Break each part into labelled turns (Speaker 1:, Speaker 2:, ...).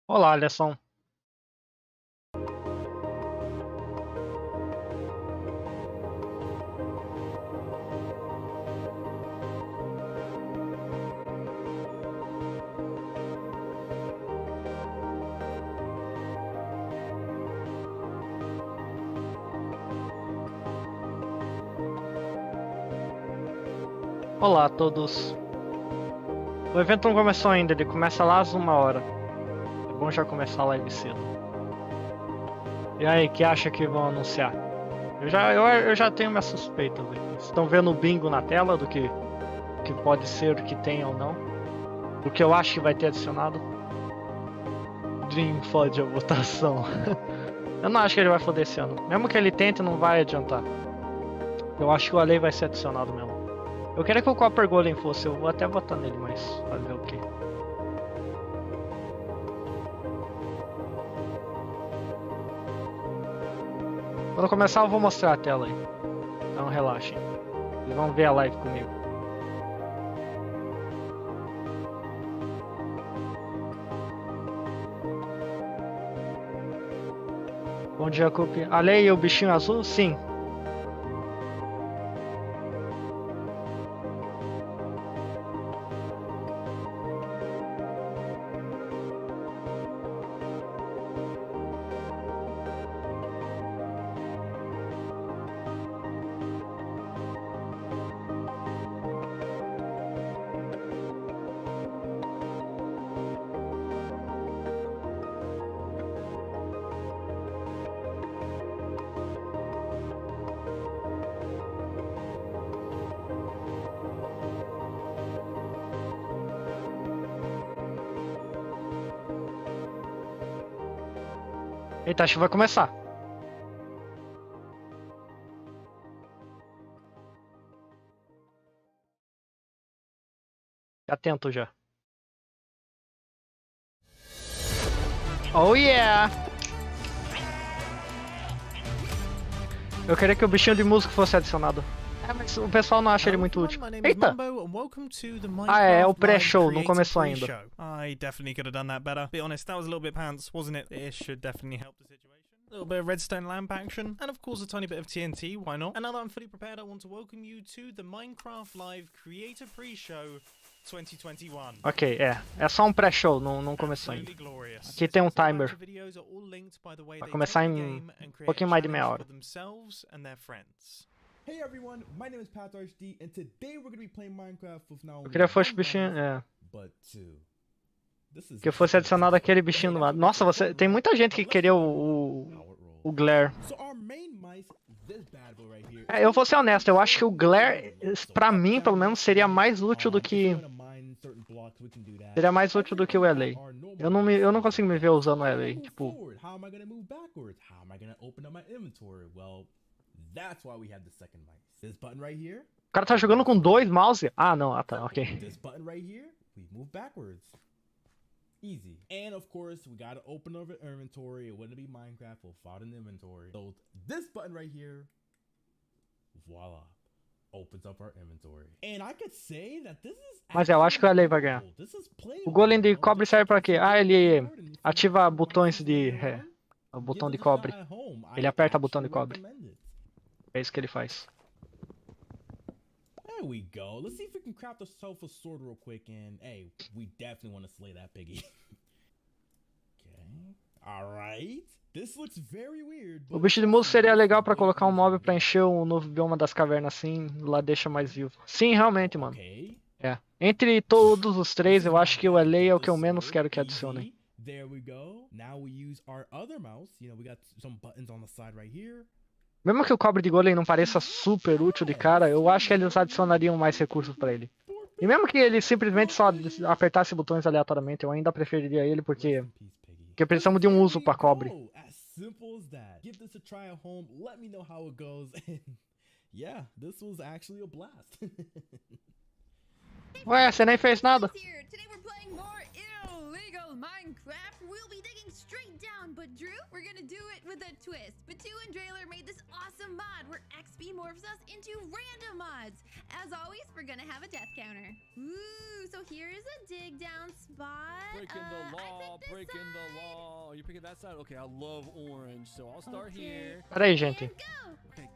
Speaker 1: Olá, Alisson. Olá a todos. O evento não começou ainda, ele começa lá às 1h. É bom já começar a live cedo. E aí, que acha que vão anunciar? Eu já tenho minhas suspeitas aqui. Vocês estão vendo o bingo na tela do que pode ser, o que tem ou não? O que eu acho que vai ter adicionado? Dream fode a votação. Eu não acho que ele vai foder esse ano. Mesmo que ele tente, não vai adiantar. Eu acho que o Alei vai ser adicionado mesmo. Eu queria que o Copper Golem fosse, eu vou até votar nele, mas fazer o quê? Quando começar eu vou mostrar a tela aí. Então relaxem. Vocês vão ver a live comigo. Bom dia, Cup. Alei e o bichinho azul? Sim. Eita, acho que vai começar. Atento já. Oh yeah! Eu queria que o bichinho de música fosse adicionado. É, mas o pessoal não acha ele muito útil. Eita! Ah, é o pré-show, não começou ainda.
Speaker 2: I definitely could have done that better. Be honest, that was a little bit pants, wasn't it? This should definitely help the situation. A little bit of redstone lamp action, and of course a tiny bit of TNT, why not? And now that I'm fully prepared, I want to welcome you to the Minecraft Live Creator Pre-Show 2021.
Speaker 1: Ok, é só um pré-show, não começou ainda. Aqui tem um timer. Vai começar em um pouquinho mais de meia hora.
Speaker 3: Hey everyone, my name is PathRHD, and today we're going to be playing Minecraft with now
Speaker 1: Eu queria que fosse
Speaker 3: one
Speaker 1: bichinho,
Speaker 3: life, but two.
Speaker 1: que fosse adicionado aquele bichinho do lado. Nossa, tem muita gente que queria o Glare. Eu vou ser honesto, eu acho que o Glare, pra mim, pelo menos, seria mais útil do que... Seria mais útil do que o LA. Eu não consigo me ver usando o LA, tipo...
Speaker 3: That's why we have the second mic. This button right here.
Speaker 1: O cara tá jogando com 2 mouse? Ah, não, tá, ok.
Speaker 3: This button right here, we move backwards. Easy. And of course, we gotta open our inventory. It wouldn't be Minecraft without an inventory. So this button right here, voila, opens up our inventory. And I could say that this is.
Speaker 1: Mas eu acho que o LA vai ganhar. O golem de cobre serve pra quê? Ah, ele ativa botões de... o botão de cobre. Ele aperta o botão de cobre. É isso que ele faz.
Speaker 3: There we go. Let's see if we can craft ourselves a sword real quick. And hey, we definitely want to slay that piggy. Okay. Alright. This looks very weird.
Speaker 1: O bicho de música seria legal pra colocar um mob pra encher o novo bioma das cavernas assim. Lá deixa mais vivo. Sim, realmente, mano. É. Entre todos os três, eu acho que o LA é o que eu menos quero que adicionem.
Speaker 3: There we go. Now we use our other mouse. You know, we got some buttons on the side right here.
Speaker 1: Mesmo que o cobre de golem não pareça super útil de cara, eu acho que eles adicionariam mais recursos pra ele. E mesmo que ele simplesmente só apertasse botões aleatoriamente, eu ainda preferiria ele porque precisamos de um uso pra cobre. Ué, você nem fez nada?
Speaker 4: Today we're playing more illegal Minecraft. We'll be digging straight down but Drew, we're gonna do it with a twist. Batu and Drailer made this awesome mod where XP morphs us into random mods. As always, we're gonna have a death counter. Ooh, so here is a dig down spot.
Speaker 5: Breaking the law, breaking
Speaker 4: side.
Speaker 5: the law. Are you picking that side? Okay, I love orange, so I'll start here.
Speaker 1: Pera aí, gente.
Speaker 4: And go.
Speaker 5: Okay,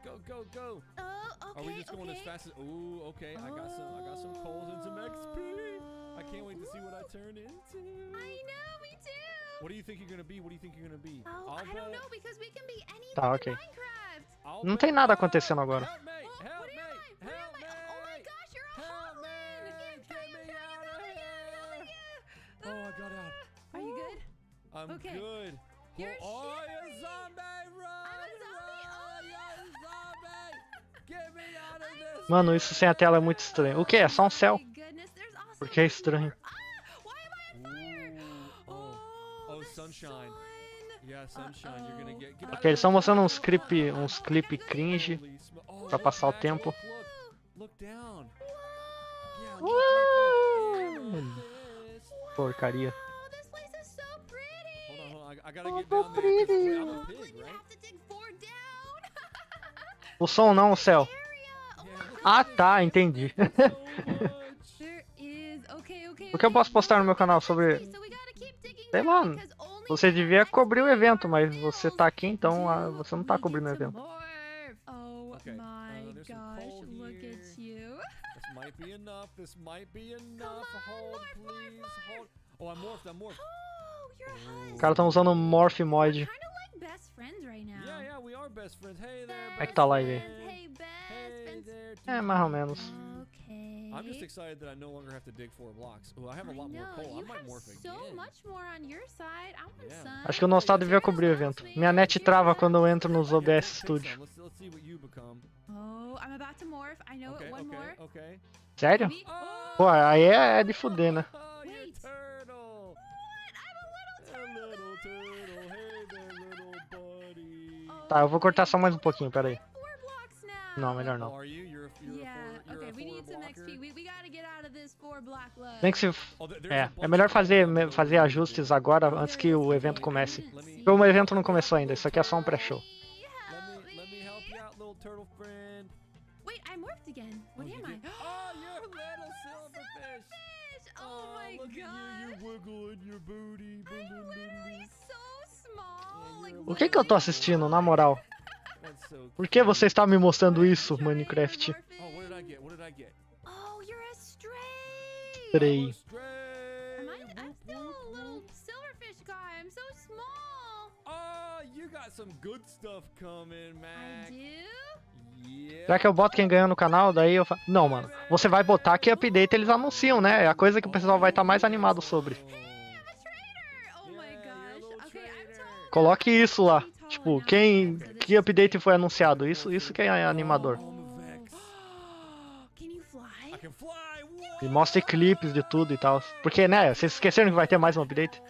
Speaker 5: go.
Speaker 4: Oh, okay.
Speaker 5: Are we just going as fast as? Ooh, okay. I got some coals and some XP. I can't wait to see what I turn into.
Speaker 4: I know, me too.
Speaker 5: What do you think you're gonna be?
Speaker 4: Oh, I don't know because we can be anything
Speaker 1: Tá,
Speaker 4: in
Speaker 1: ok.
Speaker 4: Minecraft.
Speaker 1: Não tem nada acontecendo agora.
Speaker 5: Help me!
Speaker 4: Oh,
Speaker 5: Help
Speaker 4: what
Speaker 5: me!
Speaker 4: am I? Where
Speaker 5: Help
Speaker 4: am
Speaker 5: me!
Speaker 4: I? Oh my gosh, you're a
Speaker 5: Help
Speaker 4: hot
Speaker 5: me!
Speaker 4: one.
Speaker 5: Get me out of here! Oh, I got out.
Speaker 4: Are you good?
Speaker 5: I'm
Speaker 4: Okay.
Speaker 5: good.
Speaker 4: You're
Speaker 5: Oh, you
Speaker 4: shivering.
Speaker 5: zombie! Run!
Speaker 4: I'm a zombie.
Speaker 5: Run,
Speaker 4: Oh,
Speaker 5: you zombie! Get me out of this!
Speaker 1: Mano, isso sem a tela é muito estranho. O que? É só um céu?
Speaker 4: My goodness, there's also
Speaker 1: Por que é estranho?
Speaker 4: Why am I on fire?
Speaker 5: Oh,
Speaker 4: the
Speaker 5: sunshine.
Speaker 4: sun.
Speaker 5: Yeah, sunshine. You're gonna get out
Speaker 1: Ok, eles estão
Speaker 5: of
Speaker 1: mostrando
Speaker 5: there.
Speaker 1: uns clipe cringe
Speaker 5: Holy sm-
Speaker 1: pra
Speaker 5: look,
Speaker 1: passar o
Speaker 5: Max,
Speaker 1: tempo.
Speaker 5: Look down. Yeah,
Speaker 4: Whoa.
Speaker 5: look. Yeah, this.
Speaker 1: Porcaria.
Speaker 4: Oh, this place is so pretty.
Speaker 5: Hold on. I gotta get down there. 'Cause wait, I'm a
Speaker 4: But
Speaker 5: pig,
Speaker 4: you
Speaker 5: right?
Speaker 4: have to dig 4 down.
Speaker 1: O som não, o céu.
Speaker 4: Area. Oh
Speaker 5: Yeah,
Speaker 4: my
Speaker 5: look
Speaker 1: Ah,
Speaker 5: at this.
Speaker 1: tá, entendi.
Speaker 5: So much.
Speaker 4: There is. Okay.
Speaker 1: O que eu posso postar no meu canal sobre...
Speaker 4: So we gotta keep digging
Speaker 1: Sei
Speaker 4: down
Speaker 1: lá,
Speaker 4: because only
Speaker 1: você devia
Speaker 4: next
Speaker 1: cobrir o
Speaker 4: week
Speaker 1: evento,
Speaker 4: our
Speaker 1: mas você
Speaker 4: bills
Speaker 1: tá aqui, então
Speaker 4: do
Speaker 1: você não tá
Speaker 4: we
Speaker 1: cobrindo o
Speaker 4: get to
Speaker 1: evento.
Speaker 4: morph. Oh
Speaker 5: Okay,
Speaker 4: my
Speaker 5: there's some
Speaker 4: gosh,
Speaker 5: coal
Speaker 4: look
Speaker 5: here.
Speaker 4: at you.
Speaker 5: This might be enough. This might be enough.
Speaker 4: on,
Speaker 5: Hold,
Speaker 4: morph,
Speaker 5: please.
Speaker 4: morph,
Speaker 5: Hold. Oh, I'm morphed.
Speaker 4: Oh, you're a husk.
Speaker 1: Os caras estão usando Morph Mod.
Speaker 4: We're kind of like best friends right now.
Speaker 5: Yeah, we are best friends. Hey there,
Speaker 1: Como é que
Speaker 5: best
Speaker 1: tá a live aí?
Speaker 5: friend.
Speaker 4: Hey, best
Speaker 5: Hey
Speaker 4: friends.
Speaker 5: there,
Speaker 1: É, mais ou menos.
Speaker 4: Okay.
Speaker 5: I'm just excited that I no longer have to dig 4 blocks. Ooh, I have a lot more coal. I
Speaker 4: You
Speaker 5: might
Speaker 4: have
Speaker 5: morph
Speaker 4: so
Speaker 5: again.
Speaker 4: much more on your side. I want
Speaker 5: Yeah.
Speaker 4: some.
Speaker 1: Acho que o nosso tá devia cobrir o evento. Minha net trava quando eu entro nos
Speaker 5: Yeah,
Speaker 1: OBS
Speaker 5: take
Speaker 1: Studio.
Speaker 5: some. Let's see what you become.
Speaker 4: Oh, I'm about to morph. I know it. One more.
Speaker 5: Okay.
Speaker 1: Sério?
Speaker 4: Maybe-
Speaker 5: Oh,
Speaker 1: Pô, aí é de fuder, né?
Speaker 5: Oh, you're
Speaker 4: Wait.
Speaker 5: turtle.
Speaker 4: What? I'm a little
Speaker 5: A
Speaker 4: turtle.
Speaker 5: little turtle. Hey there, little buddy.
Speaker 4: Oh,
Speaker 1: Tá, eu vou cortar só mais um
Speaker 4: no,
Speaker 1: pouquinho, pera aí.
Speaker 4: I'm 4 blocks now.
Speaker 1: Não, melhor
Speaker 5: Oh,
Speaker 1: não.
Speaker 5: are you? You're
Speaker 4: Yeah.
Speaker 5: a
Speaker 4: Okay, we need some
Speaker 5: blocker?
Speaker 4: XP. We gotta get out of this 4 block lug.
Speaker 1: Bem que se...
Speaker 5: Oh, there's
Speaker 1: É,
Speaker 5: a bunch
Speaker 1: é melhor
Speaker 5: of
Speaker 1: fazer,
Speaker 5: them over
Speaker 1: fazer
Speaker 5: there.
Speaker 1: ajustes agora, antes que o evento comece. Porque o evento não começou ainda, isso aqui é só um pré-show.
Speaker 5: Let me help you out, little turtle friend.
Speaker 4: Wait, I morphed again. What
Speaker 5: Oh,
Speaker 4: am
Speaker 5: you
Speaker 4: I?
Speaker 5: did- Oh, you're a little silverfish.
Speaker 4: Silverfish! Oh my
Speaker 5: look
Speaker 4: god.
Speaker 5: at you, you're wiggling your booty.
Speaker 4: I'm literally so small. Like,
Speaker 1: O que eu tô assistindo, na moral?
Speaker 5: That's so
Speaker 1: Por que você está me mostrando
Speaker 4: Alright,
Speaker 1: isso,
Speaker 4: I'm trying,
Speaker 1: Minecraft?
Speaker 4: I'm morphing.
Speaker 5: Oh, what did I get? What did I get?
Speaker 4: Oh, you're a stray.
Speaker 1: Stray.
Speaker 5: I'm a stray.
Speaker 4: Am I? I'm
Speaker 5: Whoop,
Speaker 4: still a
Speaker 5: whoop,
Speaker 4: little
Speaker 5: whoop.
Speaker 4: silverfish guy. I'm so small.
Speaker 5: Oh, you got some good stuff coming,
Speaker 4: I
Speaker 5: Max.
Speaker 4: do?
Speaker 5: Yeah.
Speaker 1: Será que eu boto quem ganhou no canal? Daí eu falo... Não, mano. Você vai botar que update eles anunciam, né? É a coisa que o pessoal vai estar mais animado sobre.
Speaker 4: Hey, I'm a trader. Oh my
Speaker 5: Yeah, you're a little
Speaker 4: gosh. Okay, I'm
Speaker 5: trader.
Speaker 4: tall.
Speaker 1: Coloque isso lá.
Speaker 4: Pretty tall
Speaker 1: Tipo,
Speaker 4: now.
Speaker 1: quem...
Speaker 4: So this
Speaker 1: Que
Speaker 4: is
Speaker 1: update foi anunciado? Isso que é animador.
Speaker 5: Oh, Vex.
Speaker 4: Can you fly?
Speaker 5: I can fly.
Speaker 1: E mostre clipes de tudo e tal. Porque, né, vocês esqueceram que vai ter mais um update?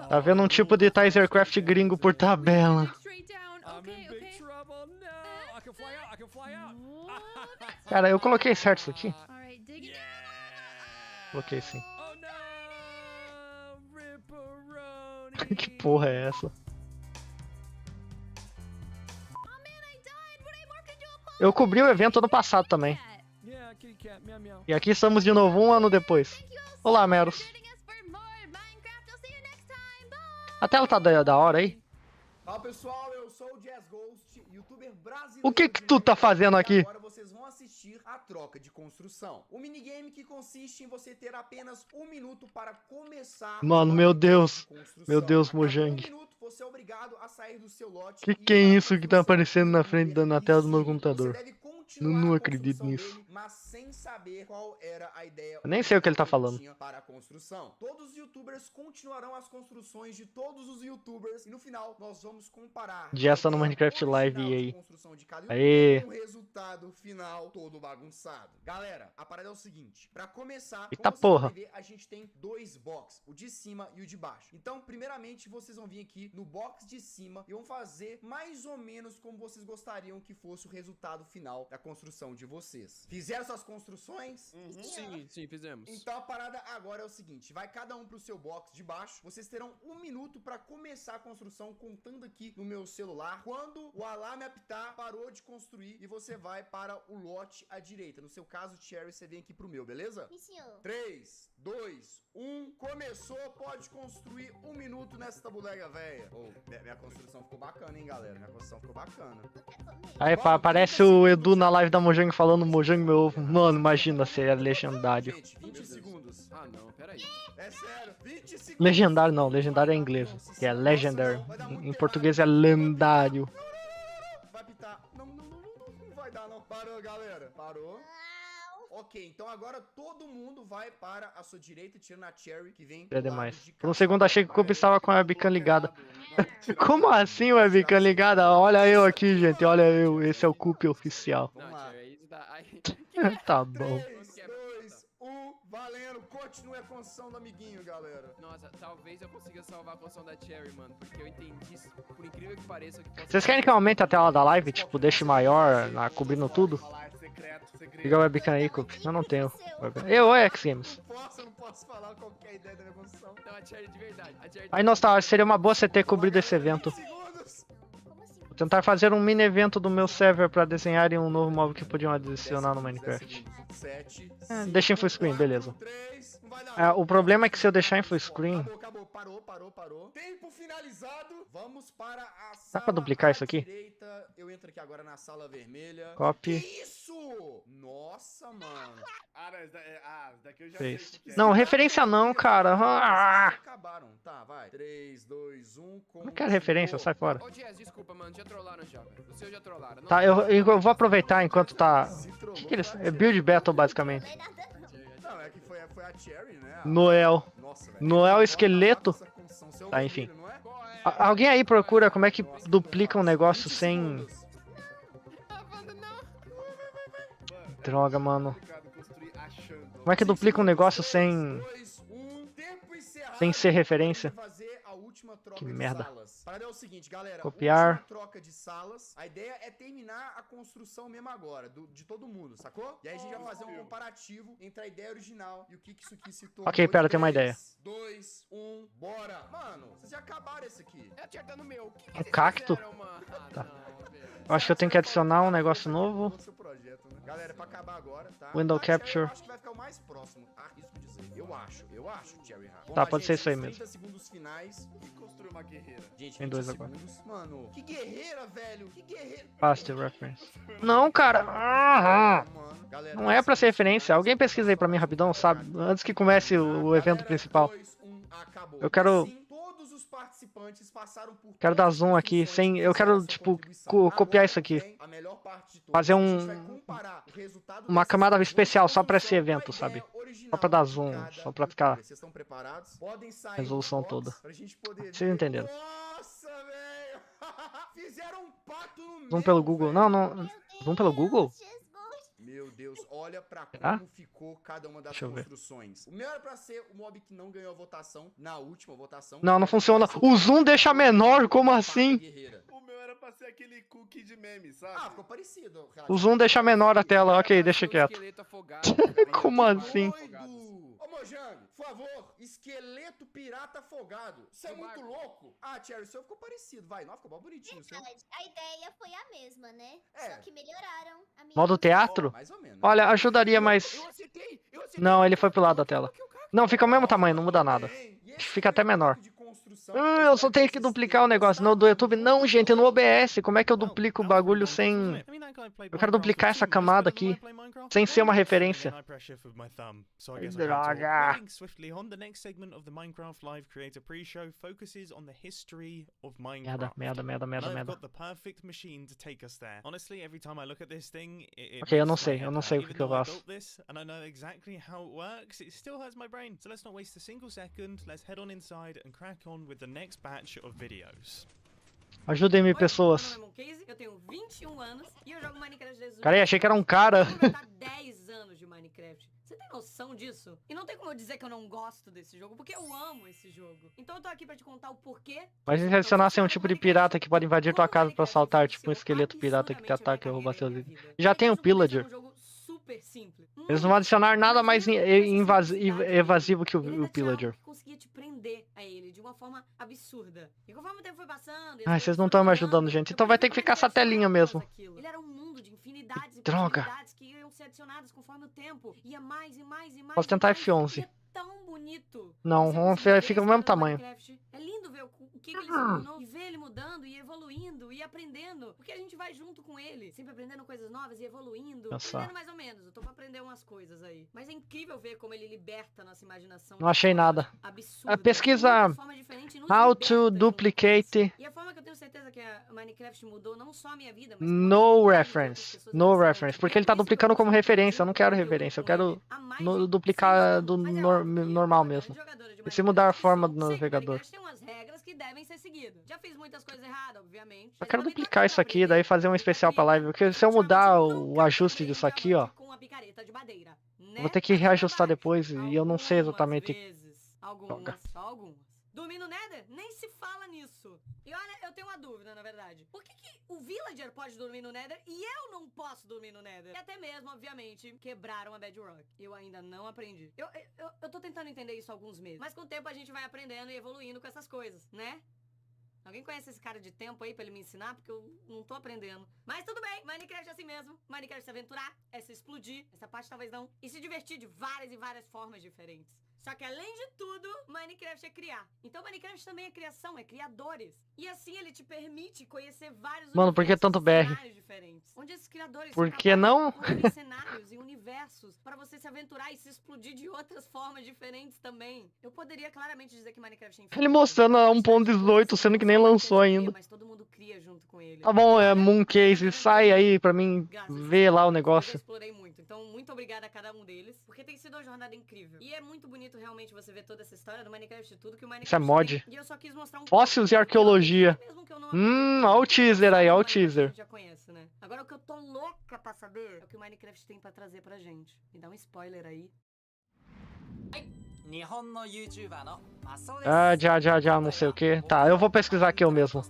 Speaker 1: Tá vendo um tipo de Tigercraft gringo por tabela.
Speaker 4: Dig straight down.
Speaker 5: I'm
Speaker 4: Okay,
Speaker 5: in big
Speaker 4: okay.
Speaker 5: trouble. No, I can fly out. I can fly out.
Speaker 4: Oh,
Speaker 1: Cara, eu coloquei certo isso aqui?
Speaker 4: Alright, dig it down.
Speaker 1: Coloquei sim.
Speaker 5: Oh no! Ripperoni!
Speaker 1: Que porra é essa?
Speaker 4: Oh man, I died when I morphed into a pond.
Speaker 1: Eu cobri o evento ano passado também.
Speaker 5: Yeah, kitty cat, meow meow.
Speaker 1: E aqui estamos de novo um ano depois.
Speaker 4: Thank you all so
Speaker 1: Olá,
Speaker 4: much
Speaker 1: Meros.
Speaker 4: for joining us for more Minecraft. I'll see you next time. Bye.
Speaker 1: A tela tá da hora aí?
Speaker 6: Fala pessoal, eu sou o Jazz Ghost, youtuber brasileiro.
Speaker 1: O que
Speaker 6: de
Speaker 1: tu tá
Speaker 6: Minecraft,
Speaker 1: fazendo
Speaker 6: e
Speaker 1: aqui?
Speaker 6: Agora vocês vão assistir a troca de construção. O minigame que consiste em você ter apenas 1 minuto para começar.
Speaker 1: Mano,
Speaker 6: o
Speaker 1: meu
Speaker 6: lote de
Speaker 1: Deus.
Speaker 6: construção.
Speaker 1: Meu Deus,
Speaker 6: A cada
Speaker 1: Mojang.
Speaker 6: 1 minuto você é obrigado a sair do seu lote.
Speaker 1: Que
Speaker 6: e ir
Speaker 1: é
Speaker 6: para a
Speaker 1: isso que tá
Speaker 6: construção
Speaker 1: aparecendo na
Speaker 6: do
Speaker 1: frente
Speaker 6: youtuber
Speaker 1: na tela do meu
Speaker 6: estilo.
Speaker 1: computador?
Speaker 6: Você deve continuar
Speaker 1: Não
Speaker 6: a
Speaker 1: acredito
Speaker 6: construção
Speaker 1: nisso.
Speaker 6: dele, mas sem saber qual era a ideia.
Speaker 1: Eu nem sei o que ele tá
Speaker 6: ele
Speaker 1: falando.
Speaker 6: tinha para a construção. Todos os youtubers continuarão as construções de todos os youtubers e no final nós vamos comparar
Speaker 1: Já está
Speaker 6: a
Speaker 1: no
Speaker 6: ideia
Speaker 1: Minecraft Live
Speaker 6: original de
Speaker 1: aí.
Speaker 6: construção de cada
Speaker 1: Aê.
Speaker 6: youtuber com o resultado final todo bagunçado. Galera, a parada é o seguinte, para começar,
Speaker 1: Eita
Speaker 6: como vocês
Speaker 1: porra.
Speaker 6: podem ver, a gente tem 2 boxes, o de cima e o de baixo. Então, primeiramente, vocês vão vir aqui no box de cima e vão fazer mais ou menos como vocês gostariam que fosse o resultado final da construção de vocês. Fizeram suas construções?
Speaker 5: Sim, fizemos.
Speaker 6: Então a parada agora é o seguinte, vai cada um pro seu box de baixo, vocês terão 1 minuto pra começar a construção, contando aqui no meu celular. Quando o alarme apitar, parou de construir e você vai para o lote à direita. No seu caso, Cherry, você vem aqui pro meu, beleza?
Speaker 7: Sim, senhor.
Speaker 6: 3, 2, 1, começou, pode construir 1 minuto nessa bodega velha. Minha construção ficou bacana, hein, galera? Minha construção ficou bacana.
Speaker 1: Aí aparece o Edu na live da Mojang falando Mojang meu ovo. Mano, imagina se é legendário.
Speaker 6: Gente, 20 segundos.
Speaker 5: Ah, não, peraí.
Speaker 6: É sério, 20 segundos.
Speaker 1: Legendário não, legendário é em inglês. Que é legendary. Em português é lendário.
Speaker 6: Vai pitar. Não vai dar, não. Parou, galera. Parou. Ok, então agora todo mundo vai para a sua direita, tirando a Cherry, que vem
Speaker 1: É
Speaker 6: do lado
Speaker 1: demais.
Speaker 6: de cá.
Speaker 1: Por um segundo achei que o Cup estava com a webcam ligada. Como assim webcam ligada? Olha eu aqui, gente. Olha eu. Esse é o Cup oficial.
Speaker 6: Vamos
Speaker 5: Não,
Speaker 6: lá.
Speaker 5: Cherry, isso dá... Ai,
Speaker 1: Tá bom.
Speaker 6: 3, 2, 1, valendo. Continue a construção do amiguinho, galera.
Speaker 5: Nossa, talvez eu consiga salvar a construção da Cherry, mano. Porque eu entendi, por incrível que pareça, que posso...
Speaker 1: Vocês querem que eu aumente a tela da live? Tipo, deixe maior, cobrindo tudo? Liga a webcam aí, Cup. Eu não tenho. Eu, X Games.
Speaker 6: Não posso falar qual que é a ideia da minha construção.
Speaker 5: Não, a Cherry de verdade. A Cherry
Speaker 1: Aí, Nostalgia, seria uma boa você ter cobrido esse evento.
Speaker 6: 20 segundos.
Speaker 7: Como assim?
Speaker 1: Vou tentar fazer um mini evento do meu server pra desenharem um novo mob que podiam adicionar no Minecraft.
Speaker 6: 7,
Speaker 1: Deixa em full screen, beleza.
Speaker 6: 3, não vai dar.
Speaker 1: O problema é que se eu deixar em full screen...
Speaker 6: Acabou, parou. Tempo finalizado. Vamos para a sala.
Speaker 1: Dá pra duplicar isso aqui?
Speaker 6: Direita. Eu entro aqui agora na sala vermelha.
Speaker 1: Copy.
Speaker 6: Que isso? Nossa, mano.
Speaker 3: Daqui eu já
Speaker 1: Fez.
Speaker 3: sei o que é.
Speaker 1: Não, referência não, cara.
Speaker 6: Acabaram. Tá, vai. 3, 2, 1.
Speaker 1: Não quero referência, sai fora.
Speaker 5: Ô, Jazz, desculpa, mano. Já trollaram já, velho. O seu já trollaram. Não,
Speaker 1: Tá, eu vou aproveitar enquanto tá...
Speaker 6: Se
Speaker 1: O
Speaker 6: trollou,
Speaker 1: que eles...
Speaker 6: foi a
Speaker 1: É
Speaker 6: Cherry.
Speaker 1: build battle, basicamente.
Speaker 6: Não, é que foi a Cherry, né?
Speaker 1: Noel.
Speaker 6: Nossa, velho.
Speaker 1: Noel esqueleto.
Speaker 6: Essa construção, seu
Speaker 1: Tá,
Speaker 6: orgulho,
Speaker 1: enfim.
Speaker 6: não é?
Speaker 5: Qual é?
Speaker 1: Alguém aí procura como é que duplica um negócio
Speaker 6: 20
Speaker 1: sem...
Speaker 6: segundos.
Speaker 1: Droga, mano.
Speaker 3: Complicado construir achando.
Speaker 1: Como é que duplica um negócio sem...
Speaker 6: 2, 1, tempo encerrado.
Speaker 1: Sem ser referência?
Speaker 6: Fazer a última troca
Speaker 1: Que
Speaker 6: de
Speaker 1: merda.
Speaker 6: salas. A parada é o seguinte, galera.
Speaker 1: Copiar.
Speaker 6: Última troca de salas. A ideia é terminar a construção mesmo agora, de todo mundo, sacou? E aí a gente vai fazer um comparativo entre a ideia original e o que isso aqui se tornou.
Speaker 1: Ok, pera, tem uma ideia.
Speaker 6: 2, 1, bora. Mano, vocês já acabaram esse aqui.
Speaker 5: É acertando o meu. O que
Speaker 1: Um
Speaker 5: vocês
Speaker 1: cacto?
Speaker 5: fizeram, mano? Ah,
Speaker 1: Tá.
Speaker 5: não, velho.
Speaker 1: Eu acho que eu tenho que adicionar um negócio novo.
Speaker 6: Outro projeto, né? Galera, pra acabar agora, tá?
Speaker 1: Window
Speaker 6: A Cherry
Speaker 1: capture.
Speaker 6: Eu acho que vai ficar o mais próximo, arrisco dizer. Eu acho, Cherry. Vamos
Speaker 1: Tá,
Speaker 6: lá,
Speaker 1: pode
Speaker 6: gente,
Speaker 1: ser isso aí
Speaker 6: os
Speaker 1: mesmo.
Speaker 6: 30 segundos finais.
Speaker 3: E construir uma guerreira.
Speaker 6: Gente,
Speaker 1: Tem
Speaker 6: 20
Speaker 1: dois agora.
Speaker 6: segundos. Mano, que guerreira, velho. Que guerreira.
Speaker 1: Fast reference. Não, cara.
Speaker 6: Mano, galera,
Speaker 1: Não é pra ser referência. Alguém pesquisa aí pra mim rapidão, sabe? Antes que comece o evento
Speaker 6: Galera,
Speaker 1: principal.
Speaker 6: 2, 1, acabou.
Speaker 1: Eu quero-
Speaker 6: Assim, todos os participantes passaram por
Speaker 1: Quero dar
Speaker 6: todas as
Speaker 1: zoom aqui,
Speaker 6: funções
Speaker 1: sem...
Speaker 6: que
Speaker 1: Eu
Speaker 6: fizeram
Speaker 1: quero,
Speaker 6: essa
Speaker 1: tipo,
Speaker 6: contribuição.
Speaker 1: copiar
Speaker 6: Agora
Speaker 1: isso aqui.
Speaker 6: vem a melhor parte de todas.
Speaker 1: Fazer
Speaker 6: A gente vai
Speaker 1: um...
Speaker 6: comparar o resultado
Speaker 1: uma
Speaker 6: dessas
Speaker 1: camada
Speaker 6: funções
Speaker 1: especial só
Speaker 6: com
Speaker 1: pra esse
Speaker 6: a
Speaker 1: evento,
Speaker 6: ideia
Speaker 1: sabe?
Speaker 6: original
Speaker 1: Só pra dar
Speaker 6: de
Speaker 1: zoom,
Speaker 6: cada
Speaker 1: só pra ficar...
Speaker 6: youtuber. Vocês estão preparados? Podem sair
Speaker 1: Resolução
Speaker 6: do box
Speaker 1: toda.
Speaker 6: pra gente poder
Speaker 1: Vocês
Speaker 6: ver.
Speaker 1: entenderam.
Speaker 6: Nossa, velho! Fizeram um pato no meio,
Speaker 1: Zoom pelo Google.
Speaker 6: velho.
Speaker 1: Não. Zoom pelo Google?
Speaker 6: Meu Deus, olha pra
Speaker 1: Será?
Speaker 6: como ficou cada uma das
Speaker 1: Deixa eu ver.
Speaker 6: construções. O meu era pra ser o mob que não ganhou a votação na última votação.
Speaker 1: Não funciona. O zoom deixa menor, como assim?
Speaker 6: Guerreira.
Speaker 3: O meu era pra ser aquele cookie de meme, sabe?
Speaker 6: Ah, ficou parecido.
Speaker 1: O zoom deixa menor a tela. Ok, deixa
Speaker 5: O
Speaker 1: quieto.
Speaker 5: esqueleto afogado, cara.
Speaker 1: Como
Speaker 5: Ele
Speaker 1: assim?
Speaker 6: Doido! Ô, Mojang, por favor, esqueleto pirata afogado. Isso é
Speaker 5: Do
Speaker 6: muito
Speaker 5: barco.
Speaker 6: louco. Ah, Cherry, o seu ficou parecido. Vai, não, ficou mó bonitinho. O seu.
Speaker 7: A ideia foi a mesma, né?
Speaker 6: É.
Speaker 7: Só que melhoraram a minha.
Speaker 1: Modo teatro?
Speaker 6: Mais ou menos.
Speaker 1: Olha, ajudaria, mas...
Speaker 5: Eu acertei.
Speaker 1: Não, ele foi pro lado da tela. Não, fica o mesmo tamanho, não muda nada.
Speaker 6: E esse
Speaker 1: Fica até
Speaker 6: foi o
Speaker 1: menor.
Speaker 6: de construção.
Speaker 1: Eu só tenho que duplicar o negócio. No do YouTube, não, gente, no OBS. Como é que eu duplico o bagulho sem... Eu quero duplicar essa camada aqui, sem ser uma referência. Droga.
Speaker 2: Moving swiftly on, the next segment of the Minecraft Live Creator Pre-Show focuses on the history of Minecraft.
Speaker 1: Merda.
Speaker 2: And I've got the perfect machine to take us there. Honestly, every time I look at this thing, it
Speaker 1: Ok, eu
Speaker 2: makes
Speaker 1: não
Speaker 2: my
Speaker 1: sei,
Speaker 2: head
Speaker 1: eu não
Speaker 2: hurt.
Speaker 1: sei o
Speaker 2: Even
Speaker 1: que eu
Speaker 2: though I
Speaker 1: faço.
Speaker 2: built this and I know exactly how it works, it still hurts my brain. So let's not waste a single second. Let's head on inside and crack on with the next batch of videos.
Speaker 1: Ajudem-me,
Speaker 8: Oi,
Speaker 1: pessoas.
Speaker 8: meu nome é Casey, eu tenho 21 anos e eu jogo Minecraft desde
Speaker 1: Cara, achei que era um cara.
Speaker 8: Eu vou completar 10 anos de Minecraft. Você tem noção disso? E não tem como eu dizer que eu não gosto desse jogo, porque eu amo esse jogo. Então eu tô aqui pra te contar o porquê.
Speaker 1: Mas se adicionassem um tipo de pirata que pode invadir tua casa pra assaltar, tipo um esqueleto pirata que te ataca e rouba seus itens. Já tem o Pillager. Eles não vão adicionar nada mais evasivo que o Pillager.
Speaker 8: Conseguia te prender a ele de uma forma absurda. E conforme o tempo foi passando...
Speaker 1: Ai, vocês não estão me ajudando, gente. Então vai ter que ficar essa telinha mesmo.
Speaker 8: Ele era um mundo de infinidades e
Speaker 1: Droga.
Speaker 8: possibilidades que iam ser adicionadas conforme o tempo. Ia mais e mais e mais.
Speaker 1: Posso tentar F11.
Speaker 8: E é tão bonito.
Speaker 1: Não, vamos ver, fica do mesmo tamanho.
Speaker 8: É lindo ver o que ele se tornou e ver ele mudando e evoluindo e aprendendo. Porque a gente vai junto com ele, sempre aprendendo coisas novas e evoluindo. Aprendendo mais ou menos, eu tô pra aprender umas coisas aí. Mas é incrível ver como ele liberta a nossa imaginação.
Speaker 1: Não achei nada.
Speaker 8: Absurda.
Speaker 1: Pesquisa how to duplicate.
Speaker 8: E a forma que eu tenho certeza que a Minecraft mudou não só a minha vida, mas
Speaker 1: No reference. No reference. Porque ele tá duplicando como referência. Eu não quero referência. Eu quero duplicar do normal mesmo. E se mudar a forma do navegador.
Speaker 8: Tem umas regras que devem ser seguidas. Já fiz muitas coisas erradas, obviamente.
Speaker 1: Eu quero duplicar isso aqui, daí fazer um especial pra live. Porque se eu mudar o ajuste disso aqui, ó, eu vou ter que reajustar depois e eu não sei exatamente.
Speaker 8: Algumas. Dormir no Nether? Nem se fala nisso. E olha, eu tenho uma dúvida, na verdade. Por que o Villager pode dormir no Nether e eu não posso dormir no Nether? E até mesmo, obviamente, quebraram a Bedrock. Eu ainda não aprendi. Eu tô tentando entender isso há alguns meses. Mas com o tempo a gente vai aprendendo e evoluindo com essas coisas, né? Alguém conhece esse cara de tempo aí pra ele me ensinar? Porque eu não tô aprendendo. Mas tudo bem, Minecraft é assim mesmo. Minecraft é se aventurar, é se explodir. Essa parte talvez não. E se divertir de várias e várias formas diferentes. Só que além de tudo, Minecraft é criar. Então Minecraft também é criação, é criadores. E assim ele te permite conhecer vários
Speaker 1: Mano, por que tanto BR?
Speaker 8: Diferentes, onde esses criadores
Speaker 1: Por que não?
Speaker 8: cenários e universos para você se aventurar e se explodir de outras formas diferentes também. Eu poderia claramente dizer que Minecraft é infinito.
Speaker 1: Ele mostrando a 1.18, sendo que nem lançou ainda.
Speaker 8: Mas todo mundo cria junto com ele.
Speaker 1: Tá bom, é Mooncase, sai aí pra mim ver lá o negócio.
Speaker 8: Eu explorei muito, então muito obrigada a cada um deles, porque tem sido uma jornada incrível. E é muito bonito realmente você ver toda essa história do Minecraft e tudo que o Minecraft
Speaker 1: Isso é mod.
Speaker 8: tem. E eu só quis mostrar um
Speaker 1: Fósseis e arqueologia. Ó o teaser aí, ó o teaser.
Speaker 8: Já conhece, né? Agora o que eu tô louca pra saber é o que o Minecraft tem pra trazer pra gente. Me dá um spoiler aí.
Speaker 1: Ah, já, não sei o que. Tá, eu vou pesquisar aqui eu mesmo.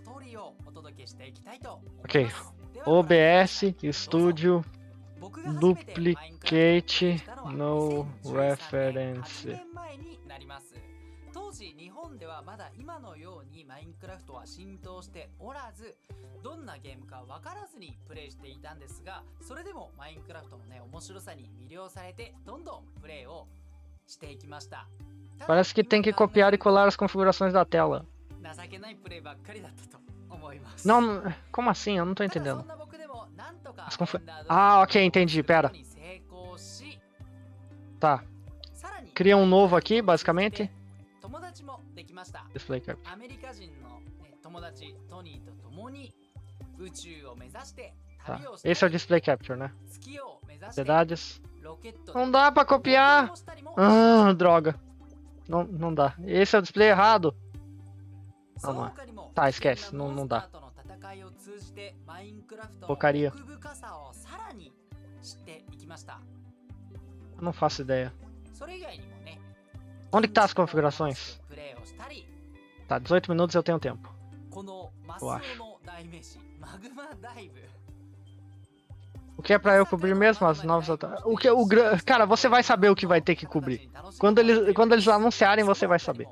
Speaker 1: Ok. OBS, Studio, Duplicate, No Reference.
Speaker 9: 当時日本ではまだ今のようにマインクラフトは浸透しておらず、どんなゲームか分からずにプレイしていたんですが、それでもマインクラフトのね面白さに魅了されてどんどんプレイをしていきました。
Speaker 1: Parece que tem que copiar e colar as configurações da tela.
Speaker 9: 情けないプレイばっかりだったと思います。
Speaker 1: Não, como assim? Eu não tô entendendo. Ah, ok, entendi, pera. Tá. Cria um novo aqui, basicamente. Display Capture.
Speaker 9: アメリカ人の友達トニーと共に宇宙を目指して旅をして
Speaker 1: Esse é o Display Capture, né?
Speaker 9: 月を目指して
Speaker 1: Cidades.
Speaker 9: ロケット
Speaker 1: Não dá pra copiar. Ah, droga. Não dá. Esse é o display errado. Não é. Tá, esquece. Não dá. Porcaria. Eu não faço ideia. Onde que tá as configurações? Tá, 18 minutos eu tenho tempo. Eu acho. O que é pra eu cobrir mesmo as novas... Cara, você vai saber o que vai ter que cobrir. Quando eles anunciarem, você vai saber.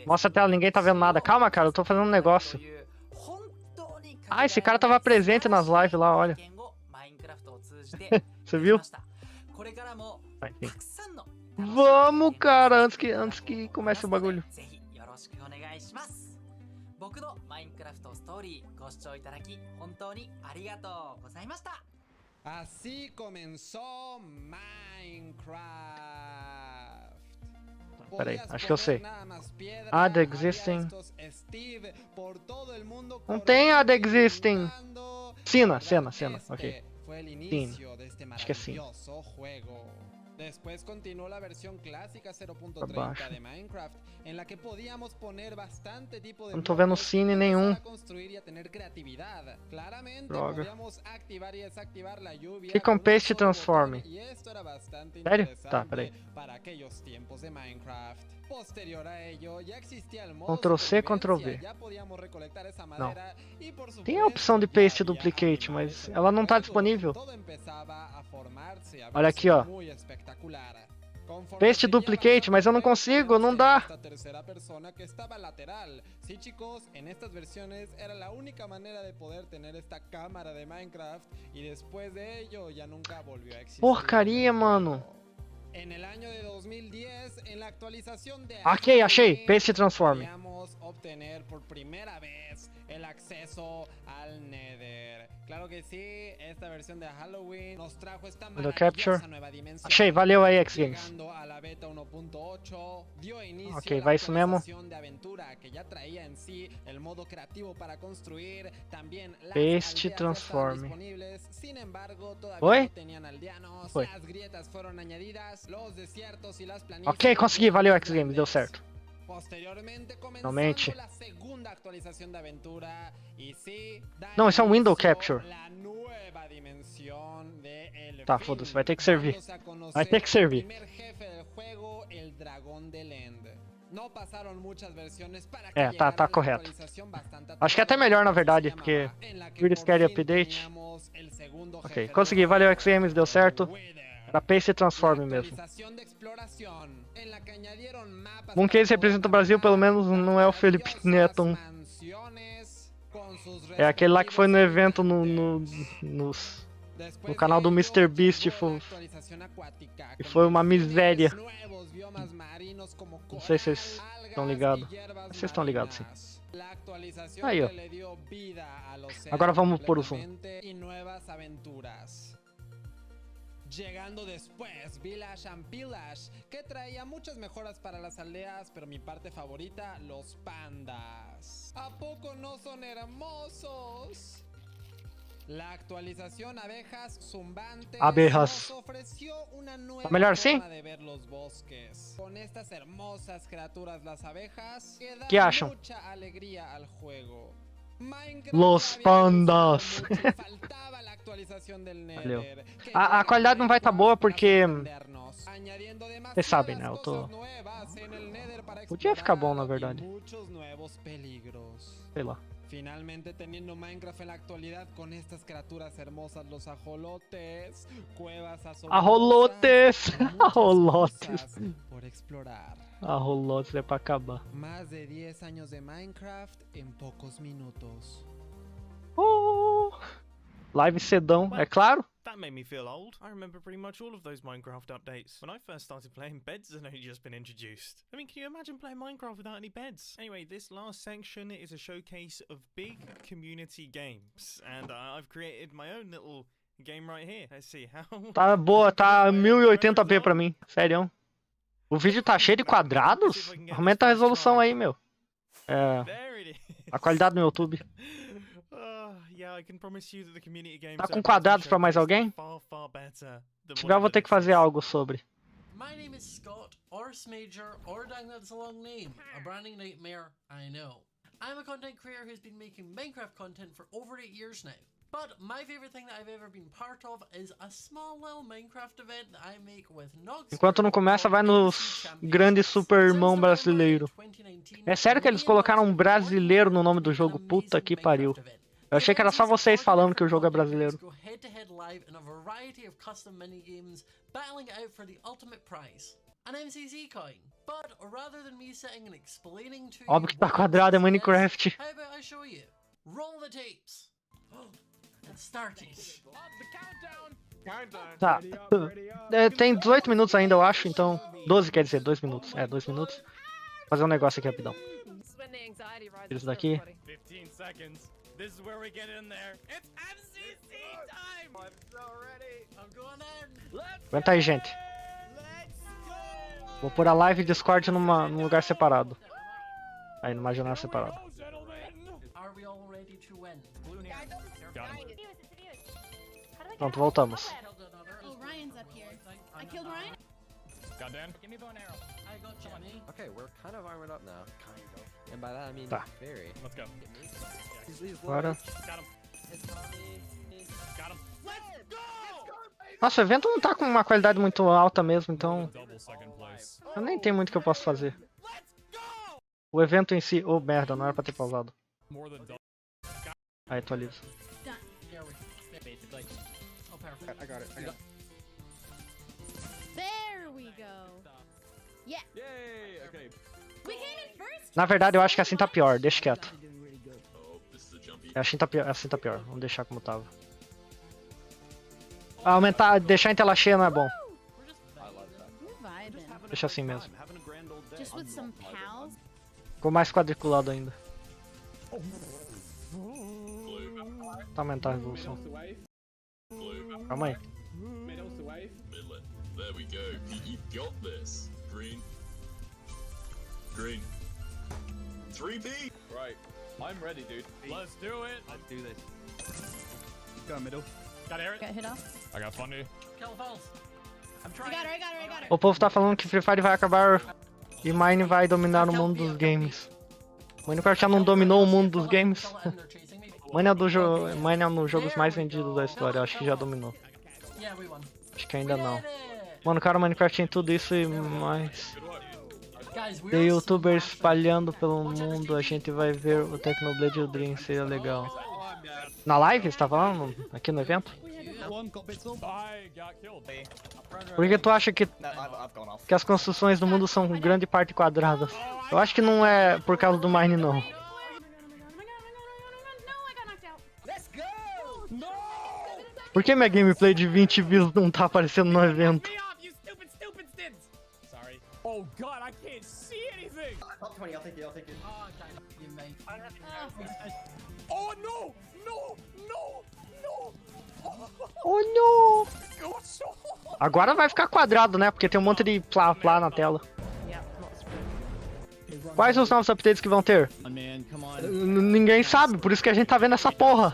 Speaker 1: Mostra a tela, ninguém tá vendo nada. Calma, cara, eu tô fazendo um negócio. Ah, esse cara tava presente nas lives lá, olha. Você viu? Ah, enfim. Vamos, cara, antes que comece o bagulho.
Speaker 10: Assim começou Minecraft.
Speaker 1: Peraí, acho que eu sei. Add existing. Não tem add existing. Cena. Ok. Scene. Acho que é scene.
Speaker 10: Después continuó la versión clásica 0.30
Speaker 1: baixo.
Speaker 10: de Minecraft, en la que podíamos poner bastante tipo de
Speaker 1: Não tô vendo
Speaker 10: bloques
Speaker 1: scene
Speaker 10: y
Speaker 1: nenhum.
Speaker 10: empezar a construir y a tener creatividad. Claramente
Speaker 1: Droga.
Speaker 10: podíamos activar y desactivar la lluvia
Speaker 1: Clica
Speaker 10: con
Speaker 1: on paste e
Speaker 10: un solo
Speaker 1: transforme.
Speaker 10: botón, y esto era bastante
Speaker 1: Sério?
Speaker 10: interesante
Speaker 1: Tá, peraí.
Speaker 10: para aquellos tiempos de Minecraft. Posterior a ello, ya existía el modo
Speaker 1: Ctrl C, Ctrl
Speaker 10: supervivencia,
Speaker 1: V.
Speaker 10: ya podíamos recolectar esa madera y por
Speaker 1: Tem a opção de
Speaker 10: supuesto,
Speaker 1: paste
Speaker 10: ya
Speaker 1: duplicate,
Speaker 10: había
Speaker 1: mas
Speaker 10: animales en
Speaker 1: ela
Speaker 10: el
Speaker 1: não tá
Speaker 10: juego.
Speaker 1: disponível.
Speaker 10: Todo empezaba a formarse, a
Speaker 1: Olha
Speaker 10: verse
Speaker 1: aqui, ó.
Speaker 10: muy espectacular. Conforme
Speaker 1: Paste
Speaker 10: seguía
Speaker 1: duplicate,
Speaker 10: avanzando
Speaker 1: mas eu não
Speaker 10: el juego,
Speaker 1: consigo,
Speaker 10: podíamos
Speaker 1: não
Speaker 10: tener
Speaker 1: dá.
Speaker 10: esta tercera persona que estaba lateral. Sí, chicos, en estas versiones era la única manera de poder tener esta cámara de Minecraft y después de ello ya nunca volvió a existir.
Speaker 1: Porcaria, mano.
Speaker 10: En el año de 2010, en la actualización de
Speaker 1: Ok, achei.
Speaker 10: Halloween,
Speaker 1: Paste transforme.
Speaker 10: podíamos obtener por primera vez el acceso al Nether. Claro que sí, esta versión de Halloween nos trajo esta
Speaker 1: Window capture.
Speaker 10: maravillosa nueva dimensión.
Speaker 1: Achei, valeu aí, X-Games.
Speaker 10: Llegando a la beta 1.8, dio inicio
Speaker 1: Ok,
Speaker 10: a la
Speaker 1: vai isso mesmo.
Speaker 10: actualización de aventura que ya traía en sí el modo creativo para construir, también las
Speaker 1: Paste
Speaker 10: aldeas ya estaban
Speaker 1: transforme.
Speaker 10: disponibles, sin embargo todavía
Speaker 1: Foi?
Speaker 10: no tenían aldeanos,
Speaker 1: Foi.
Speaker 10: las grietas fueron añadidas, los desiertos y las planicies.
Speaker 1: Ok, consegui, valeu,
Speaker 10: fueron
Speaker 1: X-Games, deu
Speaker 10: grandes.
Speaker 1: certo.
Speaker 10: Posteriormente
Speaker 1: Finalmente.
Speaker 10: comenzando la segunda actualización de aventura y sí, da
Speaker 1: Não, isso é um window
Speaker 10: inicio
Speaker 1: capture.
Speaker 10: la nueva dimensión de El
Speaker 1: Tá,
Speaker 10: Fin,
Speaker 1: foda-se, vai ter que servir.
Speaker 10: dándose a conocer
Speaker 1: Vai ter que servir.
Speaker 10: el primer jefe del juego, el dragón del End. No pasaron muchas versiones para que
Speaker 1: É, tá
Speaker 10: llegara la
Speaker 1: correto.
Speaker 10: actualización bastante
Speaker 1: Acho que é até
Speaker 10: atrasada,
Speaker 1: melhor, na
Speaker 10: que se
Speaker 1: verdade,
Speaker 10: llamaba,
Speaker 1: porque
Speaker 10: en la que
Speaker 1: Pretty
Speaker 10: por
Speaker 1: Scary
Speaker 10: fin
Speaker 1: Update.
Speaker 10: teníamos el segundo
Speaker 1: Ok,
Speaker 10: jefe
Speaker 1: consegui,
Speaker 10: del
Speaker 1: valeu,
Speaker 10: juego,
Speaker 1: X-Games, deu certo.
Speaker 10: Wither.
Speaker 1: Era paste
Speaker 10: La
Speaker 1: transforme mesmo.
Speaker 10: actualización de exploración, en la que añadieron mapas
Speaker 1: Bom que esse
Speaker 10: para poder
Speaker 1: representa o Brasil, pelo
Speaker 10: navegar,
Speaker 1: menos não
Speaker 10: las
Speaker 1: é o Felipe
Speaker 10: maravillosas
Speaker 1: Neto.
Speaker 10: mansiones con sus
Speaker 1: É aquele lá que foi no evento
Speaker 10: habitantes.
Speaker 1: no
Speaker 10: Después
Speaker 1: canal do
Speaker 10: de ello,
Speaker 1: Mr. Beast
Speaker 10: llegó la
Speaker 1: foi,
Speaker 10: actualización acuática,
Speaker 1: e
Speaker 10: con
Speaker 1: foi uma
Speaker 10: infinitos
Speaker 1: miséria.
Speaker 10: nuevos biomas marinos como
Speaker 1: Não sei se
Speaker 10: coral,
Speaker 1: vocês
Speaker 10: algas
Speaker 1: estão ligados.
Speaker 10: y hierbas
Speaker 1: Vocês estão ligados, sim.
Speaker 10: marinas. La actualización
Speaker 1: Aí, ó.
Speaker 10: que le dio vida al océano
Speaker 1: Agora vamos por o zoom.
Speaker 10: completamente y nuevas aventuras. Llegando después, Village and Pillage, que traía muchas mejoras para las aldeas, pero mi parte favorita, los pandas. ¿A poco no son hermosos? La actualización Abejas Zumbantes
Speaker 1: Abejas.
Speaker 10: nos ofreció una nueva
Speaker 1: melhor assim?
Speaker 10: forma de ver los bosques. Con estas hermosas criaturas, las abejas, que dan
Speaker 1: Que acham?
Speaker 10: mucha alegría al juego. Minecraft
Speaker 1: Los
Speaker 10: había
Speaker 1: pandas.
Speaker 10: evolucionado mucho, faltaba la actualización del
Speaker 1: Valeu.
Speaker 10: Nether, que
Speaker 1: A
Speaker 10: llega
Speaker 1: qualidade não vai estar boa
Speaker 10: Minecraft para
Speaker 1: porque
Speaker 10: sorprendernos, añadiendo
Speaker 1: vocês sabem, né? Eu
Speaker 10: demasiadas
Speaker 1: tô.
Speaker 10: cosas nuevas en el Nether para
Speaker 1: Podia ficar bom, na
Speaker 10: explorar
Speaker 1: verdade.
Speaker 10: y muchos nuevos peligros.
Speaker 1: Sei lá.
Speaker 10: Finalmente teniendo Minecraft en la actualidad con estas criaturas hermosas, los ajolotes, cuevas asombrosas,
Speaker 1: Ajolotes!
Speaker 10: y muchas
Speaker 1: Ajolotes!
Speaker 10: cosas por explorar.
Speaker 1: Arrolotes é pra acabar.
Speaker 10: Más de 10 años de Minecraft en pocos minutos.
Speaker 1: Live cedão, é claro.
Speaker 2: That made me feel old. I remember pretty much all of those Minecraft updates. When I first started playing, beds had only just been introduced. I mean, can you imagine playing Minecraft without any beds? Anyway, this last section is a showcase of big community games. And I've created my own little game right here. Let's see how...
Speaker 1: Tá boa, tá 1080p pra mim. Sério. O vídeo tá cheio de quadrados? Aumenta a resolução aí, meu. É. A qualidade no YouTube. Tá com quadrados pra mais alguém? Se tiver, eu vou ter que fazer algo sobre.
Speaker 11: My name is Scott, Ors Major, or dang that's a long name. A branding nightmare, I know. I'm a content creator who's been making Minecraft content for over 8 years now. But my favorite thing that I've ever been part of is a small little Minecraft event that I make with Nogs.
Speaker 1: Enquanto não começa, vai nos grande super irmão brasileiro. É sério que eles colocaram um brasileiro no nome do jogo? Puta que pariu. Eu achei que era só vocês falando que o jogo é brasileiro. Óbvio que tá quadrado, é Minecraft. Tá. Tem 18 minutos ainda, eu acho, então... 12 quer dizer, 2 minutos. É, 2 minutos. Vou fazer um negócio aqui rapidão. Isso daqui.
Speaker 5: This is where we get in there. It's MCC time! I'm so ready. I'm going in. Let's
Speaker 1: aguenta aí, gente.
Speaker 5: Let's go!
Speaker 1: Vou pôr a live e Discord num lugar separado. Aí, numa janela separada.
Speaker 11: Are we all ready to win?
Speaker 5: Got him.
Speaker 1: Pronto, voltamos.
Speaker 11: Killed another.
Speaker 4: Oh, Ryan's up here. I killed Ryan.
Speaker 5: Got Dan?
Speaker 11: Give me bow and arrow. I got Johnny.
Speaker 12: Okay, we're kind of armored up now. Kind of. And by that I mean
Speaker 1: Tá.
Speaker 12: very.
Speaker 5: Let's go.
Speaker 1: Agora.
Speaker 5: Got him. Got him.
Speaker 1: Nossa, o evento não tá com uma qualidade muito alta mesmo, então
Speaker 5: Double second place.
Speaker 1: eu nem tenho muito que eu posso fazer. O evento em si... Oh, merda, não era pra ter pausado.
Speaker 5: More than double.
Speaker 1: Aí, atualiza.
Speaker 11: Here we basically. Oh, perfect.
Speaker 12: I got it. I got it.
Speaker 4: There we go. Yeah.
Speaker 5: Yay! Okay.
Speaker 4: We came in first.
Speaker 1: Na verdade, eu acho que assim tá pior. Deixa quieto. Assim tá pior. Vamos deixar como tava. Aumentar, deixar em tela cheia não é bom.
Speaker 4: We're vibing.
Speaker 1: Deixa assim mesmo.
Speaker 4: Just with some pals.
Speaker 1: Ficou mais quadriculado ainda. Tá aumentar a resolução. Calma aí.
Speaker 13: There we go. You got this. Green. Green. 3P.
Speaker 5: Right. I'm ready, dude. Let's do it. Let's do this.
Speaker 12: Go middle.
Speaker 5: Got Aaron.
Speaker 4: Got hit off.
Speaker 5: I got Fundy.
Speaker 11: Kill falls. I'm
Speaker 4: I
Speaker 11: trying.
Speaker 4: got her. I got her. I got her.
Speaker 1: O povo tá falando que Free Fire vai acabar e Mine vai dominar o mundo dos games. Minecraft já não dominou o mundo dos games. Mine é um dos jogos mais vendidos da história, acho que já dominou.
Speaker 11: Yeah, we won.
Speaker 1: Acho que ainda não. Mano, cara, o Minecraft tem tudo isso e mais.
Speaker 11: Guys, we
Speaker 1: Tem
Speaker 11: are
Speaker 1: youtubers espalhando pelo mundo, a gente vai ver o Technoblade e o Dream, seria legal. Na live, você tá falando? Aqui no evento?
Speaker 5: I got killed.
Speaker 1: Por que tu acha que as construções do mundo são grande parte quadradas? Eu acho que não é por causa do Mine, não.
Speaker 4: No, I got knocked out.
Speaker 6: Let's go!
Speaker 1: Por que minha gameplay de 20 views não tá aparecendo no evento?
Speaker 5: Sorry. Oh god, I can't see anything.
Speaker 6: Top 20, I'll take it.
Speaker 11: Oh, okay. You mate.
Speaker 5: Oh no! No! No! No!
Speaker 1: Oh não! Agora vai ficar quadrado, né? Porque tem um monte de plá na tela. Quais os novos updates que vão ter? Ninguém sabe, por isso que a gente tá vendo essa porra.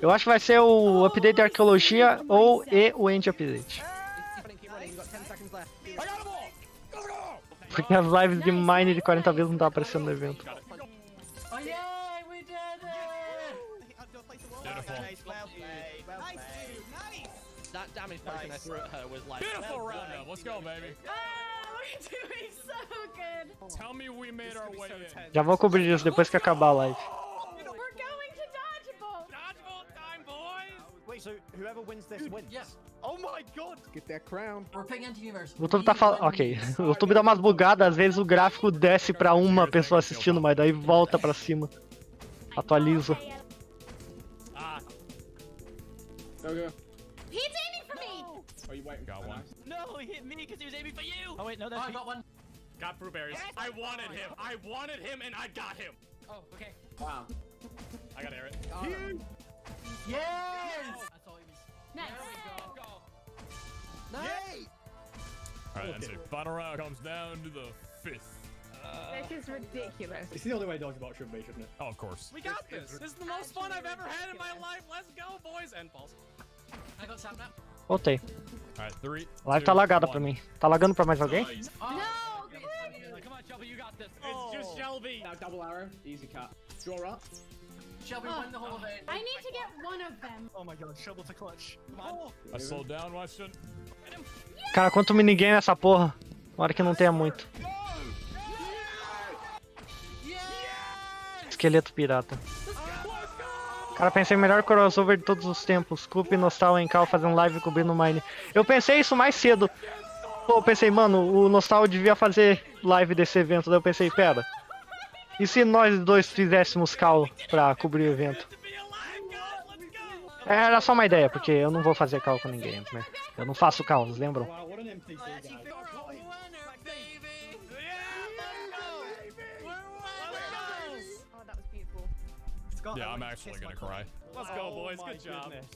Speaker 1: Eu acho que vai ser o update de arqueologia ou o end update. Porque as lives de Mine de 40 vezes não tá aparecendo no evento.
Speaker 11: Oh yeah, we did it!
Speaker 12: That damage potion I threw at her was like.
Speaker 5: Beautiful roundup. Let's go, baby.
Speaker 4: We're doing so good.
Speaker 5: Tell me we made our way in.
Speaker 1: Já vou cobrir isso depois que acabar a live.
Speaker 4: We're going to dodgeball.
Speaker 5: Dodgeball time, boys.
Speaker 12: Wait, so whoever wins this wins?
Speaker 11: Yes.
Speaker 12: Oh my god! Get that crown.
Speaker 11: We're picking into universe.
Speaker 1: O YouTube tá falando. Ok, o YouTube dá umas bugadas, às vezes o gráfico desce pra uma pessoa assistindo, mas daí volta pra cima. Atualiza.
Speaker 4: He's aiming for me.
Speaker 12: Oh, you waiting?
Speaker 5: Got one.
Speaker 12: No, he hit me because he was aiming for you. Oh wait, no,
Speaker 11: Oh,
Speaker 12: that's
Speaker 11: I got one.
Speaker 5: Got fruit berries. I wanted him. I wanted him, and I got him.
Speaker 11: Oh, okay.
Speaker 6: Wow.
Speaker 5: I got Aaron.
Speaker 11: Yes! I thought he was.
Speaker 4: Nice.
Speaker 11: There we go.
Speaker 6: Nice!
Speaker 5: All right, and so final round comes down to the fifth.
Speaker 14: This is ridiculous.
Speaker 12: It's the only way dodgeball should be, shouldn't it?
Speaker 5: Oh, of course.
Speaker 12: We got this.
Speaker 5: This is the most fun I've ever had in my life. Let's go, boys and balls.
Speaker 11: I got Sam now.
Speaker 1: Voltei.
Speaker 5: All right, 3.
Speaker 1: A live tá lagada pra mim. Tá lagando pra mais alguém?
Speaker 5: Nice.
Speaker 11: Oh.
Speaker 4: No.
Speaker 12: Come on, Shelby, you got this.
Speaker 5: It's just Shelby.
Speaker 12: Now double arrow, easy cut. Draw up.
Speaker 11: Shelby won the whole event.
Speaker 4: I need to get one of them.
Speaker 12: Oh my god, shovel to clutch. Come on.
Speaker 5: I slowed down, Weston.
Speaker 1: Cara, quanto minigame essa porra? Hora que não tenha muito. Esqueleto pirata. Cara, pensei em melhor crossover de todos os tempos. Coop, Nostal e Encal fazendo live cobrindo Mine. Eu pensei isso mais cedo. Pô, eu pensei, mano, o Nostal devia fazer live desse evento. Daí eu pensei, pera. E se nós dois fizéssemos call pra cobrir o evento? Era só uma ideia, porque eu não vou fazer call com ninguém, né? Eu não faço calls, lembram?
Speaker 12: Wow, what an NPC guy.
Speaker 14: Oh, that was beautiful.
Speaker 5: Yeah, I'm actually gonna cry. Let's go, boys.
Speaker 12: Oh my
Speaker 5: Good job.
Speaker 12: goodness.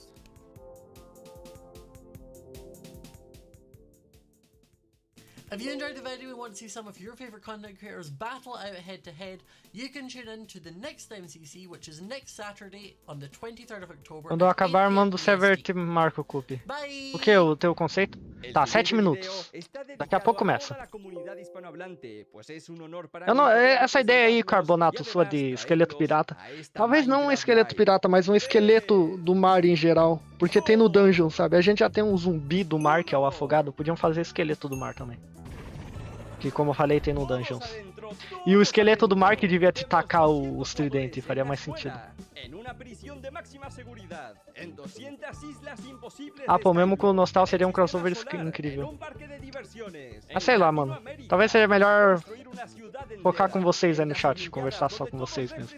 Speaker 11: If you enjoyed the video and want to see some of your favorite content creators battle out head to head, you can tune in to the next MCC, which is next Saturday on the 23rd of October.
Speaker 1: Quando eu acabar, manda o server te marca o Cup. O que? O teu conceito? Tá, 7 minutos. Daqui a pouco começa. Eu não, essa ideia aí, Carbonato, sua de esqueleto pirata. Talvez não um esqueleto pirata, mas um esqueleto do mar em geral. Porque tem no dungeon, sabe? A gente já tem um zumbi do mar, que é o afogado. Podiam fazer esqueleto do mar também. Que, como eu falei, tem no dungeons. E o esqueleto do mar que devia te tacar os tridentes. Faria mais sentido. Ah, pô, mesmo com o Nostal seria um crossover incrível. Ah, sei lá, mano. Talvez seja melhor focar com vocês aí no chat. Conversar só com vocês mesmo.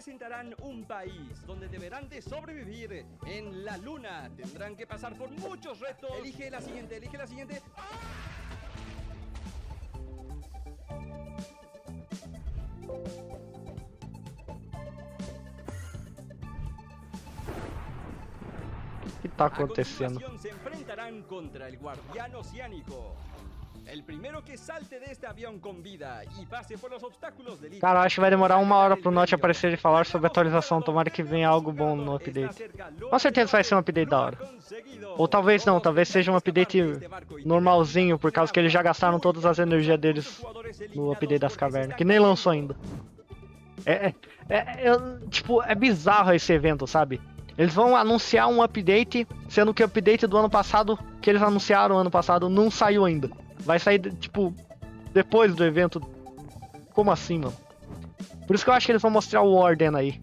Speaker 1: O que tá acontecendo? Cara, acho que vai demorar 1 hora pro Note aparecer e falar sobre a atualização. Tomara que venha algo bom no update. Com certeza vai ser um update da hora. Ou talvez não, talvez seja um update normalzinho, por causa que eles já gastaram todas as energias deles no update das cavernas, que nem lançou ainda. Tipo, é bizarro esse evento, sabe? Eles vão anunciar um update, sendo que o update do ano passado, que eles anunciaram ano passado, não saiu ainda. Vai sair, tipo, depois do evento. Como assim, mano? Por isso que eu acho que eles vão mostrar o Warden aí.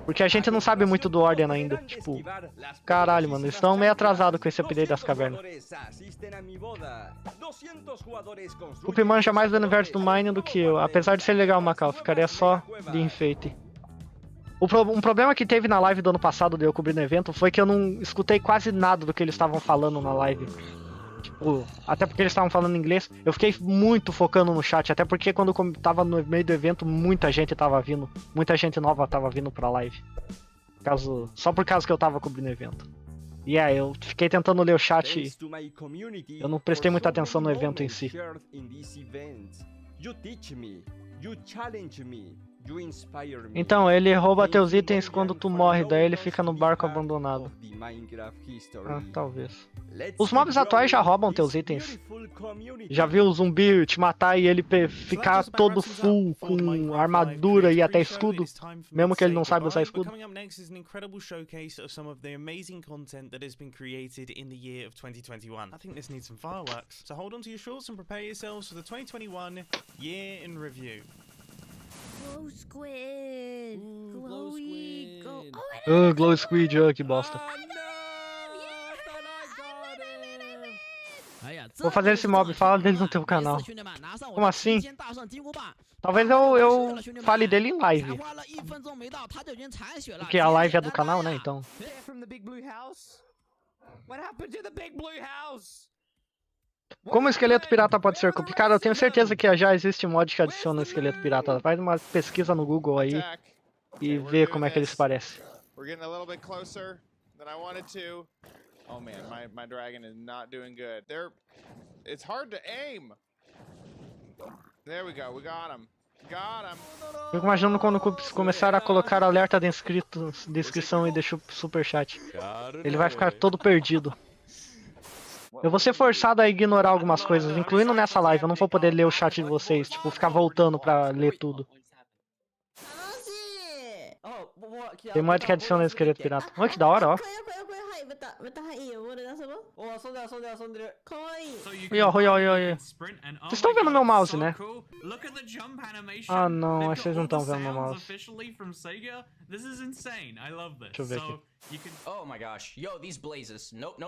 Speaker 1: Porque a gente não sabe muito do Warden ainda. Tipo, caralho, mano, eles estão meio atrasados com esse update das cavernas. O Pupi manja mais do universo do Mine do que eu. Apesar de ser legal, Macau, ficaria só de enfeite. Um problema que teve na live do ano passado de eu cobrir no evento foi que eu não escutei quase nada do que eles estavam falando na live. Tipo, até porque eles estavam falando inglês, eu fiquei muito focando no chat, até porque quando eu tava no meio do evento, muita gente tava vindo, muita gente nova tava vindo pra live. Só por causa que eu tava cobrindo o evento. E eu fiquei tentando ler o chat e eu não prestei muita atenção no evento em si. Então, ele rouba teus itens quando tu morre, daí ele fica no barco abandonado. Ah, talvez. Os mobs atuais já roubam teus itens. Já viu o zumbi te matar e ele ficar todo full com armadura e até escudo, mesmo que ele não saiba usar escudo?
Speaker 2: Coming up next is an incredible showcase of some of the amazing content that has been created in the year of 2021. I think this needs some fireworks. So hold on to your shorts and prepare yourselves for the 2021 year in review.
Speaker 4: Glow squid! Glowy!
Speaker 1: Glow squid, que bosta. Vou fazer esse mob, fala dele no teu canal. Como assim? Talvez eu fale dele em live. Porque a live é do canal, né, então. Como o esqueleto pirata pode ser copiado? Cara, eu tenho certeza que já existe mod que adiciona o esqueleto pirata. Faz uma pesquisa no Google aí e vê como é que eles parecem.
Speaker 15: Oh man, my dragon is not doing good. It's hard to aim. There we go, we got him. Got him.
Speaker 1: Fico imaginando quando começar a colocar alerta de inscrição e deixa o superchat. Ele vai ficar todo perdido. Eu vou ser forçado a ignorar algumas coisas, incluindo nessa live. Eu não vou poder ler o chat de vocês, tipo, ficar voltando pra ler tudo. Tem mod que adiciona o esqueleto pirata. Olha que da hora, ó. Olha. Vocês estão vendo meu mouse, né? Ah não, vocês não estão vendo meu mouse. Deixa eu ver aqui.
Speaker 16: Oh my gosh. Yo, these blazes. Nope.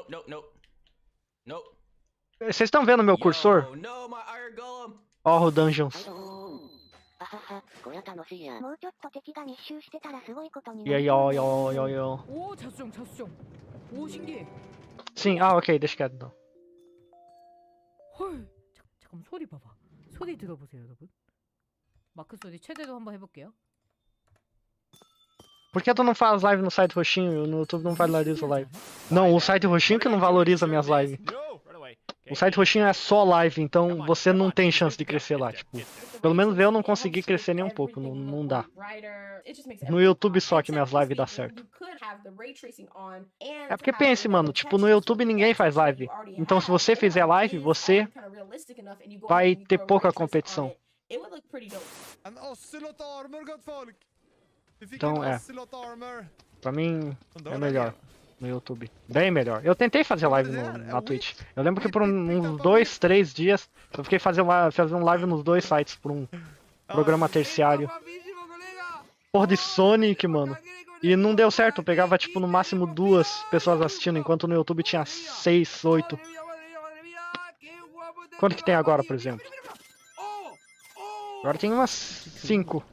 Speaker 1: Vocês estão vendo meu cursor? Ó, o Dungeons. E aí, ó.
Speaker 14: 오, 자수정. 오, 신기해.
Speaker 1: Sim, ok, deixa quieto então.
Speaker 14: 헐, 잠깐만 소리 봐봐. 소리 들어보세요, 여러분. 마크 소리 최대로 한번 해볼게요.
Speaker 1: Por que tu não faz live no site roxinho? No YouTube não valoriza live. Não, o site roxinho que não valoriza minhas lives. O site roxinho é só live, então você não tem chance de crescer lá, tipo. Pelo menos eu não consegui crescer nem um pouco, não dá. No YouTube só que minhas lives dá certo. É porque pense, mano, tipo, no YouTube ninguém faz live. Então se você fizer live, você vai ter pouca competição. Então pra mim é melhor no YouTube. Bem melhor. Eu tentei fazer live na Twitch. Eu lembro que por uns 2, 3 dias eu fiquei fazendo live nos dois sites por um programa terciário. Porra de Sonic, mano. E não deu certo, eu pegava tipo no máximo 2 pessoas assistindo, enquanto no YouTube tinha 6, 8. Quanto que tem agora, por exemplo? Agora tem umas 5.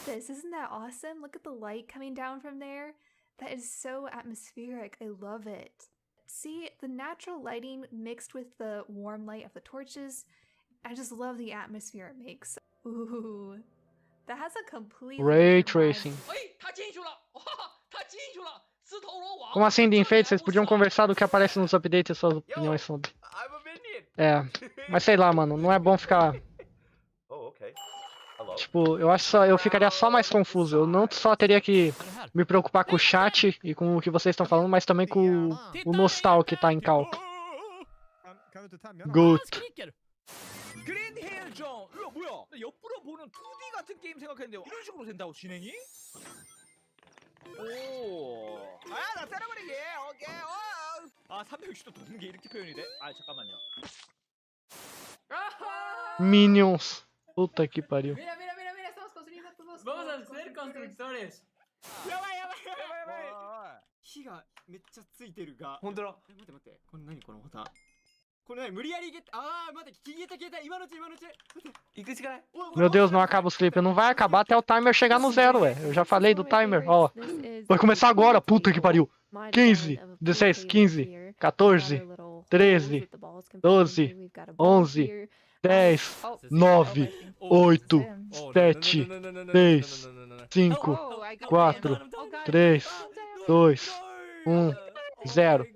Speaker 17: Isn't that awesome? Look at the light coming down from there. That is so atmospheric. I love it. See, the natural lighting mixed with the warm light of the torches. I just love the atmosphere it makes. Ooh, that has a completely
Speaker 1: Ray
Speaker 17: different
Speaker 1: tracing.
Speaker 17: vibe.
Speaker 1: Como assim, de enfeite? Vocês podiam conversar do que aparece nos updates e suas opiniões sobre. É, mas sei lá, mano, não é bom ficar. Tipo, eu acho que eu ficaria só mais confuso. Eu não só teria que me preocupar com o chat e com o que vocês estão falando, mas também com o Nostal que tá em cal. Good.
Speaker 18: 옆으로 보는 2D 같은 게임 생각했는데 이런 식으로 된다고 진행이? 오. 나 때려버리게. 오케이. 360도 도는 게 이렇게 표현이 돼? 잠깐만요.
Speaker 1: Minions. Puta que pariu.
Speaker 8: Mira, estamos construyendo todos. Vamos a ser constructores.
Speaker 18: やばい。火がめっちゃついてるが。ほんとだ。待って。これ何このボタン。これ何無理やり消えた。今のうち。行くしかない。
Speaker 1: Meu Deus, não acaba os clipes. Não vai acabar até o timer chegar no 0, ué. Eu já falei do timer, ó. Vai começar agora, puta que pariu. 15, 16, 15, 14, 13, 12, 11, 10, 9, 8, 7, 6, 5, 4, 3, 2, 1, 0.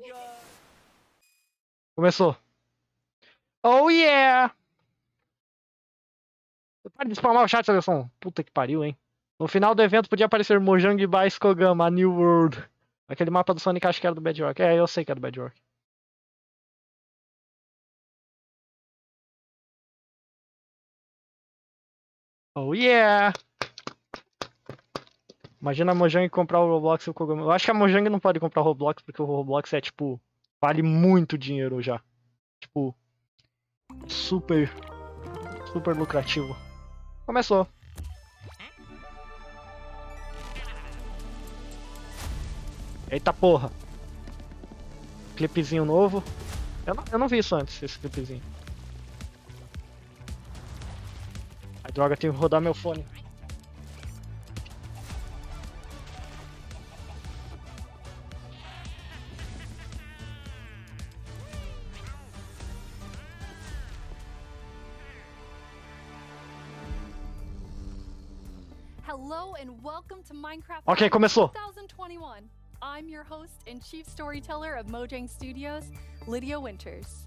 Speaker 1: Começou. Oh yeah! Para de spamar o chat, seleção. Puta que pariu, hein? No final do evento podia aparecer Mojang Base Kogama, New World. Aquele mapa do Sonic acho que era do Bedrock. É, eu sei que é do Bedrock. Oh yeah! Imagina a Mojang comprar o Roblox e o Kogama. Eu acho que a Mojang não pode comprar o Roblox porque o Roblox é tipo... Vale muito dinheiro já. Tipo... Super lucrativo. Começou. Eita porra. Clipezinho novo. Eu não vi isso antes, esse clipezinho. Ai, droga, tenho que rodar meu fone.
Speaker 19: Hello and welcome to Minecraft
Speaker 1: Ok, começou.
Speaker 19: 2021. I'm your host and chief storyteller of Mojang Studios, Lydia Winters.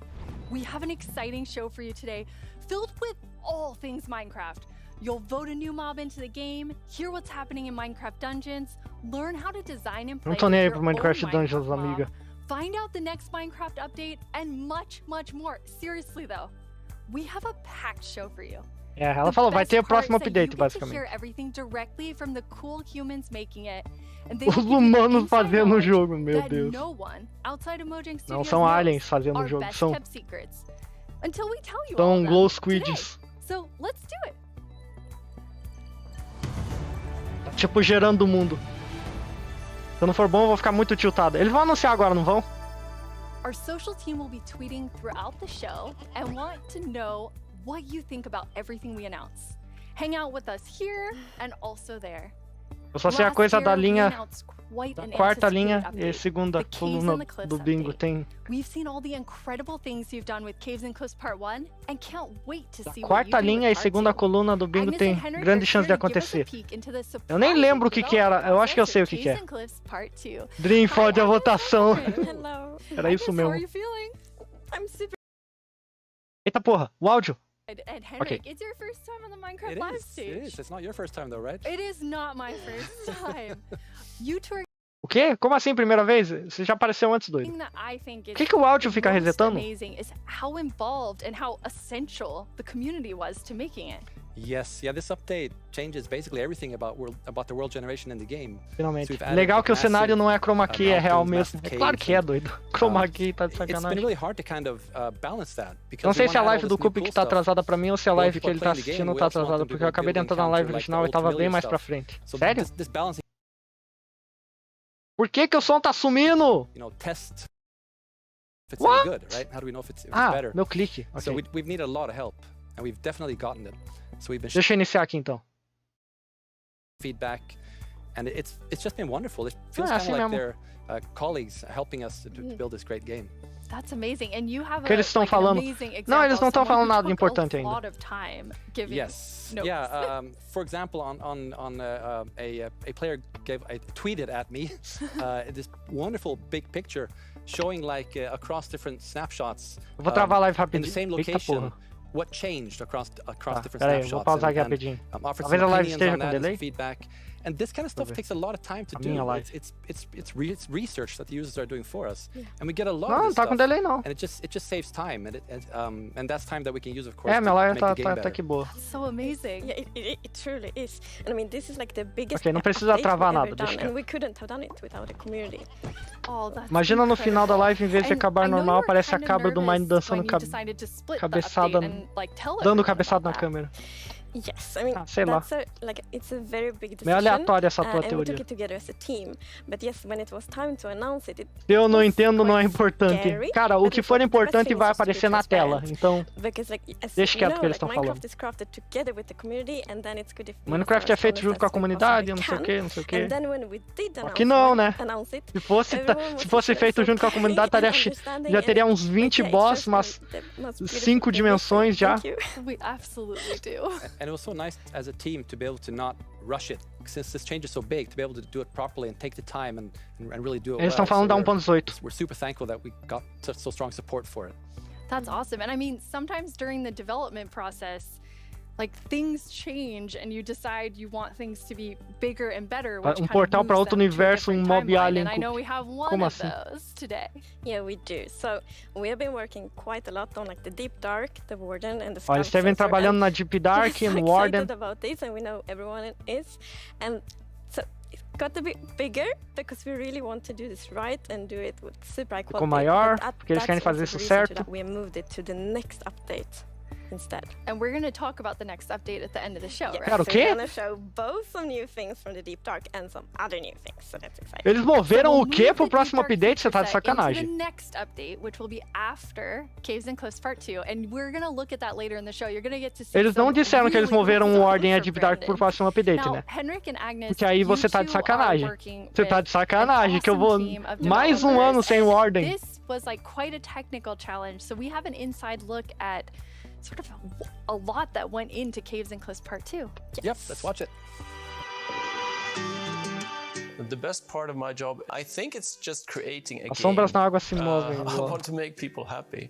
Speaker 19: We have an exciting show for you today, filled with all things Minecraft. You'll vote a new mob into the game, hear what's happening in Minecraft Dungeons, learn how to design and play
Speaker 1: Não tô nem aí pro
Speaker 19: your own
Speaker 1: Minecraft Dungeons,
Speaker 19: mob,
Speaker 1: amiga.
Speaker 19: find out the next Minecraft update, and much, much more. Seriously though, we have a packed show for you.
Speaker 1: É, ela falou, vai ter o próximo update, basicamente. Os humanos fazendo o jogo, meu Deus. Não são aliens fazendo o jogo, são glow squids. Tá tipo gerando o mundo. Se não for bom, eu vou ficar muito tiltado. Eles vão anunciar agora, não vão?
Speaker 19: Our social team will be tweeting throughout the show and want to know what you think about everything we announce. Hang out with us here and also there.
Speaker 1: Eu só sei a
Speaker 19: Last
Speaker 1: coisa da
Speaker 19: year, we
Speaker 1: linha,
Speaker 19: announced quite
Speaker 1: da
Speaker 19: an
Speaker 1: quarta linha
Speaker 19: anticipated
Speaker 1: e
Speaker 19: update,
Speaker 1: segunda
Speaker 19: the Caves
Speaker 1: coluna
Speaker 19: and the Cliffs
Speaker 1: do bingo.
Speaker 19: update.
Speaker 1: Tem
Speaker 19: We've seen all the incredible things you've done with Caves and Cliffs Part 1 and can't wait to see what you
Speaker 1: quarta
Speaker 19: do
Speaker 1: linha
Speaker 19: with
Speaker 1: e
Speaker 19: Part
Speaker 1: segunda
Speaker 19: 2.
Speaker 1: coluna do bingo
Speaker 19: Agnes
Speaker 1: tem
Speaker 19: and Henrik
Speaker 1: grande
Speaker 19: are
Speaker 1: chance de
Speaker 19: here to give us a
Speaker 1: acontecer.
Speaker 19: peek into the
Speaker 1: Eu nem
Speaker 19: surprising
Speaker 1: lembro o que era, eu acho que eu sei o
Speaker 19: process
Speaker 1: que
Speaker 19: with
Speaker 1: é.
Speaker 19: Caves and Cliffs Part 2.
Speaker 1: Dream fode a votação.
Speaker 19: Hello.
Speaker 1: Era isso
Speaker 19: Agnes, how are
Speaker 1: mesmo.
Speaker 19: you feeling? I'm super
Speaker 1: Eita porra, o áudio.
Speaker 19: And Henrik, it's your first time on the Minecraft
Speaker 20: It
Speaker 19: live
Speaker 20: is.
Speaker 19: stage.
Speaker 20: It is. It's not your first time though, right?
Speaker 19: It is not my first time. You two are
Speaker 1: O quê? Como assim, primeira vez? Você já apareceu antes, doido.
Speaker 19: thing that I think
Speaker 1: Por
Speaker 19: is
Speaker 1: que o áudio
Speaker 19: the
Speaker 1: fica
Speaker 19: most
Speaker 1: resetando?
Speaker 19: amazing is how involved and how essential the community was to making it.
Speaker 20: Yes. Yeah. This update changes basically everything about the world generation in the game.
Speaker 1: Finalmente.
Speaker 20: So we've added
Speaker 1: Legal que o
Speaker 20: massive,
Speaker 1: cenário não é chroma key, é real
Speaker 20: mountains,
Speaker 1: mesmo.
Speaker 20: massive
Speaker 1: É claro
Speaker 20: caves
Speaker 1: que é,
Speaker 20: and,
Speaker 1: doido. Chroma key tá de
Speaker 20: It's been
Speaker 1: sacanagem.
Speaker 20: really hard to kind of balance that because
Speaker 1: Não
Speaker 20: we
Speaker 1: sei se a
Speaker 20: wanna add all
Speaker 1: live do
Speaker 20: this new
Speaker 1: Cup
Speaker 20: cool
Speaker 1: que tá
Speaker 20: stuff.
Speaker 1: atrasada pra mim ou se a
Speaker 20: But when
Speaker 1: live que
Speaker 20: people
Speaker 1: ele
Speaker 20: are
Speaker 1: tá
Speaker 20: playing the game,
Speaker 1: assistindo
Speaker 20: we
Speaker 1: tá
Speaker 20: also want
Speaker 1: atrasada,
Speaker 20: them to
Speaker 1: porque eu acabei de
Speaker 20: build
Speaker 1: entrar na
Speaker 20: encounter
Speaker 1: live
Speaker 20: like the
Speaker 1: original e
Speaker 20: old
Speaker 1: tava bem
Speaker 20: familiar
Speaker 1: mais pra
Speaker 20: stuff.
Speaker 1: frente.
Speaker 20: So
Speaker 1: Sério?
Speaker 20: this balancing,
Speaker 1: Por que que o som tá sumindo?
Speaker 20: test if it's
Speaker 1: What?
Speaker 20: any good, right? How do we know if it's
Speaker 1: Ah,
Speaker 20: better?
Speaker 1: meu clique.
Speaker 20: So
Speaker 1: Ok.
Speaker 20: we've needed a lot of help, and we've definitely gotten it. So we've been
Speaker 1: Deixa eu iniciar aqui então.
Speaker 20: feedback, and it's just been wonderful. It feels
Speaker 1: Ah,
Speaker 20: kind
Speaker 1: assim
Speaker 20: of like
Speaker 1: mesmo.
Speaker 20: they're colleagues helping us to build this great game.
Speaker 19: That's amazing. And you have
Speaker 1: O que eles estão
Speaker 19: an
Speaker 1: falando?
Speaker 19: amazing example
Speaker 1: Não, eles não
Speaker 19: of
Speaker 1: estão
Speaker 19: someone
Speaker 1: falando
Speaker 19: who
Speaker 1: nada de
Speaker 19: took
Speaker 1: importante
Speaker 19: a
Speaker 1: ainda.
Speaker 19: lot of time giving
Speaker 20: Yes.
Speaker 19: notes.
Speaker 20: Yeah. For example, a player tweeted at me this wonderful big picture showing like across different snapshots.
Speaker 1: Eu vou travar a live
Speaker 20: In the
Speaker 1: rapidinho.
Speaker 20: same
Speaker 1: Eita
Speaker 20: location.
Speaker 1: porra.
Speaker 20: What changed across
Speaker 1: Tá,
Speaker 20: different
Speaker 1: pera aí, vou
Speaker 20: snapshots?
Speaker 1: pausar aqui
Speaker 20: and
Speaker 1: rapidinho.
Speaker 20: offered
Speaker 1: Talvez
Speaker 20: some
Speaker 1: a live
Speaker 20: opinions
Speaker 1: esteja
Speaker 20: on
Speaker 1: com
Speaker 20: that, and
Speaker 1: delay.
Speaker 20: feedback. And this kind of stuff
Speaker 1: ver.
Speaker 20: takes a lot of time to
Speaker 1: A
Speaker 20: do.
Speaker 1: minha live.
Speaker 20: It's research that the users are doing for us,
Speaker 19: Yeah.
Speaker 20: and we get a lot
Speaker 1: Não,
Speaker 20: of
Speaker 1: não
Speaker 20: this
Speaker 1: tá com
Speaker 20: stuff.
Speaker 1: delay não.
Speaker 20: And it just saves time, and that's time that we can use, of course,
Speaker 1: É,
Speaker 20: to
Speaker 1: minha live
Speaker 20: make
Speaker 1: tá,
Speaker 20: the game
Speaker 1: tá
Speaker 20: better.
Speaker 1: aqui boa.
Speaker 19: So amazing.
Speaker 21: Yeah, it truly is. And I mean, this is like the biggest
Speaker 1: Ok, não precisa
Speaker 21: update
Speaker 1: travar
Speaker 21: we've
Speaker 1: nada,
Speaker 21: ever
Speaker 1: deixa
Speaker 21: done,
Speaker 1: quieto.
Speaker 21: and we couldn't have done it without the community.
Speaker 19: Oh, that's
Speaker 1: Imagina no final da
Speaker 19: incredible.
Speaker 1: live, em vez de
Speaker 19: And
Speaker 1: acabar
Speaker 19: I know
Speaker 1: normal,
Speaker 19: you were
Speaker 1: aparece a
Speaker 19: kind of
Speaker 1: cabra do Mine
Speaker 19: nervous
Speaker 1: dançando
Speaker 19: when you decided to split the
Speaker 1: cabeçada,
Speaker 19: update and, like, tell
Speaker 1: dando
Speaker 19: everyone
Speaker 1: cabeçada
Speaker 19: about
Speaker 1: na
Speaker 19: that.
Speaker 1: câmera.
Speaker 21: Yes, I mean,
Speaker 1: sei lá.
Speaker 21: that's it's a very big decision.
Speaker 1: Meio aleatória essa tua
Speaker 21: and we
Speaker 1: teoria.
Speaker 21: took it together as a team. But yes, when it was time to announce it,
Speaker 1: Se eu não entendo, não é
Speaker 21: quite
Speaker 1: importante.
Speaker 21: scary,
Speaker 1: Cara, o
Speaker 21: but
Speaker 1: que
Speaker 21: we
Speaker 1: for
Speaker 21: thought the best
Speaker 1: importante
Speaker 21: thing
Speaker 1: vai
Speaker 21: was just to be
Speaker 1: aparecer na tela.
Speaker 21: transparent.
Speaker 1: Então,
Speaker 21: Because, like, as
Speaker 1: deixa
Speaker 21: you
Speaker 1: quieto o
Speaker 21: know,
Speaker 1: que eles
Speaker 21: like,
Speaker 1: estão falando.
Speaker 21: Minecraft is crafted together with the community, and then it's good if we
Speaker 1: Minecraft é
Speaker 21: use
Speaker 1: feito
Speaker 21: our
Speaker 1: junto com a
Speaker 21: as we
Speaker 1: comunidade,
Speaker 21: possibly
Speaker 1: não sei o
Speaker 21: can.
Speaker 1: que, não sei o que.
Speaker 21: And then when we did
Speaker 1: Aqui não, né?
Speaker 21: announce it,
Speaker 1: Se fosse,
Speaker 21: everyone was
Speaker 1: se fosse
Speaker 21: just
Speaker 1: feito
Speaker 21: so
Speaker 1: junto com a comunidade,
Speaker 21: okay
Speaker 1: estaria
Speaker 21: and understanding
Speaker 1: já
Speaker 21: and
Speaker 1: teria uns 20
Speaker 21: like, yeah,
Speaker 1: boss,
Speaker 21: it's
Speaker 1: mas
Speaker 21: just the most beautiful
Speaker 1: 5
Speaker 21: thing.
Speaker 1: dimensões já.
Speaker 21: Thank you.
Speaker 19: We absolutely do.
Speaker 20: And it was so nice as a team to be able to not rush it, since this change is so big, to be able to do it properly and take the time and really do it
Speaker 1: Eles
Speaker 20: well.
Speaker 1: estão falando da
Speaker 20: So
Speaker 1: 1.18.
Speaker 20: we're super thankful that we got so strong support for it.
Speaker 19: That's awesome. And I mean, sometimes during the development process, like things change and you decide you want things to be bigger and better, which kind
Speaker 1: Portal
Speaker 19: of
Speaker 1: pra
Speaker 19: moves
Speaker 1: outro
Speaker 19: them to a
Speaker 1: universo,
Speaker 19: different
Speaker 1: mob
Speaker 19: timeline.
Speaker 1: alien.
Speaker 19: And I know we have one
Speaker 1: Como
Speaker 19: of
Speaker 1: assim?
Speaker 19: those today.
Speaker 21: Yeah, we do. So we have been working quite a lot on like the Deep Dark, the Warden, and the
Speaker 1: Ó, eles
Speaker 21: Scout
Speaker 1: esteve
Speaker 21: Sensor,
Speaker 1: trabalhando
Speaker 21: and
Speaker 1: na Deep Dark,
Speaker 21: we're so
Speaker 1: no Warden.
Speaker 21: excited about this, and we know everyone is. And so it got a bit bigger because we really want to do this right and do it with super high
Speaker 1: Ficou
Speaker 21: quality.
Speaker 1: maior,
Speaker 21: But
Speaker 1: porque eles querem
Speaker 21: that's
Speaker 1: fazer
Speaker 21: also
Speaker 1: isso
Speaker 21: the reason to
Speaker 1: certo.
Speaker 21: that we moved it to the next update instead.
Speaker 19: And we're going to talk about the next update at the end of the show,
Speaker 21: Yeah,
Speaker 19: right?
Speaker 1: Cara, o
Speaker 21: so
Speaker 1: quê?
Speaker 21: we're gonna show both some new things from the Deep Dark and some other new things, so that's exciting.
Speaker 1: Eles moveram
Speaker 19: So
Speaker 1: o
Speaker 19: we'll
Speaker 1: quê
Speaker 19: move
Speaker 1: pro
Speaker 19: the
Speaker 1: próximo
Speaker 19: Deep Dark
Speaker 1: update? Você tá de
Speaker 19: feature set into
Speaker 1: sacanagem.
Speaker 19: the next update, which will be after Caves and Cliffs Part 2, and we're gonna look at that later in the show. You're gonna get to see
Speaker 1: Eles não
Speaker 19: some
Speaker 1: disseram que eles
Speaker 19: really
Speaker 1: moveram
Speaker 19: cool
Speaker 1: o
Speaker 19: stuff
Speaker 1: Warden e a
Speaker 19: for
Speaker 1: Deep Dark pro
Speaker 19: Brandon.
Speaker 1: próximo update,
Speaker 19: Now,
Speaker 1: né?
Speaker 19: Henrik and Agnes,
Speaker 1: Porque aí você
Speaker 19: you
Speaker 1: tá de
Speaker 19: two are
Speaker 1: sacanagem.
Speaker 19: working
Speaker 1: Você tá
Speaker 19: with
Speaker 1: de sacanagem, que eu
Speaker 19: an
Speaker 1: vou
Speaker 19: awesome team of
Speaker 1: mais um ano
Speaker 19: developers,
Speaker 1: sem
Speaker 19: and
Speaker 1: Warden.
Speaker 19: This was like quite a technical challenge, so we have an inside look at sort of a lot that went into Caves and Cliffs Part 2.
Speaker 20: Yep, let's watch it.
Speaker 22: The best part of my job, I think it's just creating a
Speaker 1: As sombras na
Speaker 22: game.
Speaker 1: água se movem.
Speaker 22: I want to make people happy.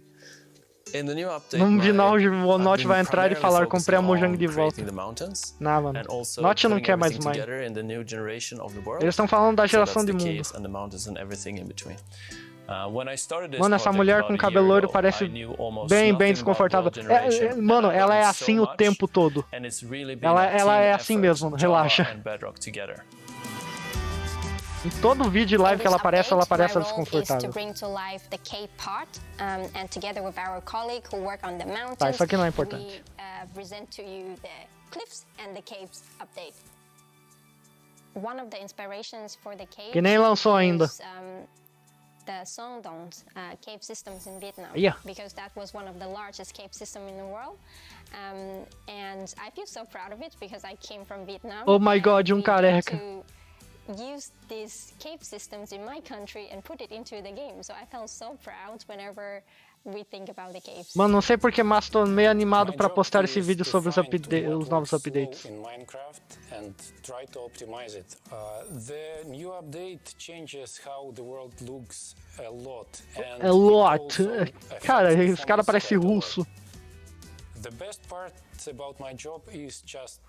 Speaker 22: In the new update,
Speaker 1: No final, o
Speaker 22: I've
Speaker 1: Note
Speaker 22: been
Speaker 1: vai entrar e
Speaker 22: primarily
Speaker 1: falar:
Speaker 22: focusing
Speaker 1: comprei a Mojang
Speaker 22: on
Speaker 1: de volta.
Speaker 22: creating the mountains
Speaker 1: Não, mano.
Speaker 22: and also
Speaker 1: Note não
Speaker 22: putting
Speaker 1: quer mais
Speaker 22: everything
Speaker 1: Mine.
Speaker 22: together in the new generation of the world.
Speaker 1: Eles estão falando da
Speaker 22: So
Speaker 1: geração
Speaker 22: that's
Speaker 1: de
Speaker 22: the
Speaker 1: mundo.
Speaker 22: caves and the mountains and everything in between. When I started this
Speaker 1: Mano, essa
Speaker 22: project
Speaker 1: mulher
Speaker 22: about
Speaker 1: com
Speaker 22: a
Speaker 1: cabelo
Speaker 22: year
Speaker 1: loiro
Speaker 22: ago,
Speaker 1: parece
Speaker 22: I knew almost
Speaker 1: bem
Speaker 22: nothing about
Speaker 1: desconfortável.
Speaker 22: world generation,
Speaker 1: Mano,
Speaker 22: and I
Speaker 1: ela é
Speaker 22: learned so
Speaker 1: assim o
Speaker 22: much,
Speaker 1: tempo todo.
Speaker 22: and it's really been
Speaker 1: Ela
Speaker 22: a
Speaker 1: é
Speaker 22: team
Speaker 1: assim
Speaker 22: effort,
Speaker 1: mesmo,
Speaker 22: Java
Speaker 1: relaxa.
Speaker 22: and Bedrock together.
Speaker 1: Em todo vídeo de live que ela aparece
Speaker 23: My role
Speaker 1: desconfortável.
Speaker 23: is to bring to life the cave part, and together with our colleague who work on the mountains,
Speaker 1: Tá, isso aqui não é importante.
Speaker 23: we present to you the cliffs and the caves update. One of the inspirations for the caves
Speaker 1: Que nem lançou ainda.
Speaker 23: is, the Sondong cave systems in Vietnam.
Speaker 1: Yeah.
Speaker 23: Because that was one of the largest cave systems in the world. And I feel so proud of it because I came from Vietnam.
Speaker 1: Oh my God,
Speaker 23: we
Speaker 1: careca.
Speaker 23: get to use these cave systems in my country and put it into the game. So I felt so proud whenever we think about the caves.
Speaker 1: Mano, não sei porque, mas tô meio animado pra postar esse vídeo sobre os novos updates.
Speaker 3: In Minecraft and try to optimize it. The new update changes how the world looks a lot.
Speaker 1: A lot. Cara, esse cara parece russo.
Speaker 3: The best part about my job is just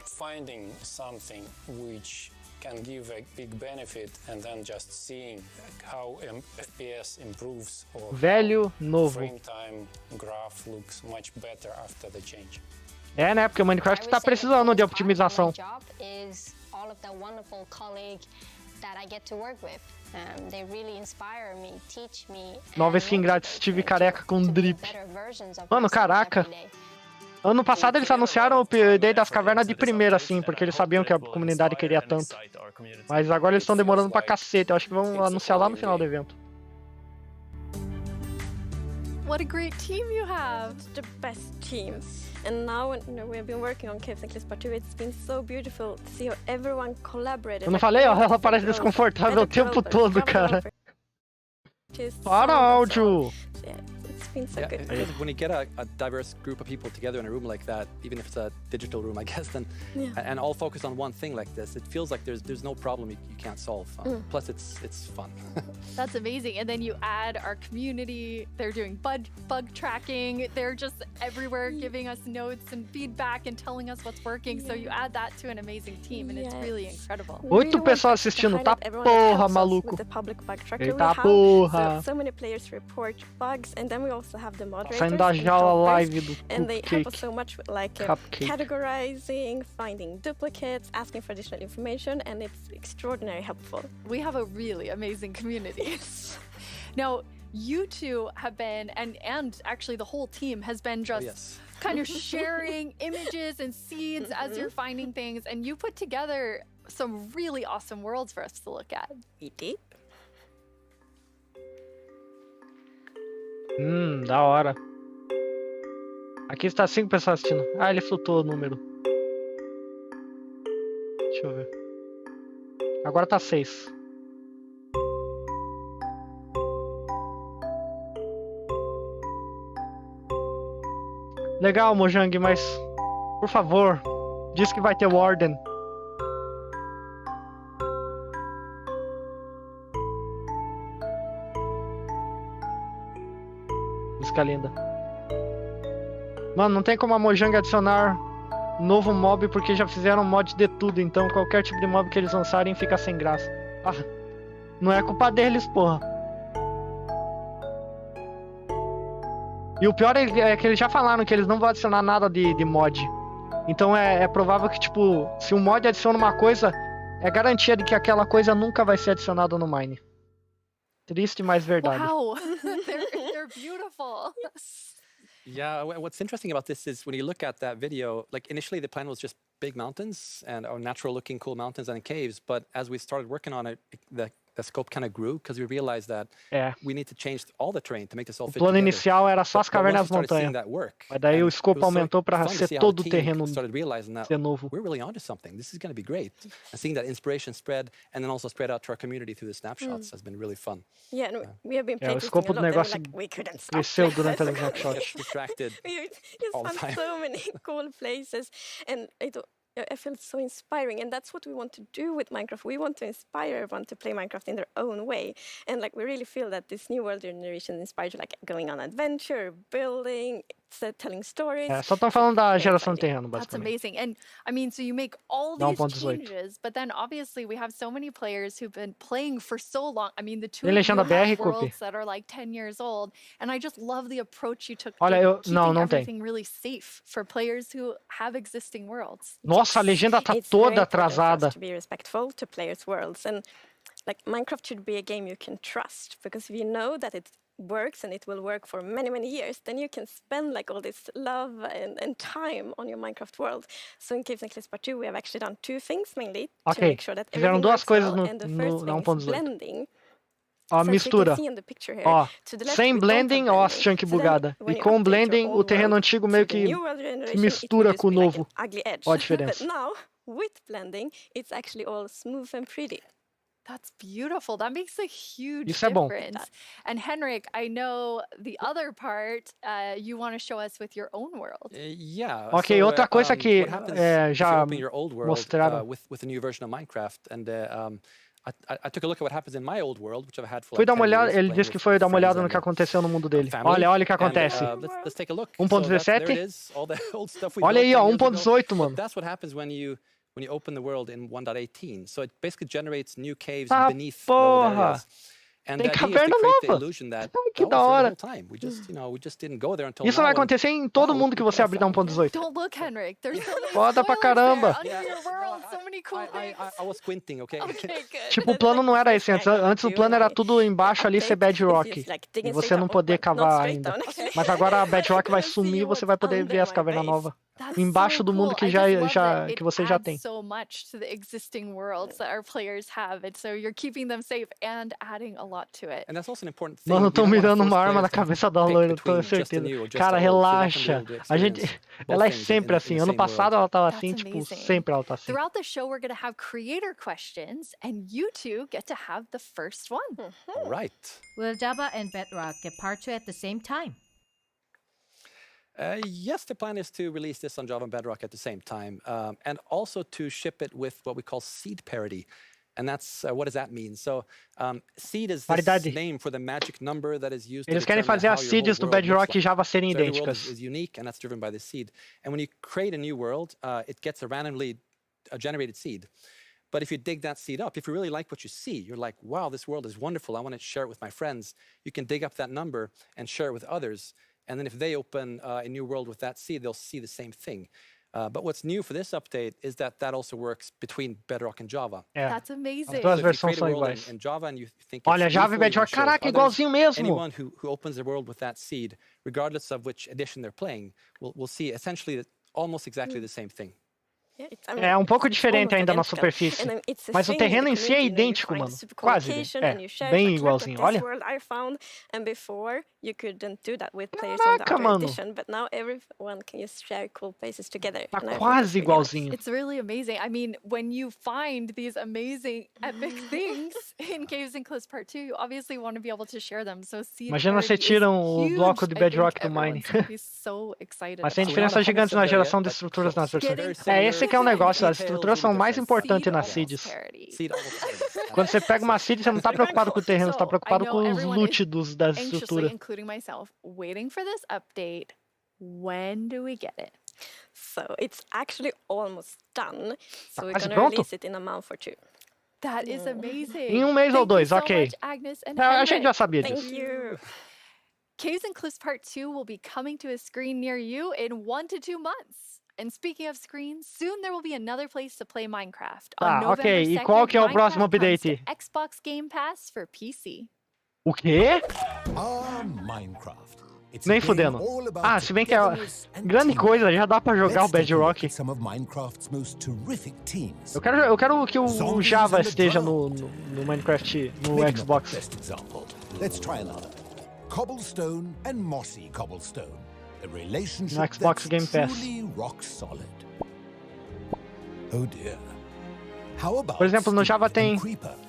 Speaker 3: finding something which can give a big benefit and then just seeing how FPS improves or
Speaker 1: Velho, novo.
Speaker 3: frame time graph looks much better after the change.
Speaker 1: É, né? Porque o Minecraft tá precisando de optimização.
Speaker 23: My job is all of the wonderful colleagues that I get to work with. They really inspire me, teach me.
Speaker 1: Nova skin grátis, Steve careca com drip. Mano, caraca. Ano passado eles anunciaram o update das cavernas de primeira, assim, porque eles sabiam que a comunidade queria tanto. Mas agora eles estão demorando pra cacete. Eu acho que vão anunciar lá no final do evento.
Speaker 19: What a great team you have!
Speaker 21: The best team. And now, we have been working on Caves and Cliffs Part 2. It's been so beautiful to see how everyone collaborated.
Speaker 1: Eu não falei, ó, ela parece desconfortável o tempo todo, cara. Para, áudio!
Speaker 21: So good.
Speaker 20: When you get a diverse group of people together in a room like that, even if it's a digital room, I guess, then and all focused on one thing like this, it feels like there's no problem you can't solve. Plus, it's fun.
Speaker 19: That's amazing. And then you add our community. They're doing bug tracking. They're just everywhere giving us notes and feedback and telling us what's working. So you add that to an amazing team, and it's really incredible.
Speaker 1: 8 pessoas assistindo, tá porra, maluco. Eita porra.
Speaker 21: So many players report bugs, and then we also have the moderators
Speaker 1: Saindo da jaula live do
Speaker 21: and they help us so much with like categorizing, finding duplicates, asking for additional information, and it's extraordinarily helpful.
Speaker 19: We have a really amazing community. Now, you two have been, and actually the whole team has been just kind of sharing images and seeds as you're finding things, and you put together some really awesome worlds for us to look at.
Speaker 21: We did.
Speaker 1: Da hora. Aqui está 5 pessoas assistindo. Ah, ele flutuou o número. Deixa eu ver. Agora tá 6. Legal, Mojang, mas por favor, diz que vai ter Warden. Música linda. Mano, não tem como a Mojang adicionar novo mob porque já fizeram mod de tudo, então qualquer tipo de mob que eles lançarem fica sem graça. Ah, não é culpa deles, porra. E o pior é que eles já falaram que eles não vão adicionar nada de mod. Então é provável que, tipo, se um mod adiciona uma coisa, é garantia de que aquela coisa nunca vai ser adicionada no Mine. Triste, mas verdade.
Speaker 19: Wow, they're beautiful.
Speaker 20: Yeah, what's interesting about this is when you look at that video, like initially the plan was just big mountains and natural looking cool mountains and caves, but as we started working on it, the scope kind of grew because we realized that we need to change all the terrain to make this all fit
Speaker 1: together. O plano inicial era só as cavernas das montanhas. Mas daí o escopo aumentou para ser todo o terreno ser novo.
Speaker 20: We're really onto something. This is going to be great. And seeing that inspiration spread and then also spread out to our community through the snapshots has been really fun.
Speaker 21: Yeah, no, we have been
Speaker 1: O escopo do negócio cresceu durante as snapshots.
Speaker 20: Distracted.
Speaker 21: We just found so many cool places, and I feel so inspiring, and that's what we want to do with Minecraft. We want to inspire everyone to play Minecraft in their own way, and like we really feel that this new world generation inspires you, like going on adventure, building, telling stories.
Speaker 1: Só estão falando da geração terreno,
Speaker 19: That's
Speaker 1: basicamente.
Speaker 19: amazing. And I mean, so you make all these changes, but then obviously we have so many players who've been playing for so long. I mean, the two of you
Speaker 1: legenda
Speaker 19: have
Speaker 1: BR,
Speaker 19: worlds that are like 10 years old, and I just love the approach you took
Speaker 1: Olha,
Speaker 19: to keeping
Speaker 1: não tem.
Speaker 19: everything really safe for players who have existing worlds.
Speaker 1: Nossa, a legenda tá toda atrasada.
Speaker 21: To be respectful to players' worlds, and like Minecraft should be a game you can trust, because if you know that it works and it will work for many, many years, then you can spend like all this love and time on your Minecraft world. So in Caves and Cliffs Part 2, we have actually done two things mainly to make sure that everything works well. And the first thing is blending.
Speaker 1: Ó, mistura. Ó, sem blending, ó as chunk bugada. E com blending, o terreno antigo meio que se mistura com o novo. Ó a diferença.
Speaker 21: But now, with blending, it's actually all smooth and pretty.
Speaker 19: That's beautiful. That makes a huge
Speaker 1: Isso é bom.
Speaker 19: difference. And Henrik, I know the other part you want to show us with your own world.
Speaker 20: Yeah.
Speaker 1: Ok,
Speaker 20: so,
Speaker 1: outra coisa que
Speaker 20: what happens if
Speaker 1: já
Speaker 20: you open your old world
Speaker 1: mostraram.
Speaker 20: with a new version of Minecraft, and I took a look at what happens in my old world, which I've had for
Speaker 1: Fui
Speaker 20: like
Speaker 1: dar uma
Speaker 20: 10
Speaker 1: olhada,
Speaker 20: years,
Speaker 1: ele
Speaker 20: playing
Speaker 1: disse que
Speaker 20: with
Speaker 1: foi dar uma
Speaker 20: friends
Speaker 1: olhada no
Speaker 20: and
Speaker 1: que aconteceu no mundo dele.
Speaker 20: family.
Speaker 1: Olha o que
Speaker 20: And,
Speaker 1: acontece.
Speaker 20: let's take a look.
Speaker 1: 1.17?
Speaker 20: There it is, all the old stuff we
Speaker 1: Olha
Speaker 20: built
Speaker 1: aí, ó,
Speaker 20: 10 years ago.
Speaker 1: 1.18, mano.
Speaker 20: But that's what happens when you open the world in 1.18. So it basically generates new caves
Speaker 1: Ah,
Speaker 20: beneath the old
Speaker 1: porra.
Speaker 20: areas. And
Speaker 1: Tem
Speaker 20: the idea is
Speaker 1: caverna
Speaker 20: to create the
Speaker 1: nova.
Speaker 20: illusion that
Speaker 1: Que
Speaker 20: that
Speaker 1: da
Speaker 20: was there the
Speaker 1: hora.
Speaker 20: whole time. We just didn't go there until
Speaker 1: Isso
Speaker 20: now.
Speaker 1: vai
Speaker 20: and
Speaker 1: acontecer em todo
Speaker 20: wow,
Speaker 1: mundo que
Speaker 20: look
Speaker 1: você
Speaker 20: what I
Speaker 1: abrir da
Speaker 20: found.
Speaker 1: 1.18.
Speaker 19: Don't look, Henrik. There's so many
Speaker 1: Foda pra
Speaker 19: spoilers
Speaker 1: caramba.
Speaker 19: there under your world. So many cool things.
Speaker 20: I was squinting, okay?
Speaker 19: Okay, good.
Speaker 1: Tipo, o plano não era esse antes. Antes o plano era tudo embaixo ali ser bedrock. E você não poder cavar ainda. Mas agora a bedrock vai sumir e você vai poder ver as cavernas novas.
Speaker 19: That's
Speaker 1: Embaixo
Speaker 19: so
Speaker 1: do mundo
Speaker 19: cool.
Speaker 1: que
Speaker 19: I just love that
Speaker 1: que você
Speaker 19: it
Speaker 1: já
Speaker 19: adds
Speaker 1: tem.
Speaker 19: so much to the existing worlds that our players have, and so you're keeping them safe and adding a lot to it.
Speaker 20: And that's also an important thing.
Speaker 1: Mano,
Speaker 20: We
Speaker 1: tão
Speaker 20: don't wanna
Speaker 1: mirando
Speaker 20: force
Speaker 1: uma arma na
Speaker 20: players to
Speaker 1: cabeça da
Speaker 20: pick
Speaker 1: loira,
Speaker 20: between
Speaker 1: com
Speaker 20: just the
Speaker 1: certeza.
Speaker 20: new or just
Speaker 1: Cara,
Speaker 20: the old, so you're not gonna be
Speaker 1: relaxa.
Speaker 20: able to
Speaker 1: A gente,
Speaker 20: experience
Speaker 1: ela é
Speaker 20: both things
Speaker 1: sempre
Speaker 20: in
Speaker 1: assim.
Speaker 20: the
Speaker 1: Ano
Speaker 20: same
Speaker 1: passado
Speaker 20: world.
Speaker 1: ela tava
Speaker 19: That's
Speaker 1: assim, tipo,
Speaker 19: amazing.
Speaker 1: sempre ela tá assim.
Speaker 19: Throughout the show, we're going to have creator questions, and you two get to have the first one.
Speaker 20: All right.
Speaker 14: Will Java and Bedrock get part 2 at the same time?
Speaker 20: Yes, the plan is to release this on Java and Bedrock at the same time, and also to ship it with what we call seed parity. And that's what does that mean? So, seed is this name for the magic number that is used.
Speaker 1: Eles querem fazer as seeds no Bedrock e Java serem idênticas.
Speaker 20: So every world is unique, and that's driven by the seed. And when you create a new world, it gets a randomly generated seed. But if you dig that seed up, if you really like what you see, you're like, wow, this world is wonderful. I want to share it with my friends. You can dig up that number and share it with others. And then if they open a new world with that seed, they'll see the same thing. But what's new for this update is that also works between Bedrock and Java.
Speaker 19: That's amazing.
Speaker 1: As duas versões são iguais.
Speaker 20: In Java and you think
Speaker 1: Olha,
Speaker 20: it's
Speaker 1: Java e Bedrock, caraca, igualzinho mesmo.
Speaker 20: Anyone who opens their world with that seed, regardless of which edition they're playing, will see essentially almost exactly the same thing.
Speaker 1: É um pouco diferente ainda na superfície. Mas o terreno em si é idêntico, mano. Quase. É, bem igualzinho. Olha. Caraca, mano. Tá quase igualzinho.
Speaker 19: It's really amazing. I mean, when you find these amazing, epic things in Caves and Cliffs Part 2, you obviously want to be able to share them. So
Speaker 1: Imagina você tira o bloco de Bedrock do Mine. Mas tem diferenças gigantes na geração de estruturas nas versões. É, esse que é o negócio. As estruturas são mais importantes nas seeds. Quando você pega uma seed, você não tá preocupado com o terreno, você tá preocupado com os loot das estruturas.
Speaker 19: Including myself, waiting for this update. When do we get it?
Speaker 21: So it's actually almost done. So we're
Speaker 1: quase
Speaker 21: gonna
Speaker 1: pronto?
Speaker 21: release it in a month or two.
Speaker 19: That is amazing.
Speaker 1: Em um mês ou dois, ok. A gente já sabia disso.
Speaker 21: Thank you.
Speaker 19: Caves and Cliffs Part 2 will be coming to a screen near you in 1 to 2 months. And speaking of screens, soon there will be another place to play Minecraft. On November
Speaker 1: ok.
Speaker 19: 2nd,
Speaker 1: E qual que é o próximo
Speaker 19: Minecraft comes
Speaker 1: update?
Speaker 19: to Xbox Game Pass for PC.
Speaker 1: O quê?
Speaker 7: Minecraft.
Speaker 1: Nem fudendo. Ah, se bem que é grande coisa, já dá pra jogar o Bedrock. Eu quero que o Java esteja no Minecraft, no Xbox.
Speaker 7: Let's try another. Cobblestone and mossy cobblestone. A relationship
Speaker 1: No Xbox
Speaker 7: that's
Speaker 1: Game Pass.
Speaker 7: truly rock solid. Oh dear. How about
Speaker 1: Por exemplo, no Java tem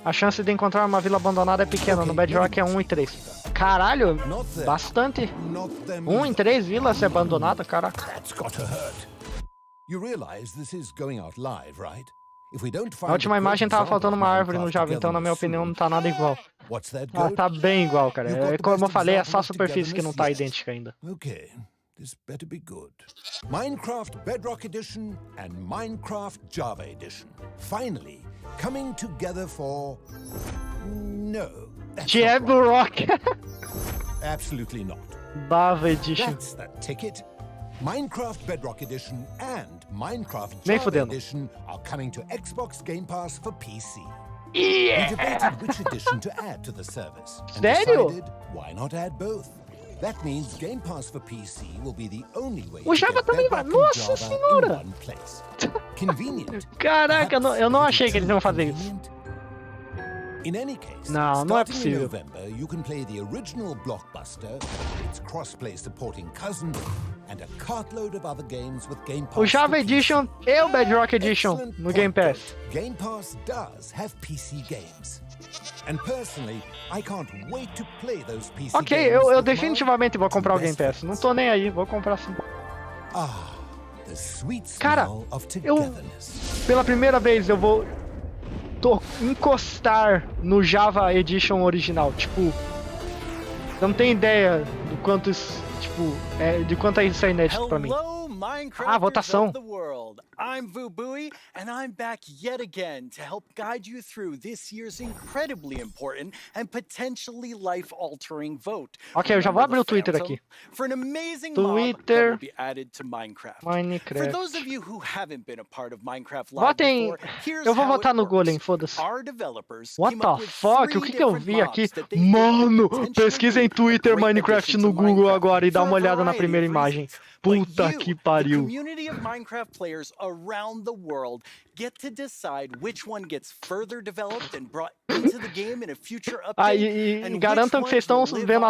Speaker 1: a chance de encontrar uma vila abandonada é pequena, no Bedrock é 1 em 3. Caralho, bastante. 1 em 3 vilas é abandonada, caraca.
Speaker 7: That's gotta hurt. You realize this is going out live, right? If we don't find
Speaker 1: Na última imagem tava faltando uma árvore no Java, então na minha opinião não tá nada igual. Ah, tá bem igual, cara. É, como eu falei, é só a superfície que não tá idêntica ainda.
Speaker 7: Okay, this better be good. Minecraft Bedrock Edition and Minecraft Java Edition. Finally, coming together for... No.
Speaker 1: Diablo Rock.
Speaker 7: Absolutely not.
Speaker 1: Java Edition.
Speaker 7: That's the ticket. Minecraft Bedrock Edition and Minecraft
Speaker 1: Nem
Speaker 7: Java
Speaker 1: fudendo.
Speaker 7: Edition are coming to Xbox Game Pass for PC.
Speaker 1: Yeah!
Speaker 7: We debated which edition to add to the service. And
Speaker 1: Sério?
Speaker 7: decided, why not add both? That means Game Pass for PC will be the only way
Speaker 1: O
Speaker 7: to
Speaker 1: Java
Speaker 7: get
Speaker 1: também vai.
Speaker 7: Bedrock and
Speaker 1: Nossa
Speaker 7: Java
Speaker 1: senhora!
Speaker 7: in one place. Convenient.
Speaker 1: Caraca, eu não achei que eles iam fazer isso.
Speaker 7: In any case,
Speaker 1: Não, não é
Speaker 7: starting in
Speaker 1: possível.
Speaker 7: November, you can play the original blockbuster, its cross-play supporting cousin, and a cartload of other games with Game Pass.
Speaker 1: O Java
Speaker 7: for
Speaker 1: Edition e o Bedrock Edition
Speaker 7: Excellent
Speaker 1: no Game
Speaker 7: point,
Speaker 1: Pass.
Speaker 7: Goat. Game Pass does have PC games. And personally, I can't wait to play those PC
Speaker 1: Ok,
Speaker 7: games
Speaker 1: eu
Speaker 7: with my
Speaker 1: definitivamente vou comprar o Game Pass. Não tô nem aí, vou comprar sim.
Speaker 7: the sweet
Speaker 1: Cara,
Speaker 7: smell of
Speaker 1: eu
Speaker 7: togetherness.
Speaker 1: pela primeira vez eu vou encostar no Java Edition original. Tipo, eu não tenho ideia do quanto isso, tipo, de quanto isso é inédito pra mim.
Speaker 9: Minecrafters
Speaker 1: votação.
Speaker 9: of the world. I'm Vubui, and I'm back yet again to help guide you through this year's incredibly important and potentially life-altering vote.
Speaker 1: Ok, eu já vou abrir o Twitter
Speaker 9: Phantom?
Speaker 1: aqui.
Speaker 9: For an amazing mob that
Speaker 1: Twitter.
Speaker 9: will be added to Minecraft. For
Speaker 1: Minecraft.
Speaker 9: those of you who haven't been a part of Minecraft Live
Speaker 1: Votem.
Speaker 9: before, here's
Speaker 1: Eu vou
Speaker 9: how
Speaker 1: votar
Speaker 9: it
Speaker 1: no
Speaker 9: works.
Speaker 1: Golem, foda-se.
Speaker 9: Our developers
Speaker 1: What
Speaker 9: came up
Speaker 1: the
Speaker 9: with
Speaker 1: fuck? O
Speaker 9: 3
Speaker 1: que eu
Speaker 9: different
Speaker 1: vi aqui?
Speaker 9: mobs that they
Speaker 1: Mano,
Speaker 9: potentially
Speaker 1: pesquisa em
Speaker 9: be a
Speaker 1: Twitter
Speaker 9: great
Speaker 1: Minecraft
Speaker 9: addition
Speaker 1: no
Speaker 9: to
Speaker 1: Google
Speaker 9: Minecraft
Speaker 1: agora e dá
Speaker 9: for a
Speaker 1: uma olhada na
Speaker 9: variety
Speaker 1: primeira
Speaker 9: of
Speaker 1: imagem.
Speaker 9: reasons.
Speaker 1: Puta
Speaker 9: But
Speaker 1: que
Speaker 9: you, the
Speaker 1: pariu.
Speaker 9: community of Minecraft players around the world get to decide which one gets further developed and brought into the game in a future update.
Speaker 1: E garantam que vocês estão vendo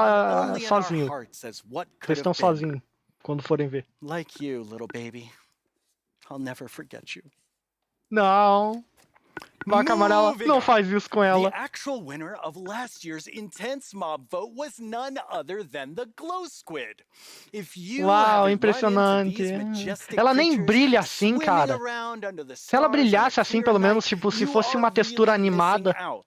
Speaker 1: sozinho.
Speaker 9: Sozinho.
Speaker 1: Vocês estão sozinhos quando forem ver.
Speaker 9: Like you, little baby. I'll never forget you.
Speaker 1: Não. Vaca amarela,
Speaker 9: Moving
Speaker 1: não
Speaker 9: on.
Speaker 1: faz isso com ela.
Speaker 9: The actual winner of last year's intense mob vote was none other than the glow squid. If you
Speaker 1: Uau,
Speaker 9: haven't
Speaker 1: impressionante.
Speaker 9: run into these majestic
Speaker 1: Ela nem
Speaker 9: creatures
Speaker 1: brilha assim,
Speaker 9: swimming
Speaker 1: cara.
Speaker 9: around under the
Speaker 1: Se ela
Speaker 9: stars on a
Speaker 1: brilhasse assim,
Speaker 9: clear
Speaker 1: pelo
Speaker 9: night,
Speaker 1: menos, tipo, se
Speaker 9: you
Speaker 1: fosse uma
Speaker 9: are
Speaker 1: textura
Speaker 9: really
Speaker 1: animada.
Speaker 9: missing out.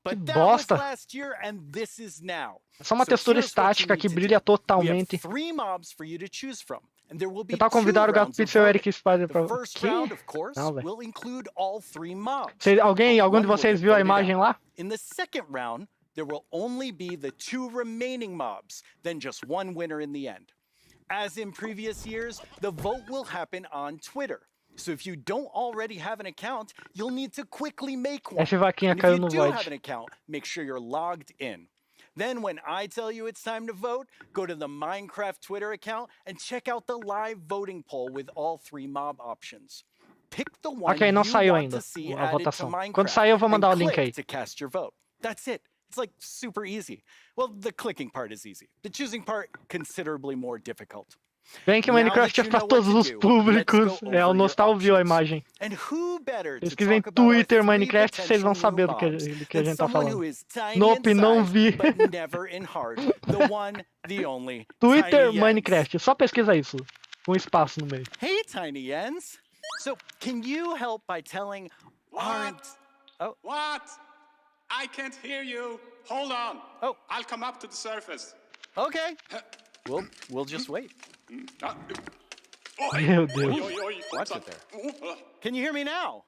Speaker 1: Que
Speaker 9: But that was
Speaker 1: bosta.
Speaker 9: last year and this is now.
Speaker 1: É só uma
Speaker 9: So
Speaker 1: textura
Speaker 9: here's what you
Speaker 1: estática
Speaker 9: need
Speaker 1: que
Speaker 9: to
Speaker 1: brilha
Speaker 9: do. We
Speaker 1: totalmente.
Speaker 9: have 3 mobs for you to choose from. And there will be
Speaker 1: Eu tava
Speaker 9: 2
Speaker 1: convidando o Gato
Speaker 9: rounds of
Speaker 1: Pixel
Speaker 9: voting.
Speaker 1: Eric Spider pra...
Speaker 9: The first
Speaker 1: Que?
Speaker 9: round, of course,
Speaker 1: Não, velho.
Speaker 9: will include all 3 mobs.
Speaker 1: Algum de
Speaker 9: One will
Speaker 1: vocês
Speaker 9: get
Speaker 1: viu a
Speaker 9: voted
Speaker 1: imagem
Speaker 9: out.
Speaker 1: lá?
Speaker 9: In the second round, there will only be the 2 remaining mobs, then just one winner in the end. As in previous years, the vote will happen on Twitter. So if you don't already have an account, you'll need to quickly make one.
Speaker 1: Essa vaquinha
Speaker 9: And if
Speaker 1: caiu
Speaker 9: you
Speaker 1: no
Speaker 9: do
Speaker 1: void.
Speaker 9: have an account, make sure you're logged in. Then when I tell you it's time to vote, go to the Minecraft Twitter account and check out the live voting poll with all 3 mob options. Pick the one
Speaker 1: Ok, não
Speaker 9: you
Speaker 1: saiu
Speaker 9: want
Speaker 1: ainda
Speaker 9: to see
Speaker 1: a
Speaker 9: added to
Speaker 1: votação.
Speaker 9: Minecraft.
Speaker 1: Quando sair eu vou mandar o
Speaker 9: and
Speaker 1: link
Speaker 9: click
Speaker 1: aí.
Speaker 9: to cast your vote. That's it. It's like super easy. Well, the clicking part is easy. The choosing part, considerably more difficult.
Speaker 1: Bem que
Speaker 9: Now
Speaker 1: Minecraft
Speaker 9: that
Speaker 1: é
Speaker 9: you
Speaker 1: pra
Speaker 9: know what
Speaker 1: todos
Speaker 9: to
Speaker 1: os
Speaker 9: do,
Speaker 1: públicos.
Speaker 9: let's go
Speaker 1: É, o
Speaker 9: over your
Speaker 1: Nostal viu a
Speaker 9: options.
Speaker 1: imagem.
Speaker 9: And who better to
Speaker 1: Pesquisem
Speaker 9: talk about our
Speaker 1: Twitter
Speaker 9: 3
Speaker 1: Minecraft, vocês vão
Speaker 9: potential
Speaker 1: saber
Speaker 9: new
Speaker 1: do que
Speaker 9: mobs
Speaker 1: a
Speaker 9: than
Speaker 1: gente tá
Speaker 9: someone
Speaker 1: falando.
Speaker 9: who is tiny
Speaker 1: Nope,
Speaker 9: in
Speaker 1: não
Speaker 9: size,
Speaker 1: vi.
Speaker 9: but never in heart. The one, the only,
Speaker 1: Twitter
Speaker 9: Tiny Jens.
Speaker 1: Minecraft, só pesquisa isso. Com espaço no meio.
Speaker 9: Hey, Tiny Jens. So, can you help by telling our... Oh.
Speaker 10: What? I can't hear you. Hold on.
Speaker 9: Oh.
Speaker 10: I'll come up to the surface.
Speaker 9: Okay. We'll just wait.
Speaker 1: Meu Deus.
Speaker 9: Watch it there. Can you hear me now?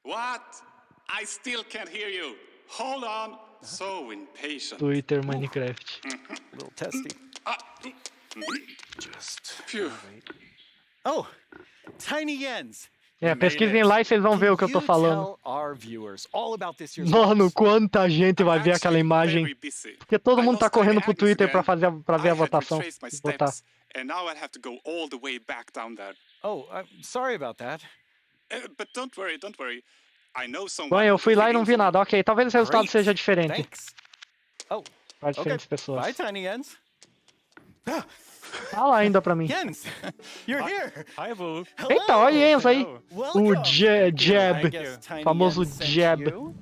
Speaker 10: What? I still can't hear you. Hold on. So impatient.
Speaker 1: Twitter Minecraft.
Speaker 9: A little testy.
Speaker 10: Just phew.
Speaker 9: Oh, Tiny Jens.
Speaker 1: É, pesquisem lá e vocês vão ver o que eu tô falando. Mano, quanta gente vai ver aquela imagem. Porque todo mundo tá correndo pro Twitter pra ver a votação. Votar.
Speaker 10: And now I have to go all the way back down there.
Speaker 9: Oh, I'm sorry about that.
Speaker 10: But don't worry, don't worry. I know someone.
Speaker 1: Bom, eu fui lá e não vi nada. Ok, talvez o resultado seja diferente.
Speaker 9: Thanks. Oh,
Speaker 1: para diferentes pessoas.
Speaker 9: Bye, Tiny Jens.
Speaker 1: Tá lá ainda pra mim.
Speaker 9: Jens, you're here.
Speaker 10: Hi, Boo.
Speaker 1: Eita, olha Jens aí. O
Speaker 9: I
Speaker 1: Jab.
Speaker 9: guess Tiny
Speaker 1: Famoso
Speaker 9: Jens sent
Speaker 1: Jab.
Speaker 9: you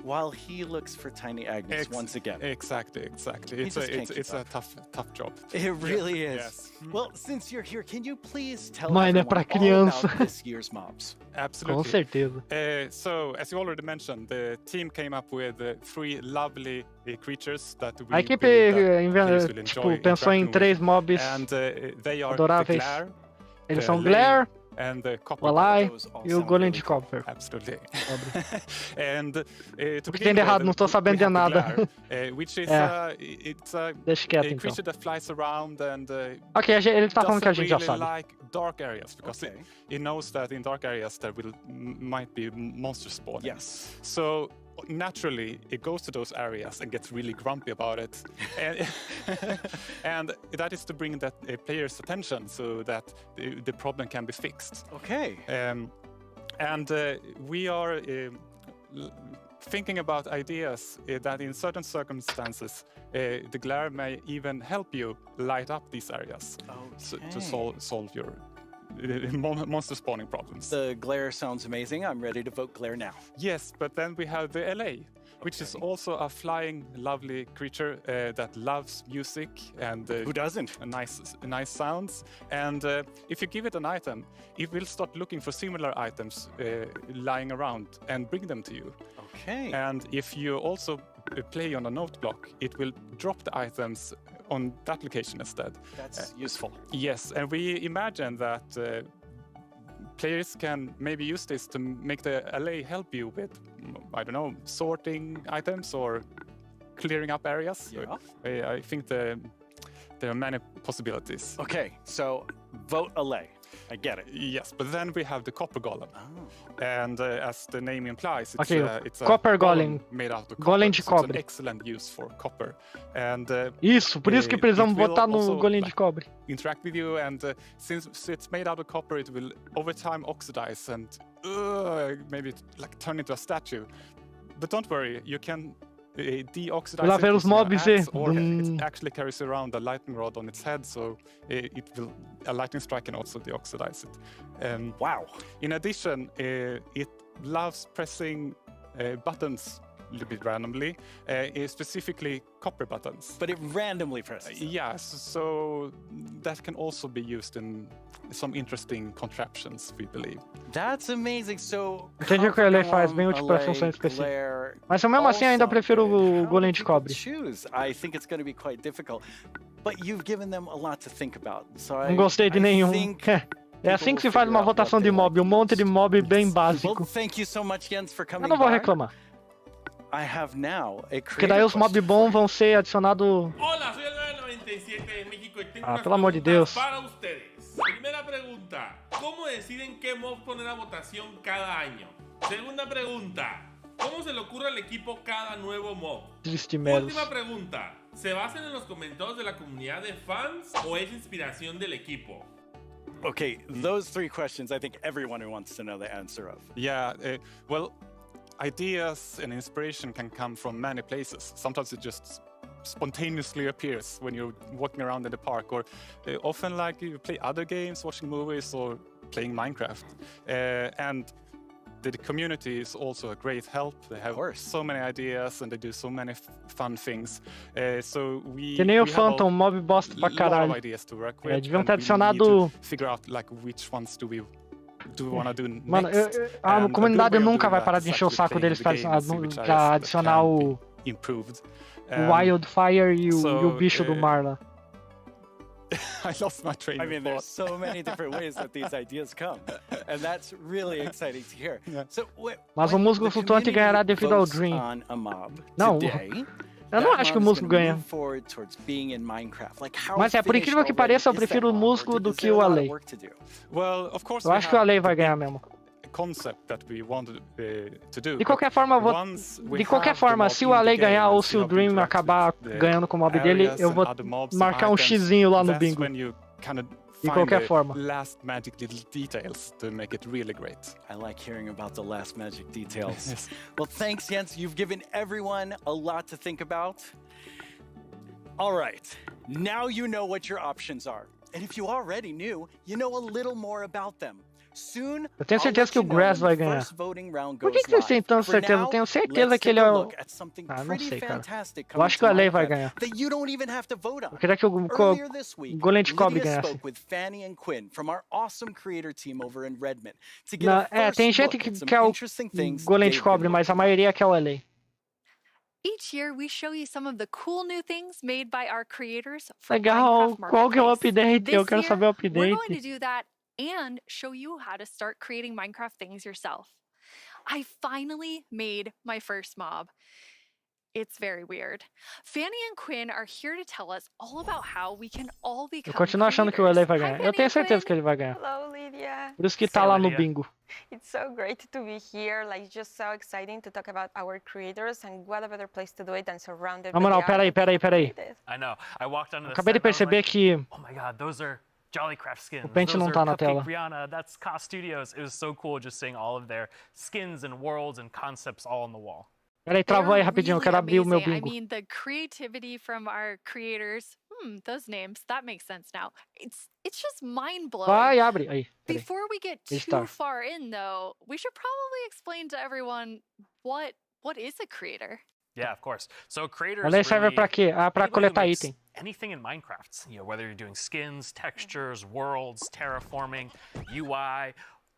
Speaker 9: While he looks for Tiny Agnes once again.
Speaker 10: Exactly.
Speaker 9: He's
Speaker 10: It's a tough job.
Speaker 9: It really is.
Speaker 10: Yes.
Speaker 9: Well, since you're here, can you please tell
Speaker 1: Mano, é
Speaker 9: everyone
Speaker 1: pra
Speaker 9: all
Speaker 1: criança.
Speaker 9: about this year's mobs?
Speaker 10: Absolutely.
Speaker 1: Com certeza.
Speaker 10: So, as you already mentioned, the team came up with 3 lovely creatures that we
Speaker 1: A equipe
Speaker 10: believe that players will enjoy
Speaker 1: pensou em
Speaker 10: interacting
Speaker 1: 3
Speaker 10: with.
Speaker 1: mobs
Speaker 10: And they are
Speaker 1: adoráveis.
Speaker 10: the Glare,
Speaker 1: Eles
Speaker 10: the
Speaker 1: são
Speaker 10: Lane,
Speaker 1: Glare,
Speaker 10: and the Copper.
Speaker 1: o Alai e o Golem de Copper.
Speaker 10: Absolutely. And to
Speaker 1: O que
Speaker 10: begin
Speaker 1: tem de errado?
Speaker 10: with,
Speaker 1: Não tô sabendo
Speaker 10: we
Speaker 1: de
Speaker 10: have the
Speaker 1: nada.
Speaker 10: Glare, which is it's a
Speaker 1: Deixa quieto, então.
Speaker 10: creature that flies around and
Speaker 1: Ok, ele tá falando que a gente já
Speaker 10: doesn't
Speaker 1: sabe.
Speaker 10: really like dark areas because it knows that in dark areas there might be monsters spawning.
Speaker 9: Yes.
Speaker 10: So naturally it goes to those areas and gets really grumpy about it, and, and that is to bring that player's attention so that the problem can be fixed.
Speaker 9: Okay.
Speaker 10: And we are thinking about ideas that in certain circumstances, the glare may even help you light up these areas to solve your monster spawning problems.
Speaker 9: The glare sounds amazing. I'm ready to vote glare now.
Speaker 10: Yes, but then we have the LA, which is also a flying, lovely creature that loves music and
Speaker 9: who doesn't?
Speaker 10: Nice sounds. And if you give it an item, it will start looking for similar items lying around and bring them to you.
Speaker 9: Okay.
Speaker 10: And if you also play on a note block, it will drop the items on that location instead.
Speaker 9: That's useful.
Speaker 10: Yes, and we imagine that players can maybe use this to make the LA help you with, I don't know, sorting items or clearing up areas.
Speaker 9: Yeah.
Speaker 10: I think there are many possibilities.
Speaker 9: Okay, so vote LA. I get it.
Speaker 10: Yes, but then we have the copper golem. And as the name implies, it's a
Speaker 1: copper golem
Speaker 10: made out of
Speaker 1: golem
Speaker 10: copper.
Speaker 1: de
Speaker 10: So it's
Speaker 1: cobre.
Speaker 10: an excellent use for copper. And
Speaker 1: Isso, por isso que precisamos
Speaker 10: it will
Speaker 1: votar no
Speaker 10: also,
Speaker 1: golem de cobre.
Speaker 10: Interact with you, and since it's made out of copper, it will over time oxidize and maybe like turn into a statue. But don't worry, you can deoxidize
Speaker 1: Lá
Speaker 10: it
Speaker 1: ver os
Speaker 10: using an
Speaker 1: mobs
Speaker 10: axe, or it actually carries around a lightning rod on its head, so a lightning strike can also deoxidize it.
Speaker 9: Wow.
Speaker 10: In addition, it loves pressing buttons a little bit randomly, specifically copper buttons.
Speaker 9: But it randomly presses them.
Speaker 10: Yes, so that can also be used in some interesting contraptions, we believe.
Speaker 9: That's amazing. So
Speaker 1: Entendi o que ele faz, bem útil para funções específicas. Mas eu mesmo assim ainda prefiro o golem de cobre.
Speaker 9: Choose. I think it's going to be quite difficult. But you've given them a lot to think about. So
Speaker 1: Não gostei de nenhum. É assim que se faz uma votação de mob, um monte de mob bem básico.
Speaker 9: Well, thank you so much, Jens, for coming
Speaker 1: Eu não vou
Speaker 9: by.
Speaker 1: reclamar.
Speaker 9: I have now a
Speaker 1: Porque daí os mob bons vão ser adicionados.
Speaker 5: Hola, soy el 997 de México y tengo unas
Speaker 1: Pelo amor de
Speaker 5: preguntas
Speaker 1: Deus.
Speaker 5: para ustedes. Primera pregunta, ¿cómo deciden qué mob poner a votación cada año? Segunda pregunta, ¿cómo se le ocurre al equipo cada nuevo mob? Última pregunta, ¿se basan en los comentarios de la comunidad de fans o es inspiración del equipo?
Speaker 9: Okay, those three questions I think everyone who wants to know the answer of.
Speaker 10: Yeah, well, ideas and inspiration can come from many places. Sometimes it just spontaneously appears when you're walking around in the park, or often like you play other games, watching movies, or playing Minecraft. And the community is also a great help. They have so many ideas and they do so many fun things. So we
Speaker 1: Que nem o
Speaker 10: have
Speaker 1: Phantom, mob bosta pra
Speaker 10: lot of
Speaker 1: caralho.
Speaker 10: ideas to work with.
Speaker 1: Deviam ter
Speaker 10: and we need to
Speaker 1: adicionado.
Speaker 10: figure out like which ones do we want to do next.
Speaker 1: Mano, a comunidade nunca vai parar de encher o saco deles pra adicionar o Wildfire e o bicho do mar lá.
Speaker 10: I lost my train
Speaker 9: I mean,
Speaker 10: of
Speaker 9: there's
Speaker 10: thought.
Speaker 9: so many different ways that these ideas come, and that's really exciting to hear. So,
Speaker 1: Mas o músculo flutuante ganhará devido ao Dream. Não, eu não acho que o músculo ganha. Mas é por incrível que pareça, eu prefiro o músculo do que o Alley.
Speaker 10: Well, of course
Speaker 1: Eu acho que o Alley vai ganhar mesmo.
Speaker 10: Concept that we wanted to do.
Speaker 1: De qualquer forma, se o Alley ganhar ou se o Dream acabar ganhando com o mob dele, eu vou marcar um xizinho lá no bingo. De qualquer forma.
Speaker 10: Last magic little details to make it really great.
Speaker 9: I like hearing about the last magic details. Yes. Well, thanks, Jens. You've given everyone a lot to think about. All right, now you know what your options are. And if you already knew, you know a little more about them. Soon,
Speaker 1: Eu tenho certeza que o Grass vai ganhar. Por que vocês têm tanta certeza? Eu tenho certeza que ele é o... Ah, não sei, cara. Eu acho que o Alley vai ganhar. Eu queria que o Golem de Cobre ganhasse. Tem gente que quer o Golem de Cobre, mas a maioria quer o Alley.
Speaker 19: Each year, we show you some of the cool new things made by our creators for
Speaker 1: Legal,
Speaker 19: Minecraft
Speaker 1: qual que é o
Speaker 19: Marketplace.
Speaker 1: update? Eu quero
Speaker 19: This
Speaker 1: saber o
Speaker 19: year, we're going to
Speaker 1: update.
Speaker 19: do that and show you how to start creating Minecraft things yourself. I finally made my first mob. It's very weird. Fanny and Quinn are here to tell us all about how we can all
Speaker 1: Eu
Speaker 19: become
Speaker 1: continuo achando que o Alley vai ganhar. Eu tenho certeza que ele vai ganhar.
Speaker 6: Hello, Lydia.
Speaker 1: Por isso que tá lá no bingo.
Speaker 6: It's so great to be here. Like, just so exciting to talk about our creators, and what a better place to do it than surrounded
Speaker 1: Na
Speaker 6: by
Speaker 1: moral,
Speaker 6: the
Speaker 1: peraí.
Speaker 13: I know. I walked onto the
Speaker 1: Acabei de
Speaker 13: set and I was
Speaker 1: perceber
Speaker 13: like,
Speaker 1: que
Speaker 13: oh my god, those are Jollycraft skins.
Speaker 1: o pente
Speaker 13: Those
Speaker 1: não
Speaker 13: are
Speaker 1: tá na
Speaker 13: Cupcake
Speaker 1: tela.
Speaker 13: Rihanna, that's Ka Studios. It was so cool just seeing all of their skins and worlds and concepts all on the wall.
Speaker 1: Peraí, travou aí
Speaker 19: They're
Speaker 1: rapidinho, eu
Speaker 19: really
Speaker 1: quero abrir o meu
Speaker 19: amazing. I
Speaker 1: bingo.
Speaker 19: mean, the creativity from our creators. Those names, that makes sense now. It's just mind-blowing.
Speaker 1: Vai, abre. Aí, peraí.
Speaker 19: Before we get too
Speaker 1: Editar.
Speaker 19: far in, though, we should probably explain to everyone what is a creator.
Speaker 13: Yeah, of course. So creators
Speaker 1: A lei serve
Speaker 13: really
Speaker 1: pra quê? Ah, pra
Speaker 13: anybody who
Speaker 1: coletar
Speaker 13: makes
Speaker 1: item.
Speaker 13: anything in Minecraft. You know, whether you're doing skins, textures, worlds, terraforming, UI,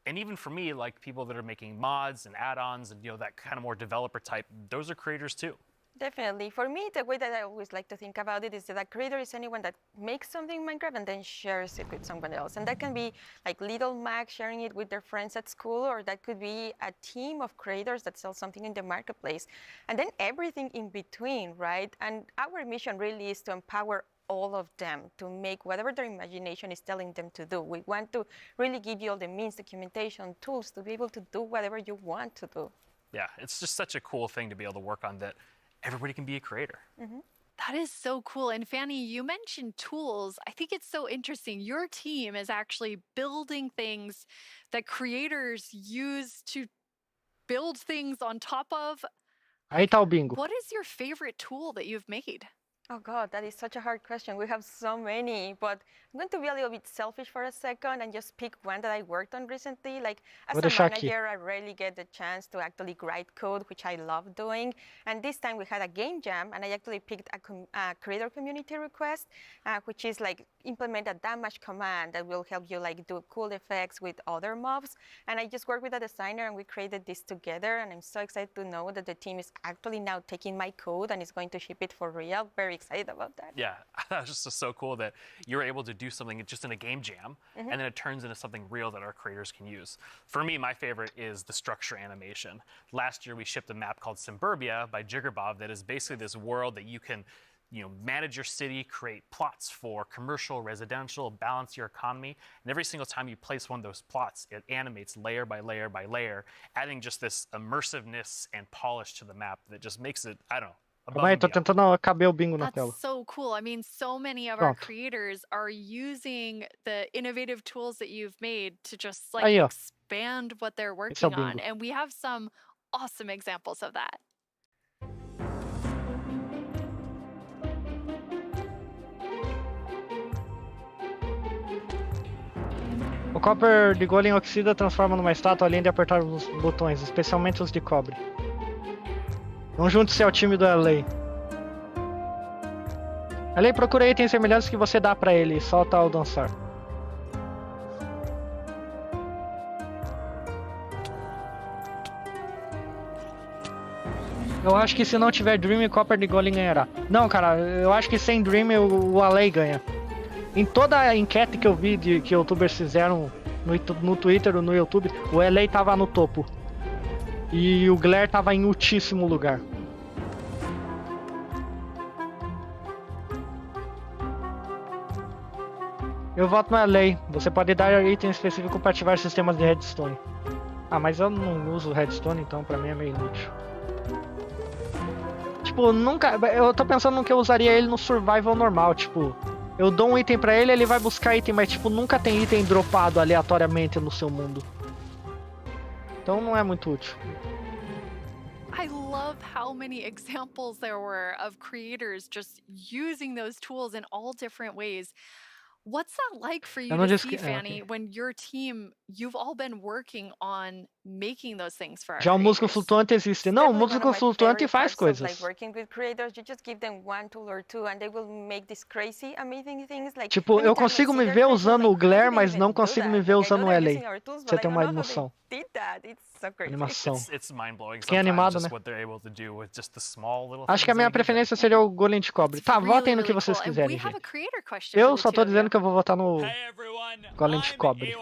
Speaker 13: and even for me, like people that are making mods and add-ons and that kind of more developer type, those are creators too.
Speaker 6: Definitely. For me, the way that I always like to think about it is that a creator is anyone that makes something in Minecraft and then shares it with someone else. And that can be like little Mac sharing it with their friends at school, or that could be a team of creators that sell something in the marketplace. And then everything in between, right? And our mission really is to empower all of them to make whatever their imagination is telling them to do. We want to really give you all the means, documentation, tools to be able to do whatever you want to do.
Speaker 13: Yeah, it's just such a cool thing to be able to work on that everybody can be a creator.
Speaker 19: That is so cool. And Fanny, you mentioned tools. I think it's so interesting. Your team is actually building things that creators use to build things on top of.
Speaker 1: Aí tá o bingo.
Speaker 19: What is your favorite tool that you've made?
Speaker 6: Oh God, that is such a hard question. We have so many, but I'm going to be a little bit selfish for a second and just pick one that I worked on recently. Like as a manager, I rarely get the chance to actually write code, which I love doing. And this time we had a game jam, and I actually picked a creator community request, which is like implement a damage command that will help you like do cool effects with other mobs. And I just worked with a designer, and we created this together. And I'm so excited to know that the team is actually now taking my code and is going to ship it for real. Very excited about that.
Speaker 13: Yeah, that's just so cool that you're able to do something just in a game jam, and then it turns into something real that our creators can use. For me, my favorite is the structure animation. Last year, we shipped a map called Suburbia by Jiggerbob that is basically this world that you can manage your city, create plots for commercial, residential, balance your economy. And every single time you place one of those plots, it animates layer by layer by layer, adding just this immersiveness and polish to the map that just makes it, I don't know,
Speaker 1: Calma aí, tô tentando caber o bingo na tela.
Speaker 19: That's so cool. I mean, so many of our creators are using the innovative tools that you've made to just like
Speaker 1: Aí, ó.
Speaker 19: expand what they're
Speaker 1: Esse é o
Speaker 19: working on.
Speaker 1: bingo.
Speaker 19: And we have some awesome examples of that.
Speaker 1: O copper de golem oxida transforma numa estátua além de apertar os botões, especialmente os de cobre. Não junte-se ao time do LA. LA procura itens semelhantes que você dá pra ele e solta ao dançar. Eu acho que se não tiver Dream, Copper de Golem ganhará. Não, cara, eu acho que sem Dream o LA ganha. Em toda a enquete que eu vi que youtubers fizeram no Twitter ou no YouTube, o LA tava no topo. E o Glare tava em ultíssimo lugar. Eu voto no LA. Você pode dar item específico para ativar sistemas de redstone. Ah, mas eu não uso redstone, então pra mim é meio inútil. Tipo, nunca... Eu tô pensando no que eu usaria ele no survival normal, tipo... Eu dou um item pra ele, ele vai buscar item, mas tipo, nunca tem item dropado aleatoriamente no seu mundo. Então não é muito útil.
Speaker 19: I love how many examples there were of creators just using those tools in all different ways. What's that like for you to see, Fanny, when your team, you've all been working on making those things for our
Speaker 1: Já o músico
Speaker 19: creators?
Speaker 1: flutuante existe. Não, o músico flutuante faz coisas.
Speaker 6: Like working with creators, you just give them one tool or two and they will make these crazy, amazing things. Like,
Speaker 1: Tipo, eu consigo me ver usando o Glare, mas não consigo me ver usando o LA. Pra você ter uma noção. Animação.
Speaker 13: It's mind-blowing.
Speaker 1: Fiquei animado, né?
Speaker 13: What they're able to do with just the small little
Speaker 1: Acho que a minha preferência seria o golem de cobre. Tá, votem no que vocês quiserem, gente. Eu só tô dizendo que eu vou votar no golem de cobre.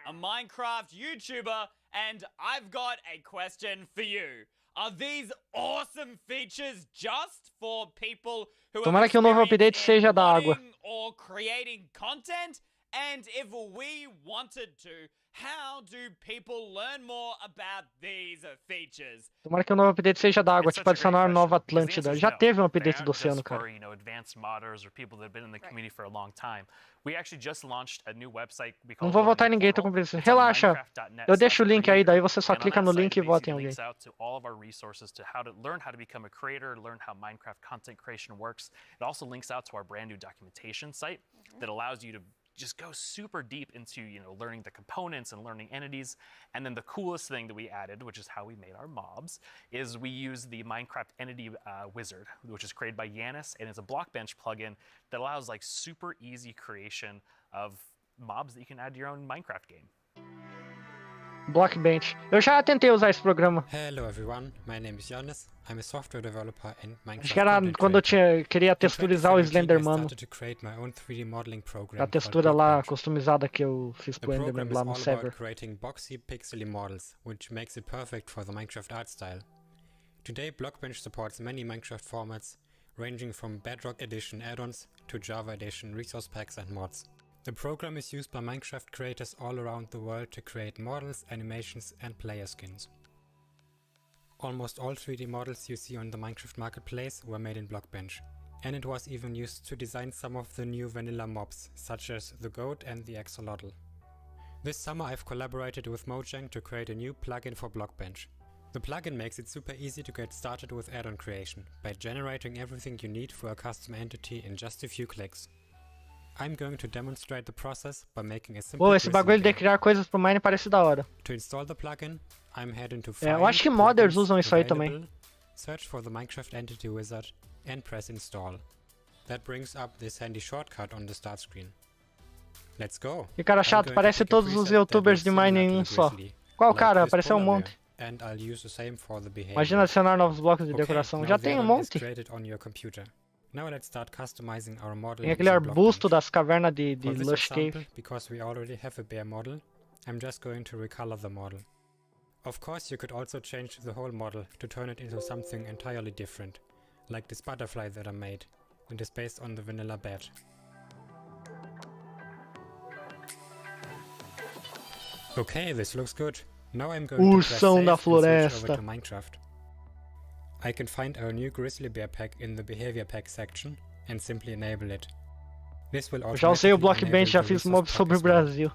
Speaker 2: A Minecraft YouTuber, and I've got a question for you. Are these awesome features just for people who
Speaker 1: Tomara que o novo update seja da água.
Speaker 2: or creating content? And if we wanted to, how do people learn more about these features?
Speaker 1: Tomara que o novo update seja da água, tipo adicionar nova Atlântida. Já teve um update do oceano, cara.
Speaker 13: For, you know, advanced modders or people that have been in the community for a long time. We actually just launched a new website we call
Speaker 1: Não vou votar em ninguém, tô com preguiça. Relaxa. Eu deixo o link aí, daí você só clica no link e vota em alguém.
Speaker 13: Links out to all of our resources to learn how to become a creator, learn how Minecraft content creation works. It also links out to our brand new documentation site that allows you to just go super deep into, you know, learning the components and learning entities. And then the coolest thing that we added, which is how we made our mobs, is we use the Minecraft entity wizard, which is created by Yanis, and it's a Blockbench plugin that allows like super easy creation of mobs that you can add to your own Minecraft game.
Speaker 1: Blockbench. Eu já tentei usar esse programa.
Speaker 4: Hello everyone, my name is Giannis. I'm a software developer and Minecraft.
Speaker 1: Acho que era quando eu queria texturizar o Slenderman. A textura lá customizada que eu fiz pro Enderman lá no server.
Speaker 4: Creating boxy pixely models, which makes it perfect for the Minecraft art style. Today Blockbench supports many Minecraft formats, ranging from Bedrock Edition add-ons to Java Edition resource packs and mods. The program is used by Minecraft creators all around the world to create models, animations and player skins. Almost all 3D models you see on the Minecraft marketplace were made in Blockbench, and it was even used to design some of the new vanilla mobs, such as the goat and the axolotl. This summer I've collaborated with Mojang to create a new plugin for Blockbench. The plugin makes it super easy to get started with add-on creation, by generating everything you need for a custom entity in just a few clicks. I'm going to demonstrate the process by making a simple
Speaker 1: esse bagulho de criar coisas pro Mine parece da hora.
Speaker 4: To install the plugin, I'm heading to File,
Speaker 1: eu acho que modders usam isso aí também.
Speaker 4: Search for the Minecraft Entity Wizard and press install. That brings up this handy shortcut on the start screen. Let's go.
Speaker 1: Que cara chato, parece todos os youtubers de Mine em um só. Qual cara? Apareceu um monte. Imagina adicionar novos blocos de decoração. Já tem um monte.
Speaker 4: Now let's start customizing our model.
Speaker 1: Tem aquele arbusto das cavernas de Lush Cave.
Speaker 4: Because we already have a bear model, I'm just going to recolor the model. Of course, you could also change the whole model to turn it into something entirely different, like this butterfly that I made, and is based on the vanilla bat. Okay, this looks good. Now I'm going to press save and switch over to Minecraft. I can find our new grizzly bear pack in the behavior pack section and simply enable it. This will
Speaker 1: já usei o Blockbench, já fiz mob sobre o Brasil.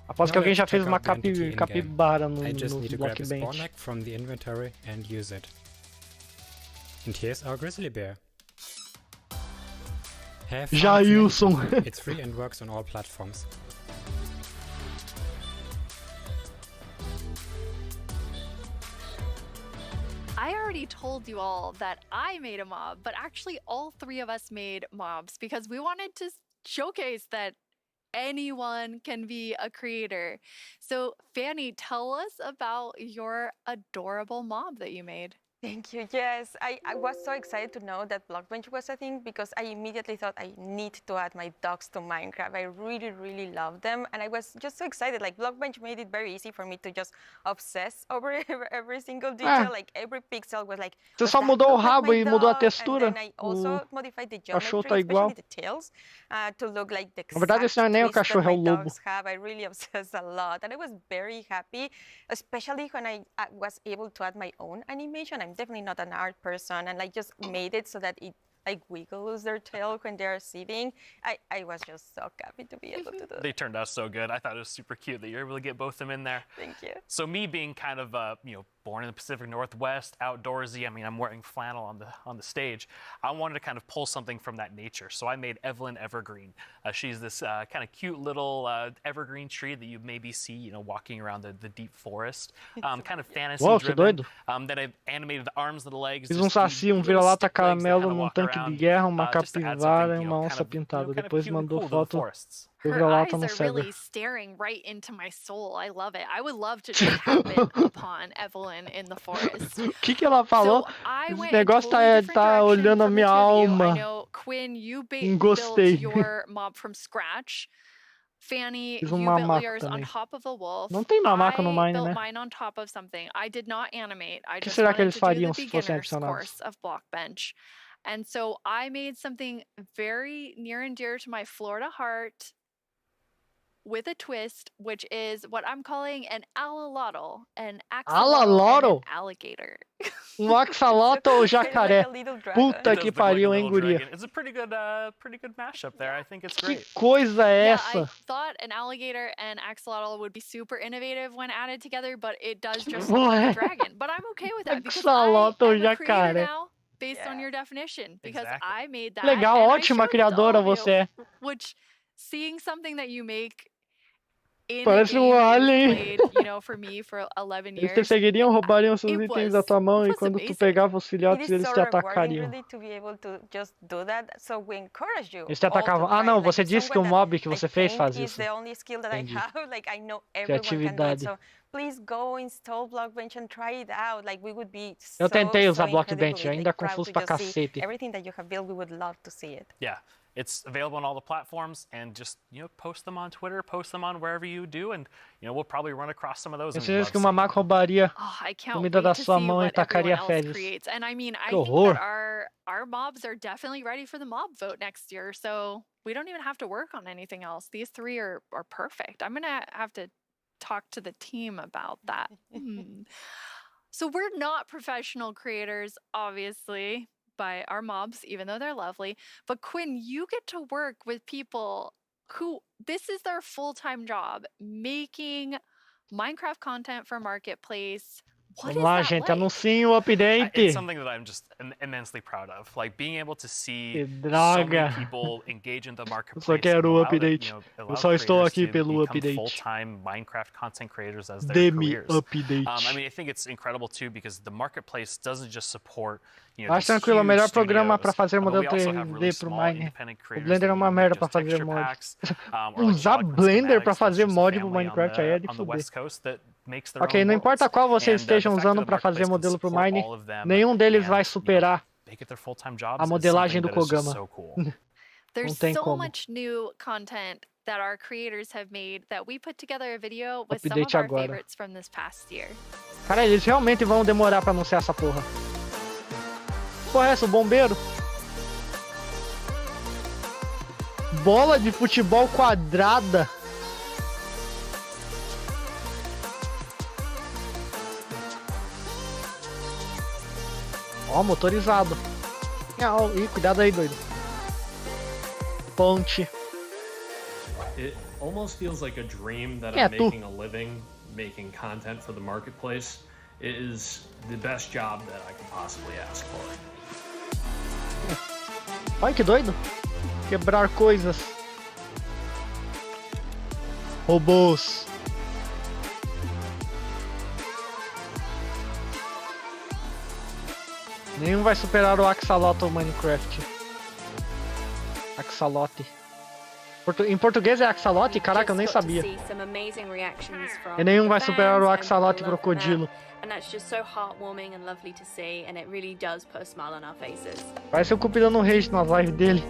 Speaker 1: Após que alguém já fez uma capibara no Blockbench.
Speaker 4: From the inventory and use it. And here's our grizzly bear.
Speaker 1: Jailson.
Speaker 4: It's free and works on all platforms.
Speaker 19: I already told you all that I made a mob, but actually all three of us made mobs because we wanted to showcase that anyone can be a creator. So Fanny, tell us about your adorable mob that you made.
Speaker 6: Thank you. Yes, I was so excited to know that Blockbench was a thing because I immediately thought I need to add my dogs to Minecraft. I really, really love them. And I was just so excited. Like Blockbench made it very easy for me to just obsess over every single detail. Like every pixel was like,
Speaker 1: você só mudou o rabo e mudou a textura.
Speaker 6: And then I also modified the geometry, especially the tails, to look like the
Speaker 1: Na verdade, esse não é nem o cachorro, é o lobo.
Speaker 6: I really obsessed a lot. And I was very happy, especially when I was able to add my own animation. I'm definitely not an art person, and I just made it so that it like wiggles their tail when they're sitting. I was just so happy to be able to do that.
Speaker 13: They turned out so good. I thought it was super cute that you're able to get both of them in there.
Speaker 6: Thank you.
Speaker 13: So me being kind of born in the Pacific Northwest, outdoorsy. I mean, I'm wearing flannel on the stage. I wanted to kind of pull something from that nature. So I made Evelyn Evergreen. She's this kind of cute little evergreen tree that you maybe see, walking around the deep forest. Kind of fantasy driven. That I've animated the arms and the legs.
Speaker 1: Fiz saci, vira-lata caramelo num tanque de guerra, uma capivara e uma onça pintada. Depois mandou foto.
Speaker 19: Her eyes are really staring right into my soul. I love it. I would love to just happen upon Evelyn in the forest.
Speaker 1: O que ela falou? Esse negócio tá olhando a minha alma.
Speaker 19: I know, Quinn, you built your mob from scratch. Fanny, you built yours on top of a wolf.
Speaker 1: Não tem mamaco no Mine,
Speaker 19: né? I built mine on top of something. I did not animate. I just wanted to do the beginner's course of Blockbench. And so I made something very near and dear to my Florida heart. with a twist, which is what I'm calling an axolotl, an
Speaker 1: Axolotl?
Speaker 19: and an alligator.
Speaker 1: Axolotl ou jacaré? Puta que pariu, hein, guria?
Speaker 13: It's a pretty good mashup there. I think it's
Speaker 1: Que
Speaker 13: great.
Speaker 1: coisa é
Speaker 19: Yeah,
Speaker 1: essa?
Speaker 19: I thought an alligator and axolotl would be super innovative when added together, but it does just look like a dragon. But I'm okay with that because
Speaker 1: Axolotl ou
Speaker 19: I'm a creator
Speaker 1: jacaré?
Speaker 19: now based on your definition because I made that.
Speaker 1: Legal,
Speaker 19: and I
Speaker 1: ótima
Speaker 19: showed it to all
Speaker 1: criadora
Speaker 19: of you,
Speaker 1: você é.
Speaker 19: Which seeing something that you make in
Speaker 1: Parece
Speaker 19: a game that
Speaker 1: alien.
Speaker 19: you've played, you know, for me for 11
Speaker 1: Eles te
Speaker 19: years.
Speaker 1: seguiriam, roubariam seus
Speaker 19: It
Speaker 1: itens
Speaker 19: was-
Speaker 1: da tua mão
Speaker 19: it
Speaker 1: e
Speaker 19: was
Speaker 1: quando tu
Speaker 19: amazing.
Speaker 1: pegava os
Speaker 6: It
Speaker 1: filhotes
Speaker 6: is
Speaker 1: eles
Speaker 6: so
Speaker 1: te
Speaker 6: rewarding
Speaker 1: atacariam.
Speaker 6: really to be able to just do that. So we encourage you.
Speaker 1: Eles te
Speaker 6: all to
Speaker 1: atacavam. Ah,
Speaker 6: try.
Speaker 1: não,
Speaker 6: Like,
Speaker 1: você
Speaker 6: if
Speaker 1: disse que o
Speaker 6: someone
Speaker 1: mob que
Speaker 6: that
Speaker 1: você
Speaker 6: I
Speaker 1: fez
Speaker 6: think
Speaker 1: faz
Speaker 6: is
Speaker 1: isso.
Speaker 6: the only skill that
Speaker 1: Entendi.
Speaker 6: I have. Like I know everyone can do it.
Speaker 1: Criatividade.
Speaker 6: So please go install Blockbench and try it out. Like we would be
Speaker 1: Eu
Speaker 6: so,
Speaker 1: tentei usar
Speaker 6: so
Speaker 1: Blockbench,
Speaker 6: incredibly,
Speaker 1: ainda
Speaker 6: proud
Speaker 1: confuso
Speaker 6: to
Speaker 1: pra
Speaker 6: just see
Speaker 1: cacete.
Speaker 6: everything that you have built. We would love to see it.
Speaker 13: Yeah, it's available on all the platforms, and just post them on Twitter, post them on wherever you do, and we'll probably run across some of those.
Speaker 1: Eu
Speaker 13: and
Speaker 1: sei
Speaker 13: love
Speaker 1: que o
Speaker 13: seeing
Speaker 1: mamaco roubaria
Speaker 19: Oh, I can't
Speaker 1: comida
Speaker 19: wait
Speaker 1: da
Speaker 19: to
Speaker 1: sua
Speaker 19: see
Speaker 1: mão e
Speaker 19: what everyone
Speaker 1: tacaria
Speaker 19: else
Speaker 1: fezes.
Speaker 19: creates. And I mean, I
Speaker 1: Que
Speaker 19: think
Speaker 1: horror.
Speaker 19: that our mobs are definitely ready for the mob vote next year. So we don't even have to work on anything else. These three are perfect. I'm gonna have to talk to the team about that. So we're not professional creators, obviously, by our mobs, even though they're lovely. But Quinn, you get to work with people who this is their full-time job, making Minecraft content for Marketplace. What
Speaker 1: Vamos
Speaker 19: is
Speaker 1: lá,
Speaker 19: that
Speaker 1: gente,
Speaker 19: like?
Speaker 1: anunciem o update.
Speaker 13: It's something that I'm just immensely proud of. Like being able to see
Speaker 1: Que
Speaker 13: so
Speaker 1: droga.
Speaker 13: many people engage in the
Speaker 1: Eu
Speaker 13: marketplace.
Speaker 1: só quero o
Speaker 13: allow that,
Speaker 1: update.
Speaker 13: allow
Speaker 1: Eu só estou
Speaker 13: creators
Speaker 1: aqui
Speaker 13: to
Speaker 1: pelo
Speaker 13: become
Speaker 1: update.
Speaker 13: full-time Minecraft content creators as their
Speaker 1: Dê-me
Speaker 13: careers.
Speaker 1: update.
Speaker 13: I mean, I think it's incredible too because the marketplace doesn't just support
Speaker 1: Mas
Speaker 13: these
Speaker 1: tranquilo, o
Speaker 13: huge
Speaker 1: melhor programa
Speaker 13: studios,
Speaker 1: para fazer
Speaker 13: but we
Speaker 1: modelo
Speaker 13: also have
Speaker 1: 3D
Speaker 13: really
Speaker 1: pro
Speaker 13: small
Speaker 1: Mine.
Speaker 13: independent
Speaker 1: O
Speaker 13: creators
Speaker 1: Blender é
Speaker 13: that
Speaker 1: uma
Speaker 13: even
Speaker 1: merda
Speaker 13: make
Speaker 1: para
Speaker 13: just
Speaker 1: fazer
Speaker 13: texture
Speaker 1: mods.
Speaker 13: packs, or like
Speaker 1: Usar
Speaker 13: Java
Speaker 1: Blender
Speaker 13: schematics.
Speaker 1: para
Speaker 13: There's
Speaker 1: fazer
Speaker 13: just a
Speaker 1: mod pro
Speaker 13: family
Speaker 1: Minecraft aí é de
Speaker 13: on the
Speaker 1: fuder.
Speaker 13: West Coast that makes their
Speaker 1: Ok,
Speaker 13: own
Speaker 1: não
Speaker 13: worlds.
Speaker 1: importa qual vocês
Speaker 13: And,
Speaker 1: estejam
Speaker 13: the fact
Speaker 1: usando
Speaker 13: that the
Speaker 1: para fazer
Speaker 13: marketplace can
Speaker 1: modelo pro
Speaker 13: support
Speaker 1: Mine,
Speaker 13: all of them
Speaker 1: nenhum deles
Speaker 13: and,
Speaker 1: vai superar
Speaker 13: make it their full-time jobs
Speaker 1: a
Speaker 13: is
Speaker 1: modelagem
Speaker 13: something
Speaker 1: do
Speaker 13: that is just
Speaker 1: Kogama.
Speaker 13: so cool.
Speaker 19: There's
Speaker 1: Não tem
Speaker 19: so
Speaker 1: como.
Speaker 19: much new content that our creators have made that we put together a video with some
Speaker 1: Update
Speaker 19: of our
Speaker 1: agora.
Speaker 19: favorites from this past year.
Speaker 1: Cara, eles realmente vão demorar pra anunciar essa porra. Porra, é essa? O bombeiro? Bola de futebol quadrada. Ó, motorizado. Ih, cuidado aí, doido. Ponte.
Speaker 11: It almost feels like a dream that
Speaker 1: Yeah,
Speaker 11: I'm
Speaker 1: tu.
Speaker 11: making a living making content for the marketplace. It is the best job that I could possibly ask for.
Speaker 1: Olha que doido. Quebrar coisas. Robôs. Nenhum vai superar o Axolotl Minecraft. Axolotl. Em português é Axolotl? Caraca, eu nem sabia. E nenhum vai superar o Axolotl Crocodilo.
Speaker 12: And that's just so heartwarming and lovely to see, and it really does put a smile on our faces.
Speaker 1: Parece o Cupi dando um rage na live dele.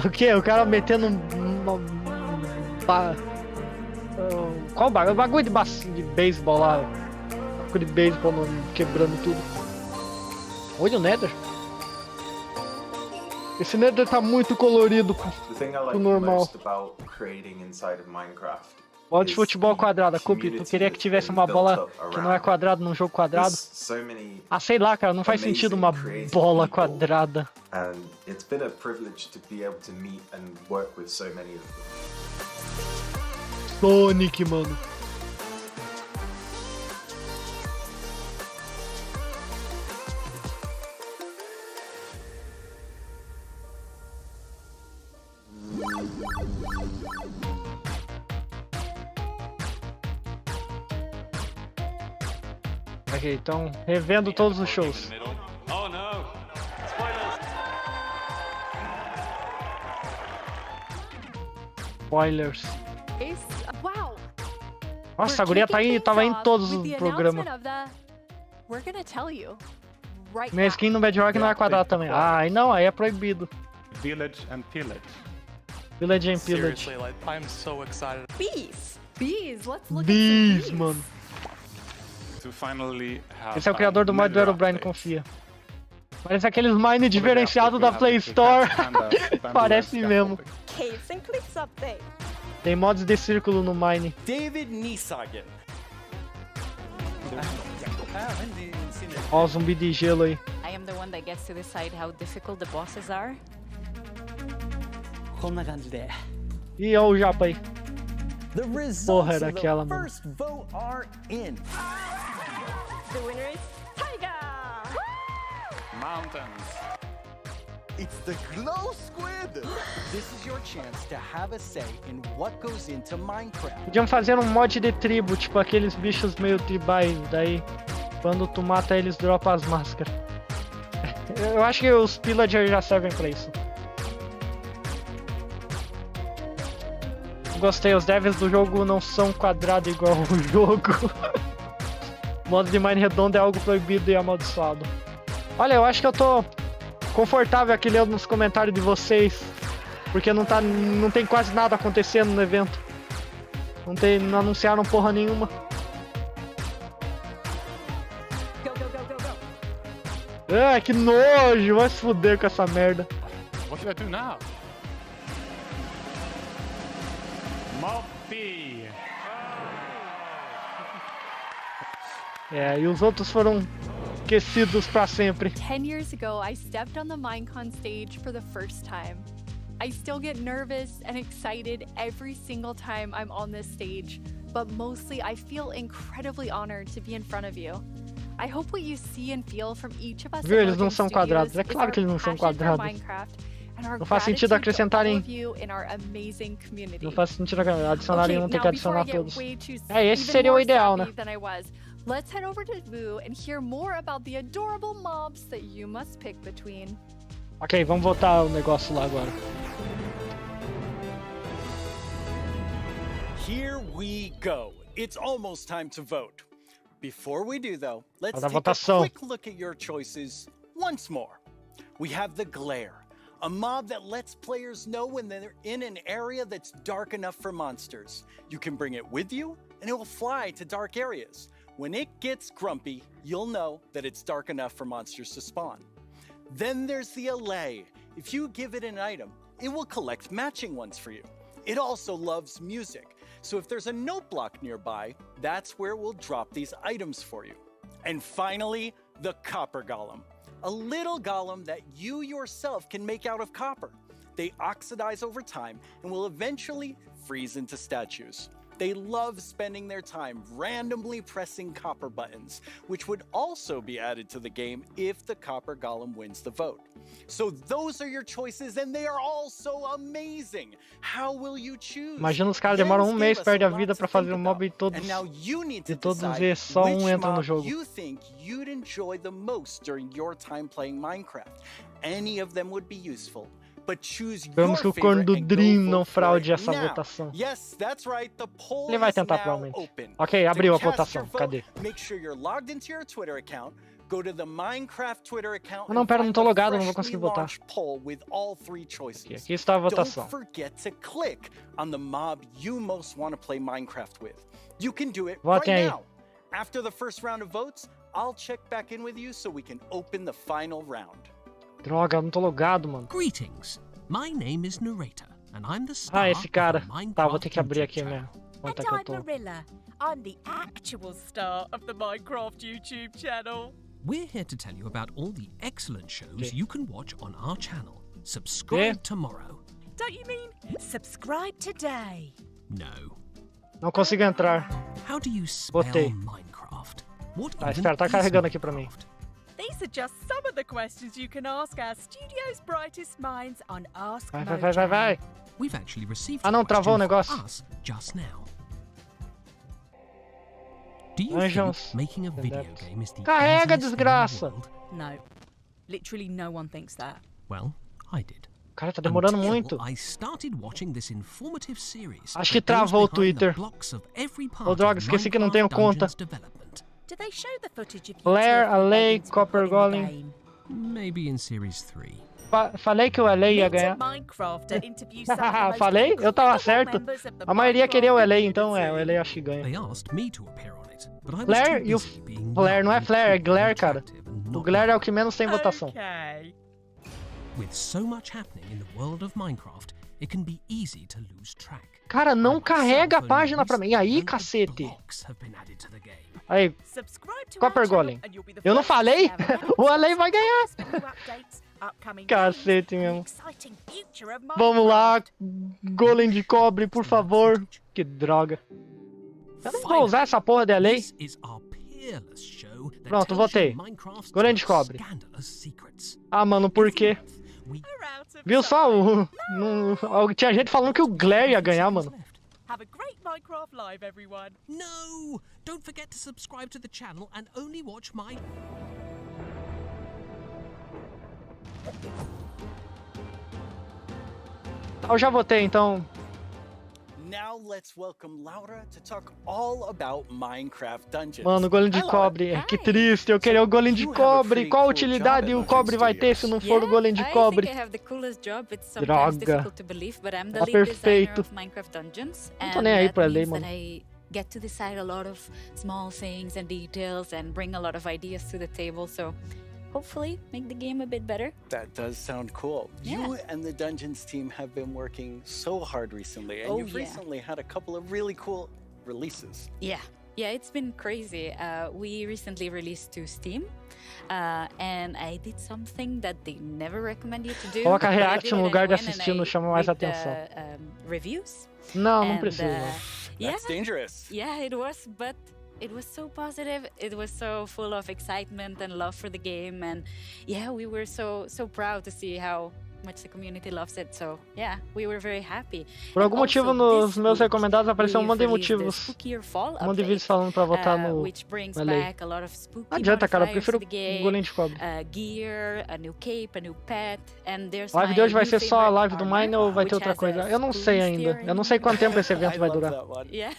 Speaker 1: O que? O cara metendo qual bagulho? O bagulho de beisebol lá. De beisebol quebrando tudo. Olha o Nether. Esse Nether tá muito colorido pro normal. Bola de futebol quadrada. Cupi, tu queria que tivesse uma bola que não é quadrada num jogo quadrado? Ah, sei lá, cara, não faz sentido uma bola quadrada. Sonic, mano. Ok, então revendo todos os shows.
Speaker 15: Oh no!
Speaker 1: Spoilers.
Speaker 19: Wow.
Speaker 1: Nossa, a guria tava em todos os programas.
Speaker 19: We're gonna tell you right
Speaker 1: Minha skin no Bedrock não é quadrada também. Ah, aí não, aí é proibido.
Speaker 10: Village and Pillage.
Speaker 1: Village and Pillage.
Speaker 24: Seriously, like, I'm so excited.
Speaker 19: Bees! Bees, let's look
Speaker 1: Bees, mano.
Speaker 10: To finally have
Speaker 1: Esse é o criador do mod do Herobrine, confia. Parece aqueles mine diferenciados da Play Store. Parece mesmo.
Speaker 21: Caves and Cliffs update.
Speaker 1: Tem mods de círculo no Mine.
Speaker 9: David Niesagen.
Speaker 1: Ó, o zumbi de gelo aí.
Speaker 8: I am the one that gets to decide how difficult the bosses are.
Speaker 1: Ih, ó o japa aí.
Speaker 9: The results
Speaker 1: Porra,
Speaker 9: of
Speaker 1: era
Speaker 9: the
Speaker 1: aquela, mano.
Speaker 9: first vote are in.
Speaker 21: The winner is Tiger!
Speaker 10: Mountains.
Speaker 9: It's the glow squid! This is your chance to have a say in what goes into Minecraft.
Speaker 1: Podiam fazer um mod de tribo, tipo aqueles bichos meio tribais, daí quando tu mata eles dropa as máscaras. Eu acho que os pillagers já servem pra isso. Gostei, os devs do jogo não são quadrados igual o jogo. O modo de mine redondo é algo proibido e amaldiçoado. Olha, eu acho que eu tô confortável aqui lendo nos comentários de vocês, porque não tem quase nada acontecendo no evento. Não anunciaram porra nenhuma. Ah, que nojo! Vai se fuder com essa merda.
Speaker 10: What should I do now? Moppy.
Speaker 1: É, e os outros foram esquecidos pra sempre.
Speaker 19: 10 years ago, I stepped on the Minecon stage for the first time. I still get nervous and excited every single time I'm on this stage, but mostly I feel incredibly honored to be in front of you. I hope what you see and feel from each of us
Speaker 1: Viu? Eles não são quadrados. É claro que eles não são quadrados. Não faz sentido acrescentarem. Não faz sentido adicionarem um, tem que adicionar todos. É, esse seria o ideal, né?
Speaker 19: Let's head over to Vu and hear more about the adorable mobs that you must pick between.
Speaker 1: Ok, vamos voltar o negócio lá agora.
Speaker 9: Here we go. It's almost time to vote. Before we do, though, let's take a quick look at your choices once more. We have the Glare, a mob that lets players know when they're in an area that's dark enough for monsters. You can bring it with you, and it will fly to dark areas. When it gets grumpy, you'll know that it's dark enough for monsters to spawn. Then there's the Allay. If you give it an item, it will collect matching ones for you. It also loves music, so if there's a note block nearby, that's where it will drop these items for you. And finally, the Copper Golem. A little golem that you yourself can make out of copper. They oxidize over time and will eventually freeze into statues. They love spending their time randomly pressing copper buttons, which would also be added to the game if the Copper Golem wins the vote. So those are your choices, and they are all so amazing. How will you choose?
Speaker 1: Imagina os caras demoram mês, perde a vida pra fazer um mob e todos eles só um entra no jogo.
Speaker 9: You think you'd enjoy the most during your time playing Minecraft? Any of them would be useful.
Speaker 1: Esperamos que o corno do Dream não fraude essa votação. Ele vai tentar, provavelmente. Ok, abriu a votação. Cadê? Não, pera, não tô logado, não vou conseguir votar. Aqui está a votação. Votem aí.
Speaker 9: After the first round of votes, I'll check back in with you so we can open the final round.
Speaker 1: Droga, não tô logado, mano.
Speaker 15: Greetings. My name is Narrator, and I'm the star
Speaker 1: esse cara. Tá, vou ter que abrir aqui mesmo. Quanto é que eu tô?
Speaker 16: Marilla. I'm the actual star of the Minecraft YouTube channel.
Speaker 15: We're here to tell you about all the excellent shows you can watch on our channel. Subscribe tomorrow.
Speaker 16: Don't you mean subscribe today?
Speaker 15: No.
Speaker 1: Não consigo entrar.
Speaker 15: How do you spell
Speaker 1: Botei.
Speaker 15: Minecraft? What
Speaker 1: Tá, espera, tá carregando aqui pra mim.
Speaker 16: These are just some of the questions you can ask our studio's brightest minds on Ask
Speaker 1: Vai.
Speaker 15: We've actually received
Speaker 1: não, travou o negócio.
Speaker 15: us just now. Do you think making a video game is the
Speaker 1: Carrega,
Speaker 15: easiest thing in the
Speaker 1: desgraça.
Speaker 15: world?
Speaker 16: No. Literally no one thinks that.
Speaker 15: Well, I did.
Speaker 1: Cara, tá demorando muito.
Speaker 15: I started watching this informative series.
Speaker 1: Acho que travou o Twitter. Ô, droga, esqueci que não tenho conta.
Speaker 16: Do they show the footage of
Speaker 1: Flare, Allay, Copper Golem.
Speaker 15: Maybe in series 3.
Speaker 1: Falei que o Allay ia ganhar. Falei? Eu tava certo. A maioria queria o Allay, então o Allay acho que ganha. Flare e o Flare, não é Flare, é Glare, cara. O Glare é o que menos tem votação.
Speaker 15: With so much happening in the world of Minecraft, it can be easy to lose track.
Speaker 1: Cara, não carrega a página pra mim. E aí, cacete? Aí, Copper Golem. Eu não falei? O LA vai ganhar. Cacete mesmo. Vamos lá, Golem de cobre, por favor. Que droga. Eu não vou usar essa porra de LA. Pronto, votei. Golem de cobre. Ah, mano, por quê? Viu só? Tinha gente falando que o Glare ia ganhar, mano.
Speaker 16: Have a great Minecraft Live, everyone.
Speaker 15: No! Don't forget to subscribe to the channel and only watch my...
Speaker 1: Eu já votei, então.
Speaker 9: Now let's welcome Laura to talk all about Minecraft Dungeons.
Speaker 1: Mano, golem de cobre. Que triste, eu queria o golem de cobre. Qual a utilidade o cobre vai ter se não for o golem de cobre? Droga. Tá perfeito. Não tô nem aí pra lei, mano.
Speaker 8: Get to decide a lot of small things and details and bring a lot of ideas to the table, so hopefully make the game a bit better.
Speaker 9: That does sound cool.
Speaker 8: Yeah.
Speaker 9: You and the Dungeons team have been working so hard recently, and you've recently had a couple of really cool releases.
Speaker 8: Yeah, it's been crazy. We recently released to Steam, and I did something that they never recommend you to do.
Speaker 1: Coloca react no lugar de assistindo, chama mais atenção.
Speaker 8: Reviews.
Speaker 1: Não precisa.
Speaker 9: That's dangerous.
Speaker 8: Yeah, it was, but it was so positive. It was so full of excitement and love for the game, and yeah, we were so proud to see how much the community loves it. So yeah, we were very happy.
Speaker 1: Por algum motivo nos meus recomendados apareceu um monte de motivos. Um monte de vídeos falando pra votar no LA. Não adianta, cara, eu prefiro o golem de cobre.
Speaker 8: Gear, a new cape, a new pet, and there's
Speaker 1: a live de hoje vai ser só a live do Mine ou vai ter outra coisa? Eu não sei ainda. Eu não sei quanto tempo esse evento vai durar.
Speaker 8: Yeah,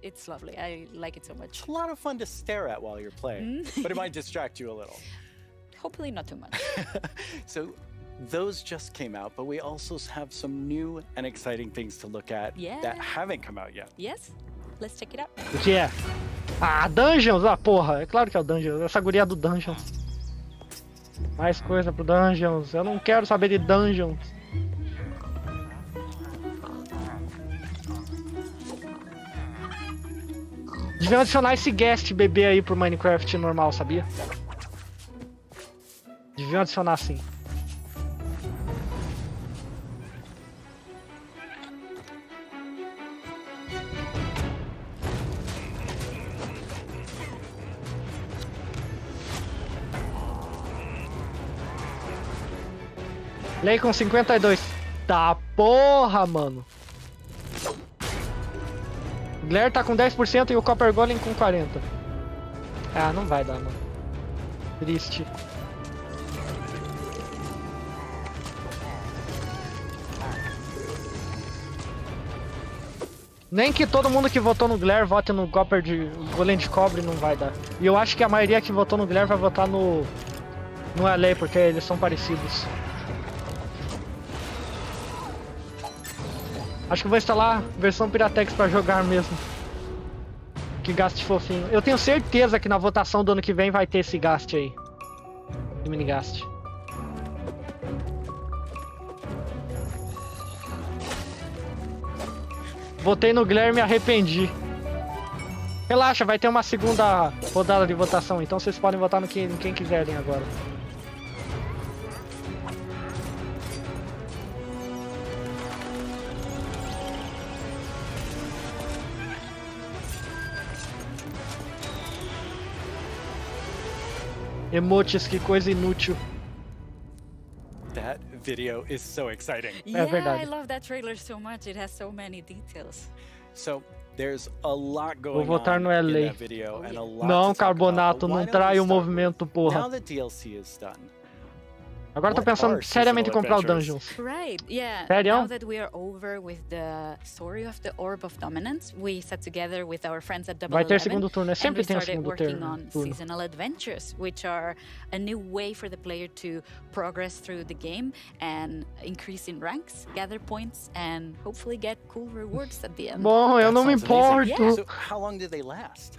Speaker 8: it's lovely. I like it so much.
Speaker 9: It's a lot of fun to stare at while you're playing, but it might distract you a little.
Speaker 8: Hopefully not too much.
Speaker 9: So those just came out, but we also have some new and exciting things to look at that haven't come out yet.
Speaker 8: Yes, let's check it out.
Speaker 1: O que é? Ah, Dungeons! Ah, porra, é claro que é o Dungeons. Essa guria do Dungeons. Mais coisa pro Dungeons. Eu não quero saber de Dungeons. Deviam adicionar esse guest bebê aí pro Minecraft normal, sabia? Deviam adicionar sim. Lei com 52. Tá porra, mano. O Glare tá com 10% e o Copper Golem com 40%. Ah, não vai dar, mano. Triste. Nem que todo mundo que votou no Glare vote no Copper de Golem de Cobre, não vai dar. E eu acho que a maioria que votou no Glare vai votar no LA, porque eles são parecidos. Acho que vou instalar versão Piratex pra jogar mesmo. Que gaste fofinho. Eu tenho certeza que na votação do ano que vem vai ter esse gaste aí. Esse mini gaste. Votei no Glare e me arrependi. Relaxa, vai ter uma segunda rodada de votação, então vocês podem votar no quem quiserem agora. Emotes, que coisa inútil.
Speaker 9: That video is so exciting.
Speaker 8: Yeah, I love that trailer so much. It has so many details.
Speaker 9: So there's a lot going
Speaker 1: Vou votar no LA.
Speaker 9: in that video and a lot
Speaker 1: Não,
Speaker 9: to talk
Speaker 1: Carbonato,
Speaker 9: about.
Speaker 1: não
Speaker 9: Why don't
Speaker 1: trai
Speaker 9: we
Speaker 1: o
Speaker 9: start
Speaker 1: movimento,
Speaker 9: with,
Speaker 1: porra.
Speaker 9: Now that DLC is done.
Speaker 1: Agora tô pensando seriamente em comprar o Dungeons.
Speaker 8: Right, yeah.
Speaker 1: Sério?
Speaker 8: Now that we are over with the story of the Orb of Dominance, we sat together with our friends at Double
Speaker 1: Vai ter
Speaker 8: 11,
Speaker 1: segundo turno, sempre tem um
Speaker 8: and we started
Speaker 1: segundo
Speaker 8: working
Speaker 1: turno.
Speaker 8: on seasonal adventures, which are a new way for the player to progress through the game and increase in ranks, gather points, and hopefully get cool rewards at the end.
Speaker 1: Bom, eu não me importo.
Speaker 9: So how long did they last?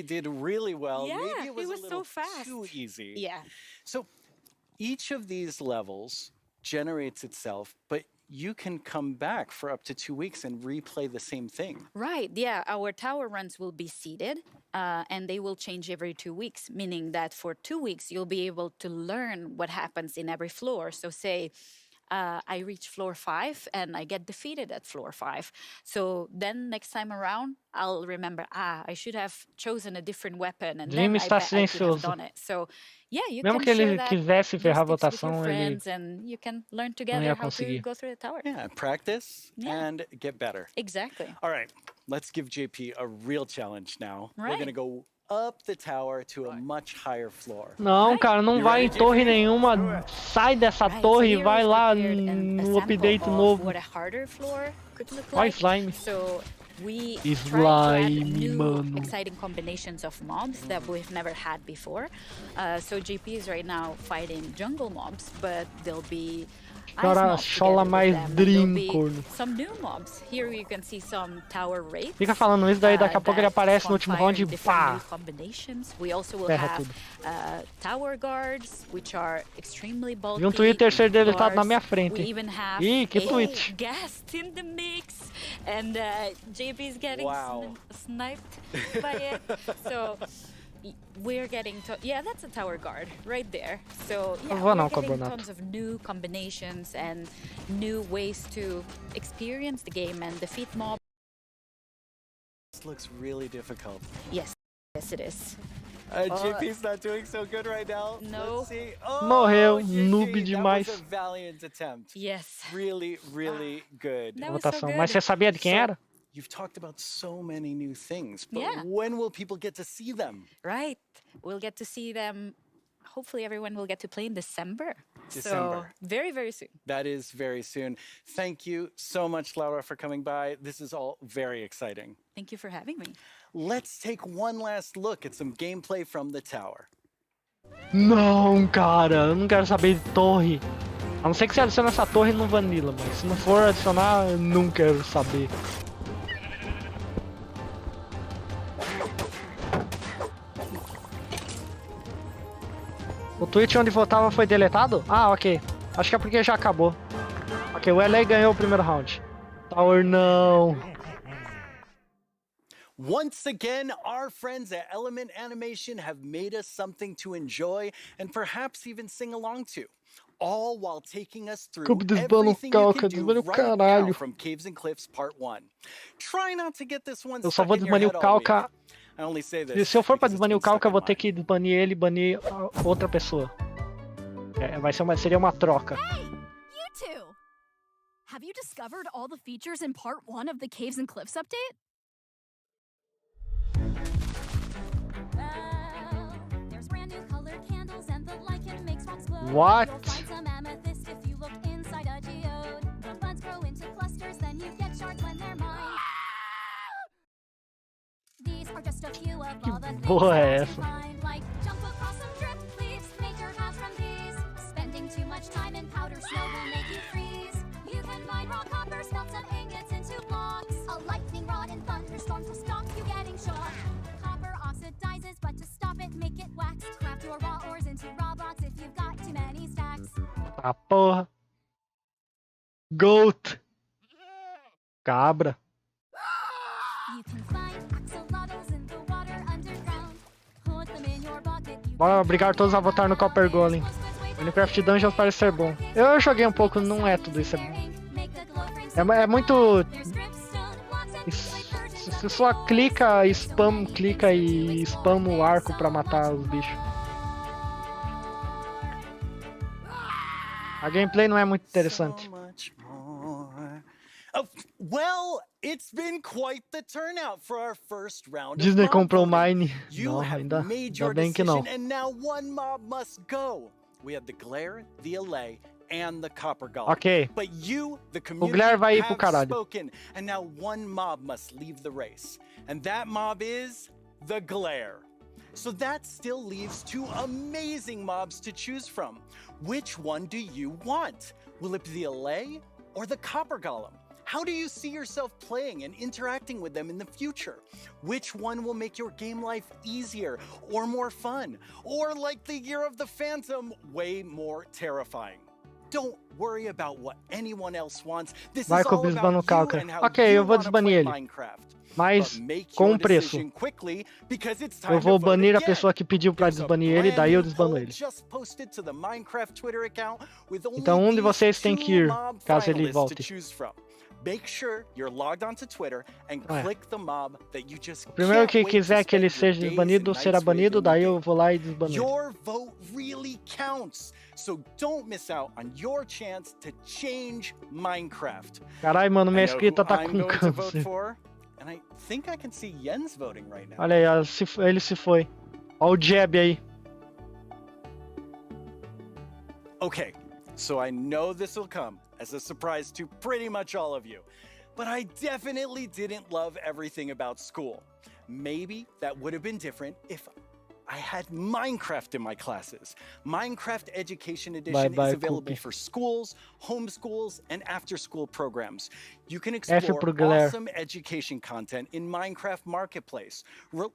Speaker 9: Sophie did really well.
Speaker 8: Yeah,
Speaker 9: Maybe it was,
Speaker 8: was
Speaker 9: a little
Speaker 8: so fast.
Speaker 9: too easy.
Speaker 8: Yeah.
Speaker 9: So each of these levels generates itself, but you can come back for up to 2 weeks and replay the same thing.
Speaker 8: Right, yeah. Our tower runs will be seeded and they will change every 2 weeks, meaning that for 2 weeks you'll be able to learn what happens in every floor. So say I reach floor 5 and I get defeated at floor 5. So then next time around, I'll remember, I should have chosen a different weapon, and
Speaker 1: Dream
Speaker 8: then I
Speaker 1: está
Speaker 8: bet I could have
Speaker 1: silencioso.
Speaker 8: done it. So yeah, you
Speaker 1: Mesmo
Speaker 8: can
Speaker 1: que
Speaker 8: share
Speaker 1: ele
Speaker 8: that,
Speaker 1: quisesse
Speaker 8: those
Speaker 1: ferrar a
Speaker 8: tips with your
Speaker 1: votação, ele
Speaker 8: friends, and you can learn
Speaker 1: não
Speaker 8: together
Speaker 1: ia
Speaker 8: how to
Speaker 1: conseguir.
Speaker 8: go through the tower.
Speaker 9: Yeah, practice
Speaker 8: Yeah.
Speaker 9: and get better.
Speaker 8: Exactly.
Speaker 9: All right, let's give JP a real challenge now. We're
Speaker 8: Right.
Speaker 9: going to go up the tower to a much higher floor.
Speaker 1: Não, cara, não vai em torre nenhuma. Sai dessa torre e vai lá no update novo.
Speaker 8: What a harder floor could look
Speaker 1: Olha
Speaker 8: like.
Speaker 1: slime.
Speaker 8: So we try to
Speaker 1: Slime,
Speaker 8: add new
Speaker 1: mano.
Speaker 8: exciting combinations of mobs that we've never had before. So JP is right now fighting jungle mobs, but there'll be ice
Speaker 1: Cara,
Speaker 8: mobs
Speaker 1: chola
Speaker 8: together with
Speaker 1: mais
Speaker 8: them, and there'll be
Speaker 1: Dream.
Speaker 8: some new mobs. Here you can see some tower wraiths.
Speaker 1: Fica falando isso daí, daqui a pouco ele
Speaker 8: that
Speaker 1: aparece no
Speaker 8: spawn
Speaker 1: último
Speaker 8: fire
Speaker 1: round
Speaker 8: in
Speaker 1: e
Speaker 8: different
Speaker 1: pá!
Speaker 8: new combinations. We also will
Speaker 1: Ferra
Speaker 8: have
Speaker 1: tudo.
Speaker 8: tower guards, which are extremely bulky.
Speaker 1: Vi um Twitter ser deletado na
Speaker 8: guards.
Speaker 1: minha frente.
Speaker 8: We even have
Speaker 1: Ih, que
Speaker 8: a
Speaker 1: tweet.
Speaker 8: guest in the mix, and JP is getting
Speaker 9: Wow.
Speaker 8: sniped by it. So we're getting yeah, that's a tower guard right there. So yeah,
Speaker 1: Vou não,
Speaker 8: we're getting
Speaker 1: Carbonato.
Speaker 8: tons of new combinations and new ways to experience the game and defeat mobs.
Speaker 9: This looks really difficult.
Speaker 8: Yes, it is.
Speaker 9: JP's not doing so good right now.
Speaker 8: No.
Speaker 9: Let's see. Oh,
Speaker 1: Morreu,
Speaker 9: GG,
Speaker 1: noob
Speaker 9: that
Speaker 1: demais.
Speaker 9: was a valiant attempt.
Speaker 8: Yes.
Speaker 9: Really, really good.
Speaker 8: That was so
Speaker 1: Votação.
Speaker 8: good.
Speaker 1: Mas você sabia de quem era?
Speaker 9: You've talked about so many new things, but
Speaker 8: Yeah.
Speaker 9: when will people get to see them?
Speaker 8: Right. We'll get to see them. Hopefully everyone will get to play in December. So
Speaker 9: December.
Speaker 8: very, very soon.
Speaker 9: That is very soon. Thank you so much, Laura, for coming by. This is all very exciting.
Speaker 8: Thank you for having me.
Speaker 9: Let's take one last look at some gameplay from the tower.
Speaker 1: Não, cara, eu não quero saber de torre. A não ser que você adicione essa torre no Vanilla, mas se não for adicionar, eu não quero saber. O tweet onde votava foi deletado? Ah, ok. Acho que é porque já acabou. Ok, o LA ganhou o primeiro round. Tower não.
Speaker 9: Once again, our friends at Element Animation have made us something to enjoy and perhaps even sing along to. All while taking us through
Speaker 1: Como desbana o
Speaker 9: everything you
Speaker 1: calca,
Speaker 9: can do
Speaker 1: desbana o
Speaker 9: right now
Speaker 1: caralho.
Speaker 9: from Caves and Cliffs Part 1. Try not to get this one
Speaker 1: Eu só
Speaker 9: stuck
Speaker 1: vou
Speaker 9: in your
Speaker 1: desbanir
Speaker 9: head
Speaker 1: o
Speaker 9: all week.
Speaker 1: calca.
Speaker 9: I only say this
Speaker 1: Se eu for pra
Speaker 9: because it's
Speaker 1: desbanir o
Speaker 9: been stuck
Speaker 1: calca, eu vou
Speaker 9: in
Speaker 1: ter
Speaker 9: mine.
Speaker 1: que banir ele e banir a outra pessoa. Seria uma troca.
Speaker 3: You two! Have you discovered all the features in part 1 of the Caves and Cliffs update?
Speaker 17: There's brand new colored candles and the lichen makes rocks glow.
Speaker 1: What?
Speaker 17: You'll find some amethyst if you look inside a geode. The buds grow into clusters, then you get shards when they're mined. These are just a few of all the things
Speaker 1: porra é
Speaker 17: that
Speaker 1: essa?
Speaker 17: you find, like jump across some drift leaves. Nature has from these. Spending too much time in powder snow will make you freeze. You can mine raw copper, smelt some ingots into blocks. A lightning rod and thunderstorms will stop you getting shocked. Copper oxidizes, but to stop it, make it wax. Craft your raw ores into raw blocks if you've got too many stacks.
Speaker 1: Ah, porra. Goat. Cabra.
Speaker 17: You can find axolotls in the water underground. Put them in your bucket. You
Speaker 1: Bora obrigar todos a votar no Copper Golem. Minecraft Dungeons parece ser bom. Eu joguei um pouco, não é tudo isso. É muito... Você só clica e spam o arco pra matar os bichos. A gameplay não é muito interessante.
Speaker 9: Oh, well, it's been quite the turnout for our first round of
Speaker 1: Disney
Speaker 9: mob
Speaker 1: comprou o
Speaker 9: voting.
Speaker 1: Mine.
Speaker 9: You
Speaker 1: Não,
Speaker 9: have
Speaker 1: ainda
Speaker 9: made your
Speaker 1: bem que não.
Speaker 9: decision, and now one mob must go. We have the Glare, the Allay, and the Copper Golem.
Speaker 1: Ok.
Speaker 9: But you, the
Speaker 1: O
Speaker 9: community,
Speaker 1: Glare vai ir pro
Speaker 9: have
Speaker 1: caralho.
Speaker 9: spoken, and now one mob must leave the race. And that mob is the Glare. So that still leaves two amazing mobs to choose from. Which one do you want? Will it be the Allay or the Copper Golem? How do you see yourself playing and interacting with them in the future? Which one will make your game life easier or more fun? Or like the Year of the Phantom, way more terrifying? Don't worry about what anyone else wants. This
Speaker 1: Vai
Speaker 9: is
Speaker 1: com o
Speaker 9: all
Speaker 1: desbano
Speaker 9: about you
Speaker 1: calca.
Speaker 9: and how
Speaker 1: Ok,
Speaker 9: you
Speaker 1: eu vou
Speaker 9: wanna
Speaker 1: desbanir
Speaker 9: play
Speaker 1: ele.
Speaker 9: Minecraft.
Speaker 1: mas com um preço. Eu vou banir a pessoa que pediu para desbanir ele, daí eu desbano ele. Então um de vocês tem que ir, caso ele volte.
Speaker 9: Make sure you're logged onto Twitter and click the mob that you just
Speaker 1: O primeiro que quiser que ele seja desbanido será banido, daí eu vou lá e desbano ele.
Speaker 9: Your vote really counts. So don't miss out on your chance to change Minecraft.
Speaker 1: Caralho, mano, minha escrita tá com câncer.
Speaker 9: And I think I can see Jens voting right now.
Speaker 1: Olha aí, ele se foi. Olha o jab aí.
Speaker 9: Okay, so I know this will come as a surprise to pretty much all of you, but I definitely didn't love everything about school. Maybe that would have been different if I had Minecraft in my classes. Minecraft Education Edition is available for schools, homeschools, and after-school programs. You can explore awesome education content in Minecraft Marketplace.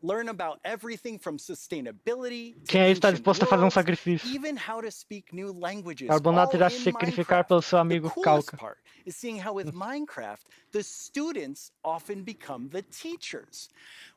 Speaker 9: Learn about everything from sustainability to ancient worlds, even how to speak new languages.
Speaker 1: Carbonato irá se sacrificar pelo seu amigo Calca.
Speaker 9: Part is seeing how with Minecraft, the students often become the teachers.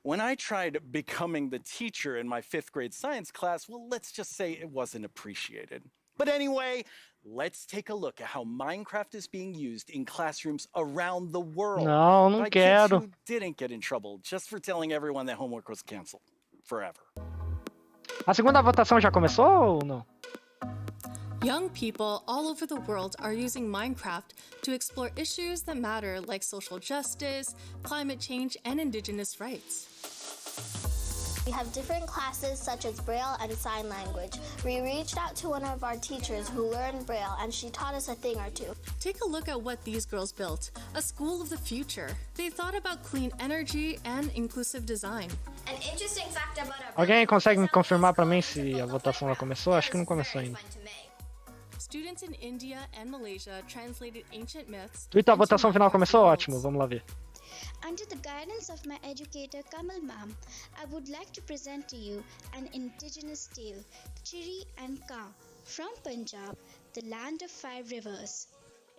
Speaker 9: When I tried becoming the teacher in my 5th grade science class, well, let's just say it wasn't appreciated. But anyway, let's take a look at how Minecraft is being used in classrooms around the world.
Speaker 1: Não
Speaker 9: by
Speaker 1: quero.
Speaker 9: kids who didn't get in trouble just for telling everyone that homework was canceled forever.
Speaker 1: A segunda votação já começou ou não?
Speaker 14: Young people all over the world are using Minecraft to explore issues that matter like social justice, climate change, and indigenous rights.
Speaker 17: We have different classes such as Braille and Sign Language. We reached out to one of our teachers who learned Braille and she taught us a thing or two.
Speaker 14: Take a look at what these girls built, a school of the future. They thought about clean energy and inclusive design.
Speaker 17: An interesting fact about our
Speaker 1: Alguém consegue me confirmar pra mim se a votação já começou? Acho que não começou ainda.
Speaker 14: Students in India and Malaysia translated ancient myths.
Speaker 1: Twitter, a votação final começou? Ótimo, vamos lá ver.
Speaker 18: Under the guidance of my educator Kamal Ma'am, I would like to present to you an indigenous tale, Chiri and Ka, from Punjab, the land of 5 rivers.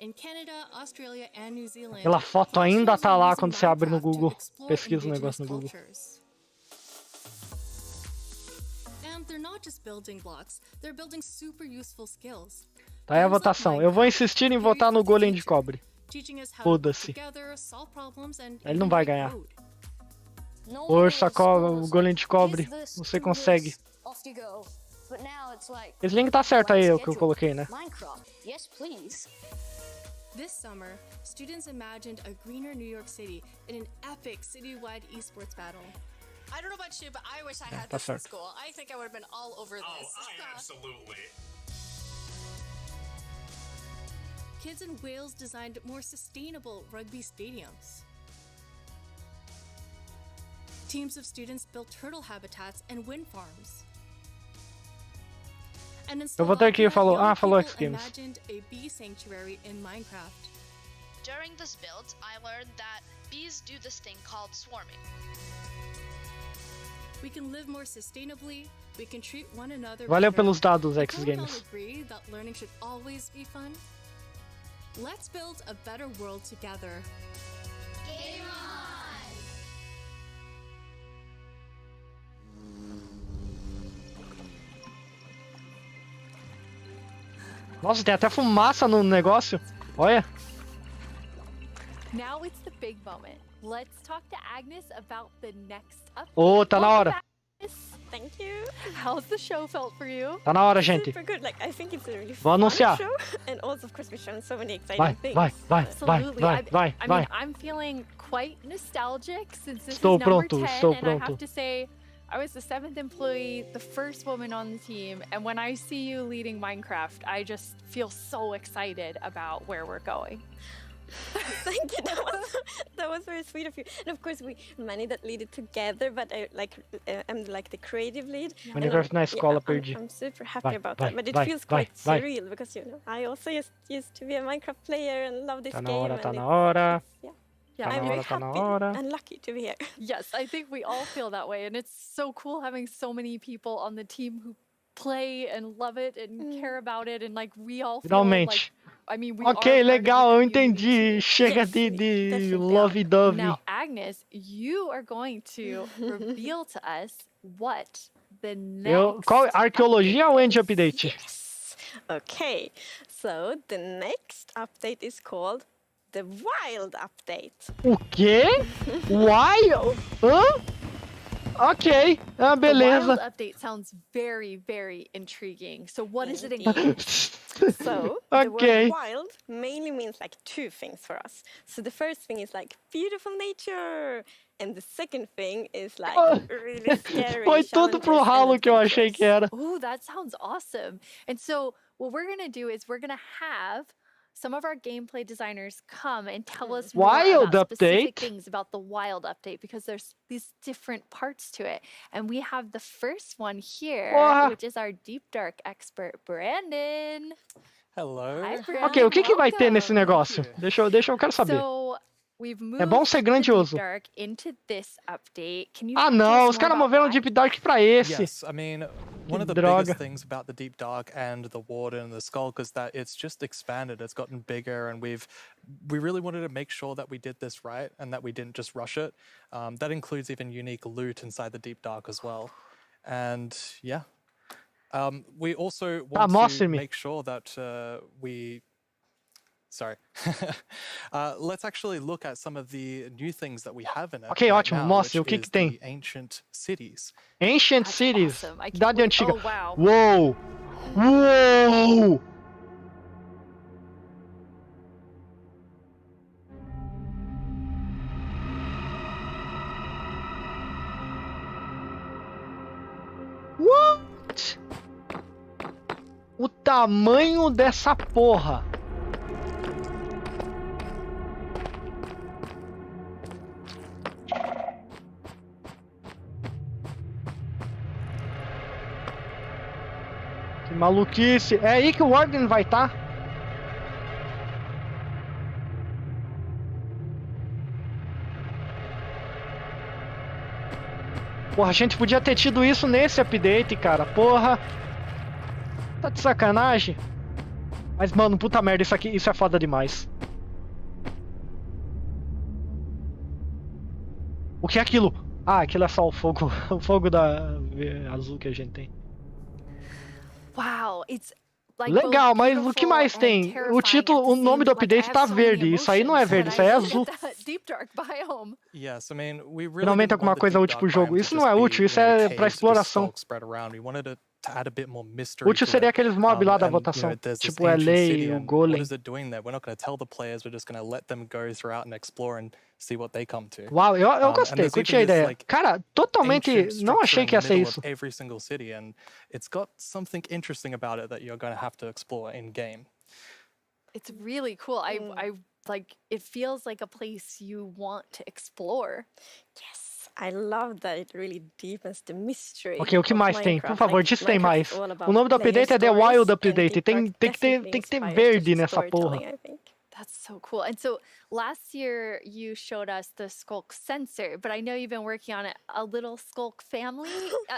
Speaker 14: In Canada, Australia, and New Zealand.
Speaker 1: Aquela foto ainda tá lá quando você abre no Google. Pesquisa um negócio no Google.
Speaker 14: And they're not just building blocks, they're building super useful skills.
Speaker 1: Tá aí a votação. Eu vou insistir em votar no Golem de Cobre. Foda-se. Ele não vai ganhar. Força, o Golem de Cobre. Você consegue. Esse link tá certo aí, o que eu coloquei, né?
Speaker 14: This summer, students imagined a greener New York City in an epic citywide esports battle.
Speaker 22: I don't know about you, but I wish I had
Speaker 1: tá
Speaker 22: this in
Speaker 1: certo.
Speaker 22: school. I think I would have been all over this.
Speaker 5: Oh, absolutely.
Speaker 14: Kids in Wales designed more sustainable rugby stadiums. Teams of students built turtle habitats and wind farms. And in
Speaker 1: Eu vou ter que ir, falou.
Speaker 14: young
Speaker 1: Falou
Speaker 14: people
Speaker 1: X Games.
Speaker 14: imagined a bee sanctuary in Minecraft.
Speaker 23: During this build, I learned that bees do this thing called swarming.
Speaker 14: We can live more sustainably. We can treat one another
Speaker 1: Valeu
Speaker 14: better.
Speaker 1: pelos dados, X
Speaker 14: Don't we all
Speaker 1: Games.
Speaker 14: agree that learning should always be fun? Let's build a better world together.
Speaker 17: Game on!
Speaker 1: Nossa, tem até fumaça no negócio. Olha.
Speaker 19: Now it's the big moment. Let's talk to Agnes about the next update.
Speaker 1: Ô, tá na hora.
Speaker 21: Thank you.
Speaker 19: How's the show felt for you?
Speaker 1: Tá na hora, gente.
Speaker 21: Super good. Like I think it's a really
Speaker 1: Vou
Speaker 21: fun
Speaker 1: anunciar.
Speaker 21: show, and also of course we've shown so many exciting
Speaker 1: Vai,
Speaker 21: things.
Speaker 1: vai,
Speaker 19: Absolutely.
Speaker 1: vai, vai,
Speaker 19: I
Speaker 1: vai.
Speaker 19: mean, I'm feeling quite nostalgic since this
Speaker 1: Estou
Speaker 19: is number
Speaker 1: pronto,
Speaker 19: 10,
Speaker 1: estou
Speaker 19: and I
Speaker 1: pronto.
Speaker 19: have to say, I was the 7th employee, the first woman on the team, and when I see you leading Minecraft, I just feel so excited about where we're going.
Speaker 21: Thank you. That was very sweet of you. And of course, we many that lead it together, but I'm like the creative lead.
Speaker 1: Minecraft na escola, perdi.
Speaker 21: I'm super happy
Speaker 1: Vai,
Speaker 21: about
Speaker 1: vai,
Speaker 21: that, but it
Speaker 1: vai,
Speaker 21: feels
Speaker 1: vai,
Speaker 21: quite
Speaker 1: vai.
Speaker 21: surreal because I also used to be a Minecraft player and love this
Speaker 1: Tá na
Speaker 21: game.
Speaker 1: hora,
Speaker 21: and
Speaker 1: tá na
Speaker 21: it's-
Speaker 1: hora.
Speaker 21: Yeah,
Speaker 1: Tá
Speaker 21: I'm
Speaker 1: na
Speaker 21: very
Speaker 1: hora, tá na
Speaker 21: happy
Speaker 1: hora.
Speaker 21: and lucky to be here.
Speaker 19: Yes, I think we all feel that way, and it's so cool having so many people on the team who play and love it and care about it, and like we all feel
Speaker 1: Finalmente.
Speaker 19: like, I mean, we
Speaker 1: Ok,
Speaker 19: are part
Speaker 1: legal, eu
Speaker 19: of the community
Speaker 1: entendi.
Speaker 19: too.
Speaker 1: Chega
Speaker 21: Yes,
Speaker 1: de
Speaker 21: definitely are.
Speaker 1: lovey-dovey.
Speaker 19: Now, Agnes, you are going to reveal to us what the next
Speaker 1: Qual, arqueologia ou end update?
Speaker 21: Yes. Okay, so the next update is called the Wild Update.
Speaker 1: O quê? Wild? Hã? Ok,
Speaker 19: The
Speaker 1: beleza.
Speaker 19: Wild Update sounds very, very intriguing. So what does it include?
Speaker 21: So the
Speaker 1: Okay.
Speaker 21: word wild mainly means like two things for us. So the first thing is like beautiful nature, and the second thing is like really scary.
Speaker 1: Foi tudo pro ralo que eu achei que era.
Speaker 19: Oh, that sounds awesome. And so what we're going to do is we're going to have some of our gameplay designers come and tell us more
Speaker 1: Wild
Speaker 19: about specific
Speaker 1: update?
Speaker 19: things about the Wild Update, because there's these different parts to it. And we have the first one here,
Speaker 1: Porra.
Speaker 19: which is our Deep Dark expert, Brandon.
Speaker 24: Hello.
Speaker 19: Hi, Brandon.
Speaker 1: Ok, o que vai ter
Speaker 19: Welcome.
Speaker 1: nesse negócio? Eu quero saber.
Speaker 19: So, we've moved
Speaker 1: É bom ser
Speaker 19: the
Speaker 1: grandioso.
Speaker 19: Deep Dark into this update. Can you
Speaker 1: Ah
Speaker 19: talk to
Speaker 1: não,
Speaker 19: us
Speaker 1: os
Speaker 19: more
Speaker 1: caras
Speaker 19: about
Speaker 1: moveram o
Speaker 19: why?
Speaker 1: Deep Dark pra esse.
Speaker 24: Yes, I mean, one of the
Speaker 1: droga.
Speaker 24: biggest things about the Deep Dark and the Warden and the Skulk is that it's just expanded. It's gotten bigger, and we really wanted to make sure that we did this right and that we didn't just rush it. That includes even unique loot inside the Deep Dark as well. And yeah, we also want to make sure that Sorry. Let's actually look at some of the new things that we have in it.
Speaker 1: Ok,
Speaker 24: right
Speaker 1: ótimo.
Speaker 24: now,
Speaker 1: Mostre, o
Speaker 24: which
Speaker 1: que
Speaker 24: is
Speaker 1: tem?
Speaker 24: the Ancient Cities.
Speaker 1: Ancient Cities.
Speaker 19: awesome. I can't
Speaker 1: Cidade
Speaker 19: wait.
Speaker 1: antiga.
Speaker 19: Oh, wow.
Speaker 1: Uou! Uou! What? O tamanho dessa porra. Que maluquice. É aí que o Warden vai estar? Porra, a gente podia ter tido isso nesse update, cara. Porra. Tá de sacanagem. Mas, mano, puta merda, isso é foda demais. O que é aquilo? Ah, aquilo é só o fogo. O fogo azul que a gente tem.
Speaker 19: Wow, it's like
Speaker 1: Legal,
Speaker 19: both
Speaker 1: mas o que mais
Speaker 19: beautiful and
Speaker 1: tem? O
Speaker 19: terrifying
Speaker 1: título,
Speaker 19: at the
Speaker 1: o nome
Speaker 19: same
Speaker 1: do
Speaker 19: time. Like, I
Speaker 1: update
Speaker 19: have
Speaker 1: tá
Speaker 19: so many
Speaker 1: verde. Isso aí não é
Speaker 19: emotions
Speaker 1: verde,
Speaker 19: when
Speaker 1: isso aí é
Speaker 19: I look
Speaker 1: azul.
Speaker 19: at that Deep Dark biome.
Speaker 24: Yes, I mean, we really
Speaker 1: Finalmente
Speaker 24: didn't
Speaker 1: alguma
Speaker 24: want the
Speaker 1: coisa
Speaker 24: Deep
Speaker 1: útil
Speaker 24: Dark
Speaker 1: pro jogo.
Speaker 24: biome
Speaker 1: Isso
Speaker 24: to
Speaker 1: não é
Speaker 24: just be,
Speaker 1: útil, isso
Speaker 24: you know,
Speaker 1: é
Speaker 24: caves
Speaker 1: pra
Speaker 24: with
Speaker 1: exploração.
Speaker 24: skulks spread around. We wanted to add a bit more mystery
Speaker 1: Útil
Speaker 24: to
Speaker 1: seria
Speaker 24: it.
Speaker 1: aqueles mobs lá da
Speaker 24: And, you
Speaker 1: votação.
Speaker 24: know, there's this
Speaker 1: Tipo, é
Speaker 24: ancient
Speaker 1: lei,
Speaker 24: city,
Speaker 1: o
Speaker 24: and what
Speaker 1: golem.
Speaker 24: is it doing there? We're not going to tell the players. We're just going to let them go throughout and explore and see what they come to.
Speaker 1: Uau, eu
Speaker 24: And
Speaker 1: gostei,
Speaker 24: there's
Speaker 1: curti a
Speaker 24: even this,
Speaker 1: ideia.
Speaker 24: like,
Speaker 1: Cara, totalmente
Speaker 24: ancient
Speaker 1: não
Speaker 24: structure
Speaker 1: achei
Speaker 24: in
Speaker 1: que
Speaker 24: the
Speaker 1: ia ser
Speaker 24: middle
Speaker 1: isso.
Speaker 24: of every single city, and it's got something interesting about it that you're going to have to explore in game.
Speaker 19: It's really cool. I like, it feels like a place you want to explore.
Speaker 21: Yes, I love that it really deepens the mystery.
Speaker 1: Ok, o que
Speaker 21: of
Speaker 1: mais tem? Por
Speaker 21: Minecraft.
Speaker 1: favor,
Speaker 21: Like,
Speaker 1: diz tem
Speaker 21: Minecraft
Speaker 1: mais.
Speaker 21: is all
Speaker 1: O
Speaker 21: about
Speaker 1: nome do
Speaker 21: player
Speaker 1: update é The
Speaker 21: stories,
Speaker 1: Wild
Speaker 21: and
Speaker 1: Update.
Speaker 21: Deep
Speaker 1: Tem
Speaker 21: Dark
Speaker 1: que
Speaker 21: definitely
Speaker 1: ter
Speaker 21: inspires
Speaker 1: verde
Speaker 21: just
Speaker 1: nessa porra.
Speaker 21: storytelling, I think.
Speaker 19: That's so cool. And so last year you showed us the Skulk sensor, but I know you've been working on it. A little Skulk family?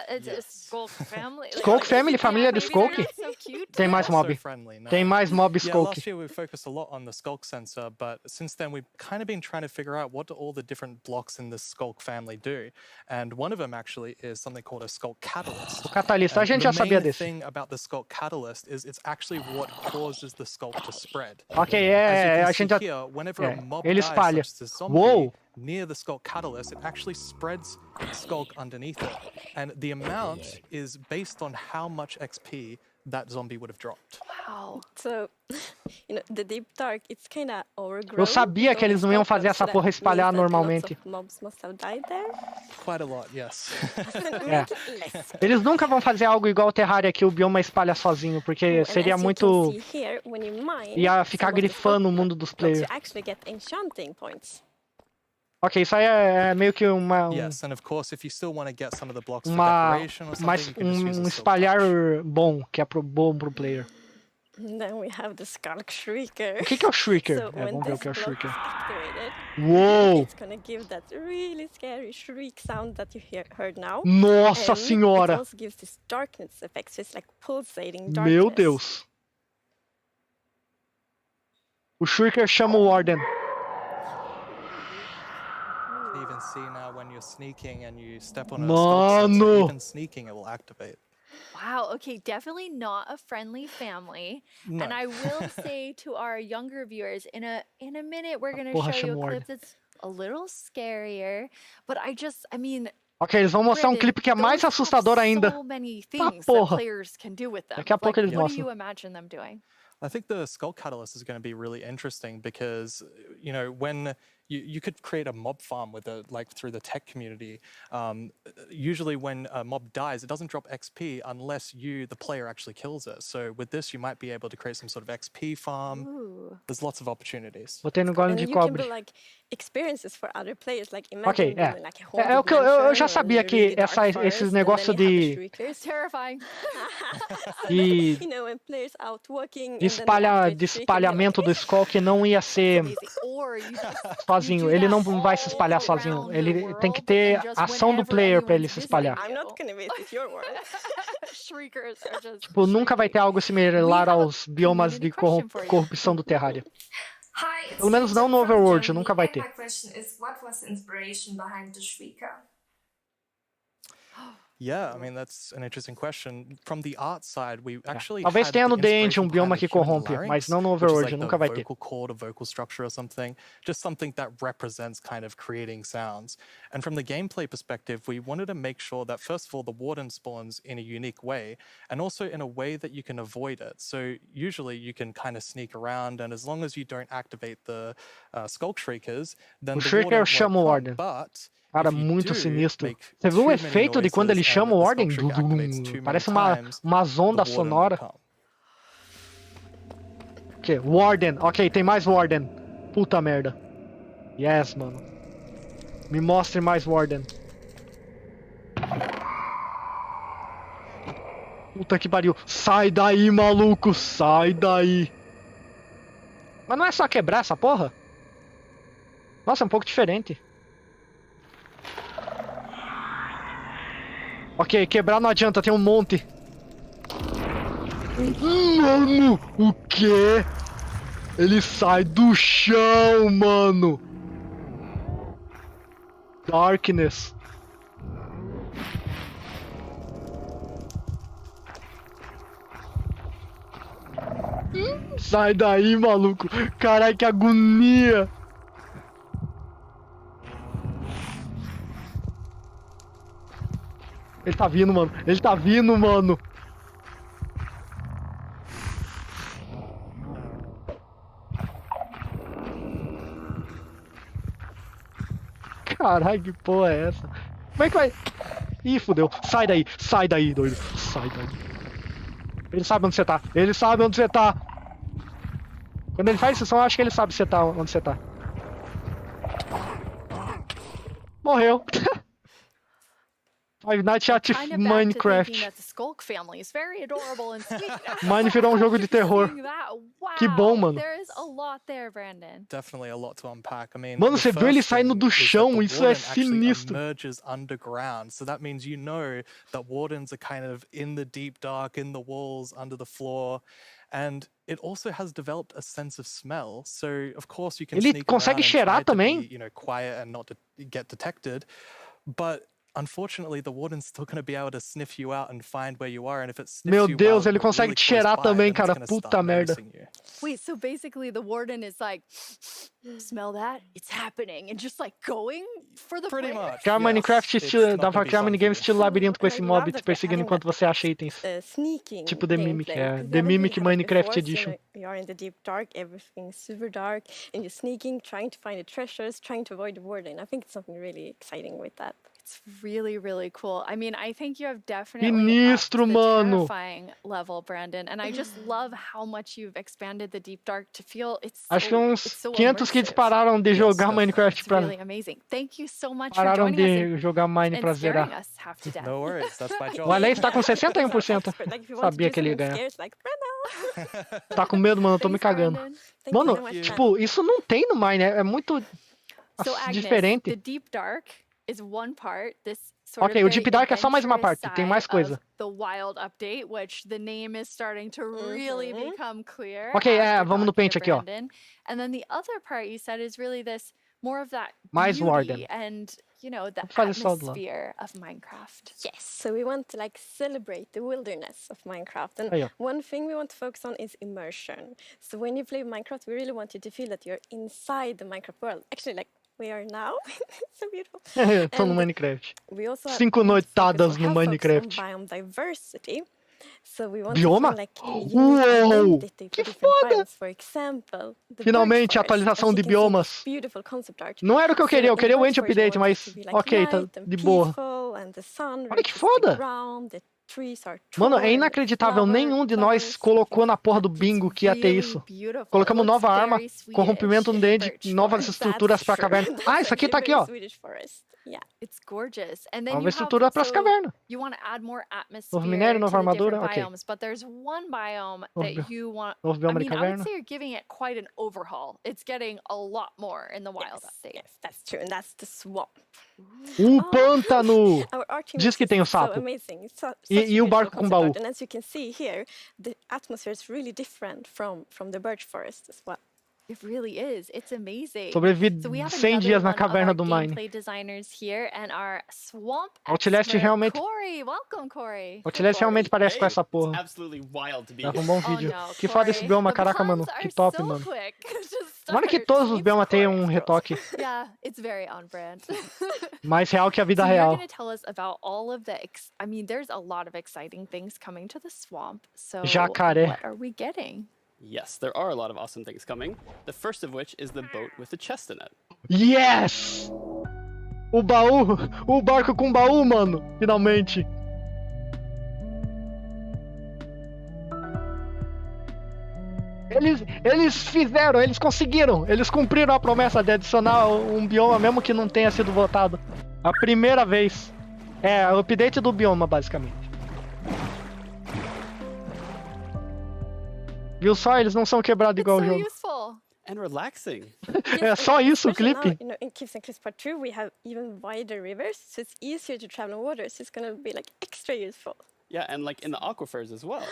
Speaker 19: It's a Skulk family.
Speaker 1: Skulk Family, família do Skulk.
Speaker 19: So cute.
Speaker 1: Tem mais
Speaker 24: Not
Speaker 1: mob.
Speaker 24: so friendly, no.
Speaker 1: Tem mais mob
Speaker 24: Yeah,
Speaker 1: Skulk.
Speaker 24: last year we focused a lot on the Skulk sensor, but since then we've kind of been trying to figure out what do all the different blocks in the Skulk family do. And one of them actually is something called a Skulk catalyst.
Speaker 1: O catalista, a
Speaker 24: And
Speaker 1: gente já
Speaker 24: the
Speaker 1: sabia
Speaker 24: main
Speaker 1: desse.
Speaker 24: thing about the Skulk catalyst is it's actually what causes the Skulk to spread.
Speaker 1: Ok,
Speaker 24: As you can
Speaker 1: a
Speaker 24: see
Speaker 1: gente já...
Speaker 24: here, whenever a mob
Speaker 1: ele
Speaker 24: dies,
Speaker 1: espalha.
Speaker 24: such as a zombie,
Speaker 1: Uou!
Speaker 24: near the Skulk catalyst, it actually spreads Skulk underneath it. And the amount is based on how much XP that zombie would have dropped.
Speaker 19: Wow.
Speaker 21: So, you know, the Deep Dark, it's kind of overgrown.
Speaker 1: Eu sabia que eles não iam fazer essa porra espalhar normalmente.
Speaker 21: Mobs must have died there.
Speaker 24: Quite a lot, yes.
Speaker 1: É. Eles nunca vão fazer algo igual o Terraria que o bioma espalha sozinho, porque seria muito... ia ficar grifando o mundo dos players.
Speaker 21: You actually get enchanting points.
Speaker 1: Ok, isso aí é meio que
Speaker 24: Yes, and of course, if you still want to get some of the blocks for decoration or something,
Speaker 1: mas
Speaker 24: you can just use the Skulk
Speaker 1: espalhar bom, que é bom pro player.
Speaker 21: And then we have the Skulk Shrieker.
Speaker 1: O que é o Shrieker?
Speaker 21: So when
Speaker 1: Vamos ver o
Speaker 21: this
Speaker 1: que é o
Speaker 21: block
Speaker 1: Shrieker.
Speaker 21: is activated,
Speaker 1: Uou!
Speaker 21: it's gonna give that really scary shriek sound that you heard now.
Speaker 1: Nossa
Speaker 21: And
Speaker 1: senhora!
Speaker 21: it also gives this darkness effect, so it's like pulsating darkness.
Speaker 1: Meu Deus! O Shrieker chama o Warden.
Speaker 24: You can even see now when you're sneaking and you step on a skulk sensor, even sneaking it will activate.
Speaker 2: Wow, okay, definitely not a friendly family.
Speaker 24: No.
Speaker 2: And I will say to our younger viewers, in a minute we're gonna
Speaker 1: Porra,
Speaker 2: show you
Speaker 1: chama o
Speaker 2: a clip that's a little scarier. But I mean,
Speaker 1: Ok, eles vão mostrar um
Speaker 2: Brandon,
Speaker 1: clipe que é mais
Speaker 2: those have
Speaker 1: assustador ainda.
Speaker 2: so many
Speaker 1: Ah,
Speaker 2: things that
Speaker 1: porra!
Speaker 2: players can do with them.
Speaker 1: Daqui a pouco eles
Speaker 2: What do
Speaker 1: mostram.
Speaker 2: you imagine them doing?
Speaker 24: I think the Skull Catalyst is going to be really interesting because, you know, when you could create a mob farm with through the tech community. Usually when a mob dies, it doesn't drop XP unless you, the player, actually kills it. So with this, you might be able to create some sort of XP farm.
Speaker 2: Ooh.
Speaker 24: There's lots of opportunities.
Speaker 1: Botei no golem
Speaker 21: And
Speaker 1: de
Speaker 21: you can
Speaker 1: cobre.
Speaker 21: build like experiences for other players, like
Speaker 1: Ok,
Speaker 21: imagine building like a
Speaker 1: é o
Speaker 21: haunted
Speaker 1: que eu
Speaker 21: mansion
Speaker 1: já
Speaker 21: or
Speaker 1: sabia
Speaker 21: a
Speaker 1: que
Speaker 21: really dark
Speaker 1: esses
Speaker 21: forest,
Speaker 1: negócios
Speaker 21: and then you have the
Speaker 1: de
Speaker 21: shriekers.
Speaker 2: Terrifying.
Speaker 1: E
Speaker 21: You know, when players out walking,
Speaker 1: de,
Speaker 21: and then they activate
Speaker 1: de
Speaker 21: the shriek and they're like,
Speaker 1: espalhamento do Skull que não ia ser
Speaker 2: Or you just
Speaker 1: sozinho. Ele não vai se espalhar sozinho. Ele tem que ter ação do player pra ele se espalhar.
Speaker 21: I'm not gonna visit your world.
Speaker 2: Shriekers are just
Speaker 1: Tipo, nunca vai ter algo similar aos biomas de corrupção do Terraria.
Speaker 4: Hi, it's
Speaker 1: Pelo menos não no
Speaker 4: Rachel from
Speaker 1: Overworld,
Speaker 4: Germany,
Speaker 1: nunca vai
Speaker 4: and
Speaker 1: ter.
Speaker 4: my question is, what was the inspiration behind the Shrieker?
Speaker 24: Yeah, I mean, that's an interesting question. From the art side, we actually
Speaker 1: Talvez
Speaker 24: had
Speaker 1: tenha no
Speaker 24: the
Speaker 1: The End
Speaker 24: inspiration
Speaker 1: bioma
Speaker 24: behind
Speaker 1: que
Speaker 24: the human
Speaker 1: corrompe,
Speaker 24: larynx,
Speaker 1: mas não no
Speaker 24: which is
Speaker 1: Overworld,
Speaker 24: like
Speaker 1: nunca
Speaker 24: the
Speaker 1: vai ter.
Speaker 24: vocal cord or vocal structure or something, just something that represents kind of creating sounds. And from the gameplay perspective, we wanted to make sure that, first of all, the warden spawns in a unique way, and also in a way that you can avoid it. So usually you can kind of sneak around, and as long as you don't activate the Skulk Shriekers, then
Speaker 1: O
Speaker 24: the
Speaker 1: Shrieker
Speaker 24: warden
Speaker 1: chama o
Speaker 24: won't
Speaker 1: Warden.
Speaker 24: come. But
Speaker 1: Cara,
Speaker 24: if you
Speaker 1: muito
Speaker 24: do
Speaker 1: sinistro.
Speaker 24: make
Speaker 1: Você viu o
Speaker 24: too many
Speaker 1: efeito de quando ele
Speaker 24: noises
Speaker 1: chama
Speaker 24: and
Speaker 1: o
Speaker 24: the
Speaker 1: Warden?
Speaker 24: Skulk Shrieker activates too many
Speaker 1: Parece
Speaker 24: times,
Speaker 1: uma
Speaker 24: the
Speaker 1: onda
Speaker 24: warden will
Speaker 1: sonora.
Speaker 24: come.
Speaker 1: Ok, Warden. Ok, tem mais Warden. Puta merda. Yes, mano. Me mostre mais Warden. Puta que pariu. Sai daí, maluco. Sai daí. Mas não é só quebrar essa porra? Nossa, é um pouco diferente. Ok, quebrar não adianta, tem um monte. Mano, o quê? Ele sai do chão, mano. Darkness. Sai daí, maluco. Caralho, que agonia. Ele tá vindo, mano. Ele tá vindo, mano. Caralho, que porra é essa? Como é que vai? Ih, fudeu. Sai daí, doido. Sai daí. Ele sabe onde você tá. Ele sabe onde você tá. Quando ele faz isso, eu acho que ele sabe onde você tá. Morreu. Five Nights at Minecraft. Mine virou um jogo de terror. Que bom, mano.
Speaker 24: Definitely a lot to unpack. I mean,
Speaker 1: Mano,
Speaker 24: the
Speaker 1: você viu ele
Speaker 24: first
Speaker 1: saindo
Speaker 24: thing
Speaker 1: do
Speaker 24: is that
Speaker 1: chão,
Speaker 24: the
Speaker 1: isso é
Speaker 24: warden actually
Speaker 1: sinistro.
Speaker 24: emerges underground. So that means you know that wardens are kind of in the deep dark, in the walls, under the floor. And it also has developed a sense of smell. So of course you can
Speaker 1: Ele
Speaker 24: sneak
Speaker 1: consegue
Speaker 24: around and
Speaker 1: cheirar
Speaker 24: try to
Speaker 1: também.
Speaker 24: be, you know, quiet and not to get detected. But unfortunately, the warden's still going to be able to sniff you out and find where you are. And if it sniffs
Speaker 1: Meu
Speaker 24: you
Speaker 1: Deus,
Speaker 24: while
Speaker 1: ele
Speaker 24: you're
Speaker 1: consegue
Speaker 24: really
Speaker 1: te
Speaker 24: close
Speaker 1: cheirar
Speaker 24: by,
Speaker 1: também,
Speaker 24: then it's
Speaker 1: cara.
Speaker 24: gonna
Speaker 1: Puta
Speaker 24: start
Speaker 1: merda.
Speaker 24: noticing you.
Speaker 2: Wait, so basically the warden is like, smell that? It's happening. And just like going for the
Speaker 24: Pretty
Speaker 2: player?
Speaker 24: much.
Speaker 1: Criar Minecraft estilo, dá pra criar minigame estilo labirinto com
Speaker 21: And
Speaker 1: esse
Speaker 21: I
Speaker 1: mob
Speaker 21: love
Speaker 1: te
Speaker 21: that we're
Speaker 1: perseguindo
Speaker 21: having
Speaker 1: enquanto
Speaker 21: that,
Speaker 1: você acha itens.
Speaker 21: Sneaking
Speaker 1: Tipo The Mimic,
Speaker 21: gameplay,
Speaker 1: é.
Speaker 21: 'cause we
Speaker 1: The
Speaker 21: haven't really
Speaker 1: Mimic
Speaker 21: had that
Speaker 1: Minecraft
Speaker 21: before,
Speaker 1: Edition.
Speaker 21: So, you are in the deep dark, everything's super dark, and you're sneaking, trying to find the treasures, trying to avoid the warden. I think it's something really exciting with that.
Speaker 2: It's really, really cool. I mean, I think you have definitely upped
Speaker 1: Sinistro,
Speaker 2: the
Speaker 1: mano.
Speaker 2: terrifying level, Brandon. And I just love how much you've expanded the deep dark to feel it's
Speaker 1: Acho que
Speaker 2: so,
Speaker 1: uns
Speaker 2: it's so
Speaker 1: 500 kids
Speaker 2: immersive.
Speaker 1: pararam de jogar Minecraft
Speaker 2: It's
Speaker 1: pra...
Speaker 2: really amazing. Thank you so much for
Speaker 1: Pararam
Speaker 2: joining us
Speaker 1: de jogar Mine pra
Speaker 2: and scaring
Speaker 1: zerar.
Speaker 2: us half to death.
Speaker 24: No worries, that's my job.
Speaker 1: O Alex tá com 61%.
Speaker 21: Like if you want to
Speaker 1: Sabia
Speaker 21: do
Speaker 1: que ele ia
Speaker 21: something
Speaker 1: ganhar.
Speaker 21: scary, it's like, Brenda,
Speaker 1: Tá com medo, mano? Eu tô me cagando. Mano, tipo, isso não tem no Mine, é muito
Speaker 2: So Agnes,
Speaker 1: diferente.
Speaker 2: the Deep Dark is one part. This sort
Speaker 1: Ok,
Speaker 2: of
Speaker 1: o Deep Dark é só mais uma
Speaker 2: adventurous
Speaker 1: parte, tem
Speaker 2: side
Speaker 1: mais coisa.
Speaker 2: of the Wild update, which the name is starting to really become clear.
Speaker 1: Ok,
Speaker 2: after
Speaker 1: vamos no
Speaker 2: talking
Speaker 1: pente
Speaker 2: to
Speaker 1: aqui, ó.
Speaker 2: Brandon. And then the other part you said is really this more of that
Speaker 1: Mais
Speaker 2: beauty
Speaker 1: Warden.
Speaker 2: and, you know, the
Speaker 1: Fazer só do lado.
Speaker 2: atmosphere of Minecraft.
Speaker 21: Yes, so we want to like celebrate the wilderness of Minecraft, and
Speaker 1: Aí, ó.
Speaker 21: one thing we want to focus on is immersion. So when you play Minecraft, we really want you to feel that you're inside the Minecraft world. Actually, like we are now. It's so beautiful.
Speaker 1: Tô no
Speaker 21: And
Speaker 1: Minecraft.
Speaker 21: we also
Speaker 1: 5
Speaker 21: want to focus
Speaker 1: noitadas
Speaker 21: or
Speaker 1: no
Speaker 21: have focus
Speaker 1: Minecraft.
Speaker 21: on biome diversity. So we want
Speaker 1: Bioma?
Speaker 21: to find like unique
Speaker 1: Uou!
Speaker 21: identity for different biomes. For example, the
Speaker 1: Finalmente,
Speaker 21: birch forest.
Speaker 1: atualização
Speaker 21: As
Speaker 1: de
Speaker 21: you can see,
Speaker 1: biomas.
Speaker 21: beautiful concept art.
Speaker 1: Não era o que eu
Speaker 21: So
Speaker 1: queria, eu
Speaker 21: in the
Speaker 1: queria o
Speaker 21: birch
Speaker 1: End
Speaker 21: forest, we
Speaker 1: Update,
Speaker 21: want
Speaker 1: mas
Speaker 21: it to be, like,
Speaker 1: ok, tá
Speaker 21: light and
Speaker 1: de boa.
Speaker 21: peaceful, and the sun
Speaker 1: Olha que
Speaker 21: reaches
Speaker 1: foda!
Speaker 21: the ground, the trees are
Speaker 1: Mano, é
Speaker 21: tall,
Speaker 1: inacreditável, nenhum de nós colocou na porra do bingo que ia ter isso. Colocamos nova arma, corrompimento no dente, novas estruturas pra caverna. Ah, isso aqui tá aqui, ó.
Speaker 21: Swedish forest. Yeah.
Speaker 2: It's gorgeous. And then
Speaker 1: Nova
Speaker 2: you have,
Speaker 1: estrutura pras
Speaker 2: so
Speaker 1: cavernas.
Speaker 2: you want to add more atmosphere
Speaker 1: Novo minério,
Speaker 2: to
Speaker 1: nova
Speaker 2: the different
Speaker 1: armadura, ok.
Speaker 2: biomes, but there's one biome
Speaker 1: Novo
Speaker 2: that you want.
Speaker 1: novo
Speaker 2: I
Speaker 1: bioma de
Speaker 2: mean, I would
Speaker 1: caverna.
Speaker 2: say you're giving it quite an overhaul. It's getting a lot more in the wild update.
Speaker 21: Yes, that's true, and that's the swamp.
Speaker 1: Pântano!
Speaker 21: Our art team
Speaker 1: Diz que
Speaker 21: is
Speaker 1: tem o
Speaker 21: so
Speaker 1: sapo.
Speaker 21: amazing. It's such
Speaker 1: E o
Speaker 21: a beautiful
Speaker 1: barco com
Speaker 21: concept
Speaker 1: baú.
Speaker 21: art. And as you can see here, the atmosphere is really different from the birch forest as well.
Speaker 2: It really is. It's amazing.
Speaker 1: Sobrevivi
Speaker 2: So we have
Speaker 1: 100
Speaker 2: another
Speaker 1: dias na
Speaker 2: one of
Speaker 1: caverna
Speaker 2: our
Speaker 1: do Mine.
Speaker 2: gameplay designers here and our swamp
Speaker 1: Outlast
Speaker 2: expert,
Speaker 1: realmente-
Speaker 2: Corey. Welcome, Corey.
Speaker 1: Outlast realmente parece com essa porra.
Speaker 6: Absolutely wild to be.
Speaker 1: Dava um bom vídeo.
Speaker 2: no,
Speaker 1: Que foda esse
Speaker 2: Corey.
Speaker 1: bioma,
Speaker 2: The
Speaker 1: caraca, mano.
Speaker 2: puns
Speaker 1: Que
Speaker 2: are
Speaker 1: top,
Speaker 2: so
Speaker 1: mano.
Speaker 2: quick to
Speaker 1: Tomara que
Speaker 2: start.
Speaker 1: todos os biomas tenham um retoque
Speaker 2: Yeah, it's very on brand.
Speaker 1: mais real que a vida
Speaker 2: So you're
Speaker 1: real.
Speaker 2: going to tell us about all of the I mean, there's a lot of exciting things coming to the swamp. So
Speaker 1: Jacaré.
Speaker 2: what are we getting?
Speaker 6: Yes, there are a lot of awesome things coming. The first of which is the boat with the chest in it.
Speaker 1: Yes! O baú! O barco com baú, mano! Finalmente! Eles fizeram, eles conseguiram! Eles cumpriram a promessa de adicionar um bioma mesmo que não tenha sido votado. A primeira vez. É, o update do bioma, basicamente. Viu só? Eles não são quebrados igual o jogo.
Speaker 2: Useful.
Speaker 6: And relaxing.
Speaker 1: É só isso o
Speaker 21: Especially now,
Speaker 1: clipe?
Speaker 21: you know, in Caves and Cliffs Part 2, we have even wider rivers, so it's easier to travel on water, so it's gonna be like extra useful.
Speaker 6: Yeah, and like in the aquifers as well.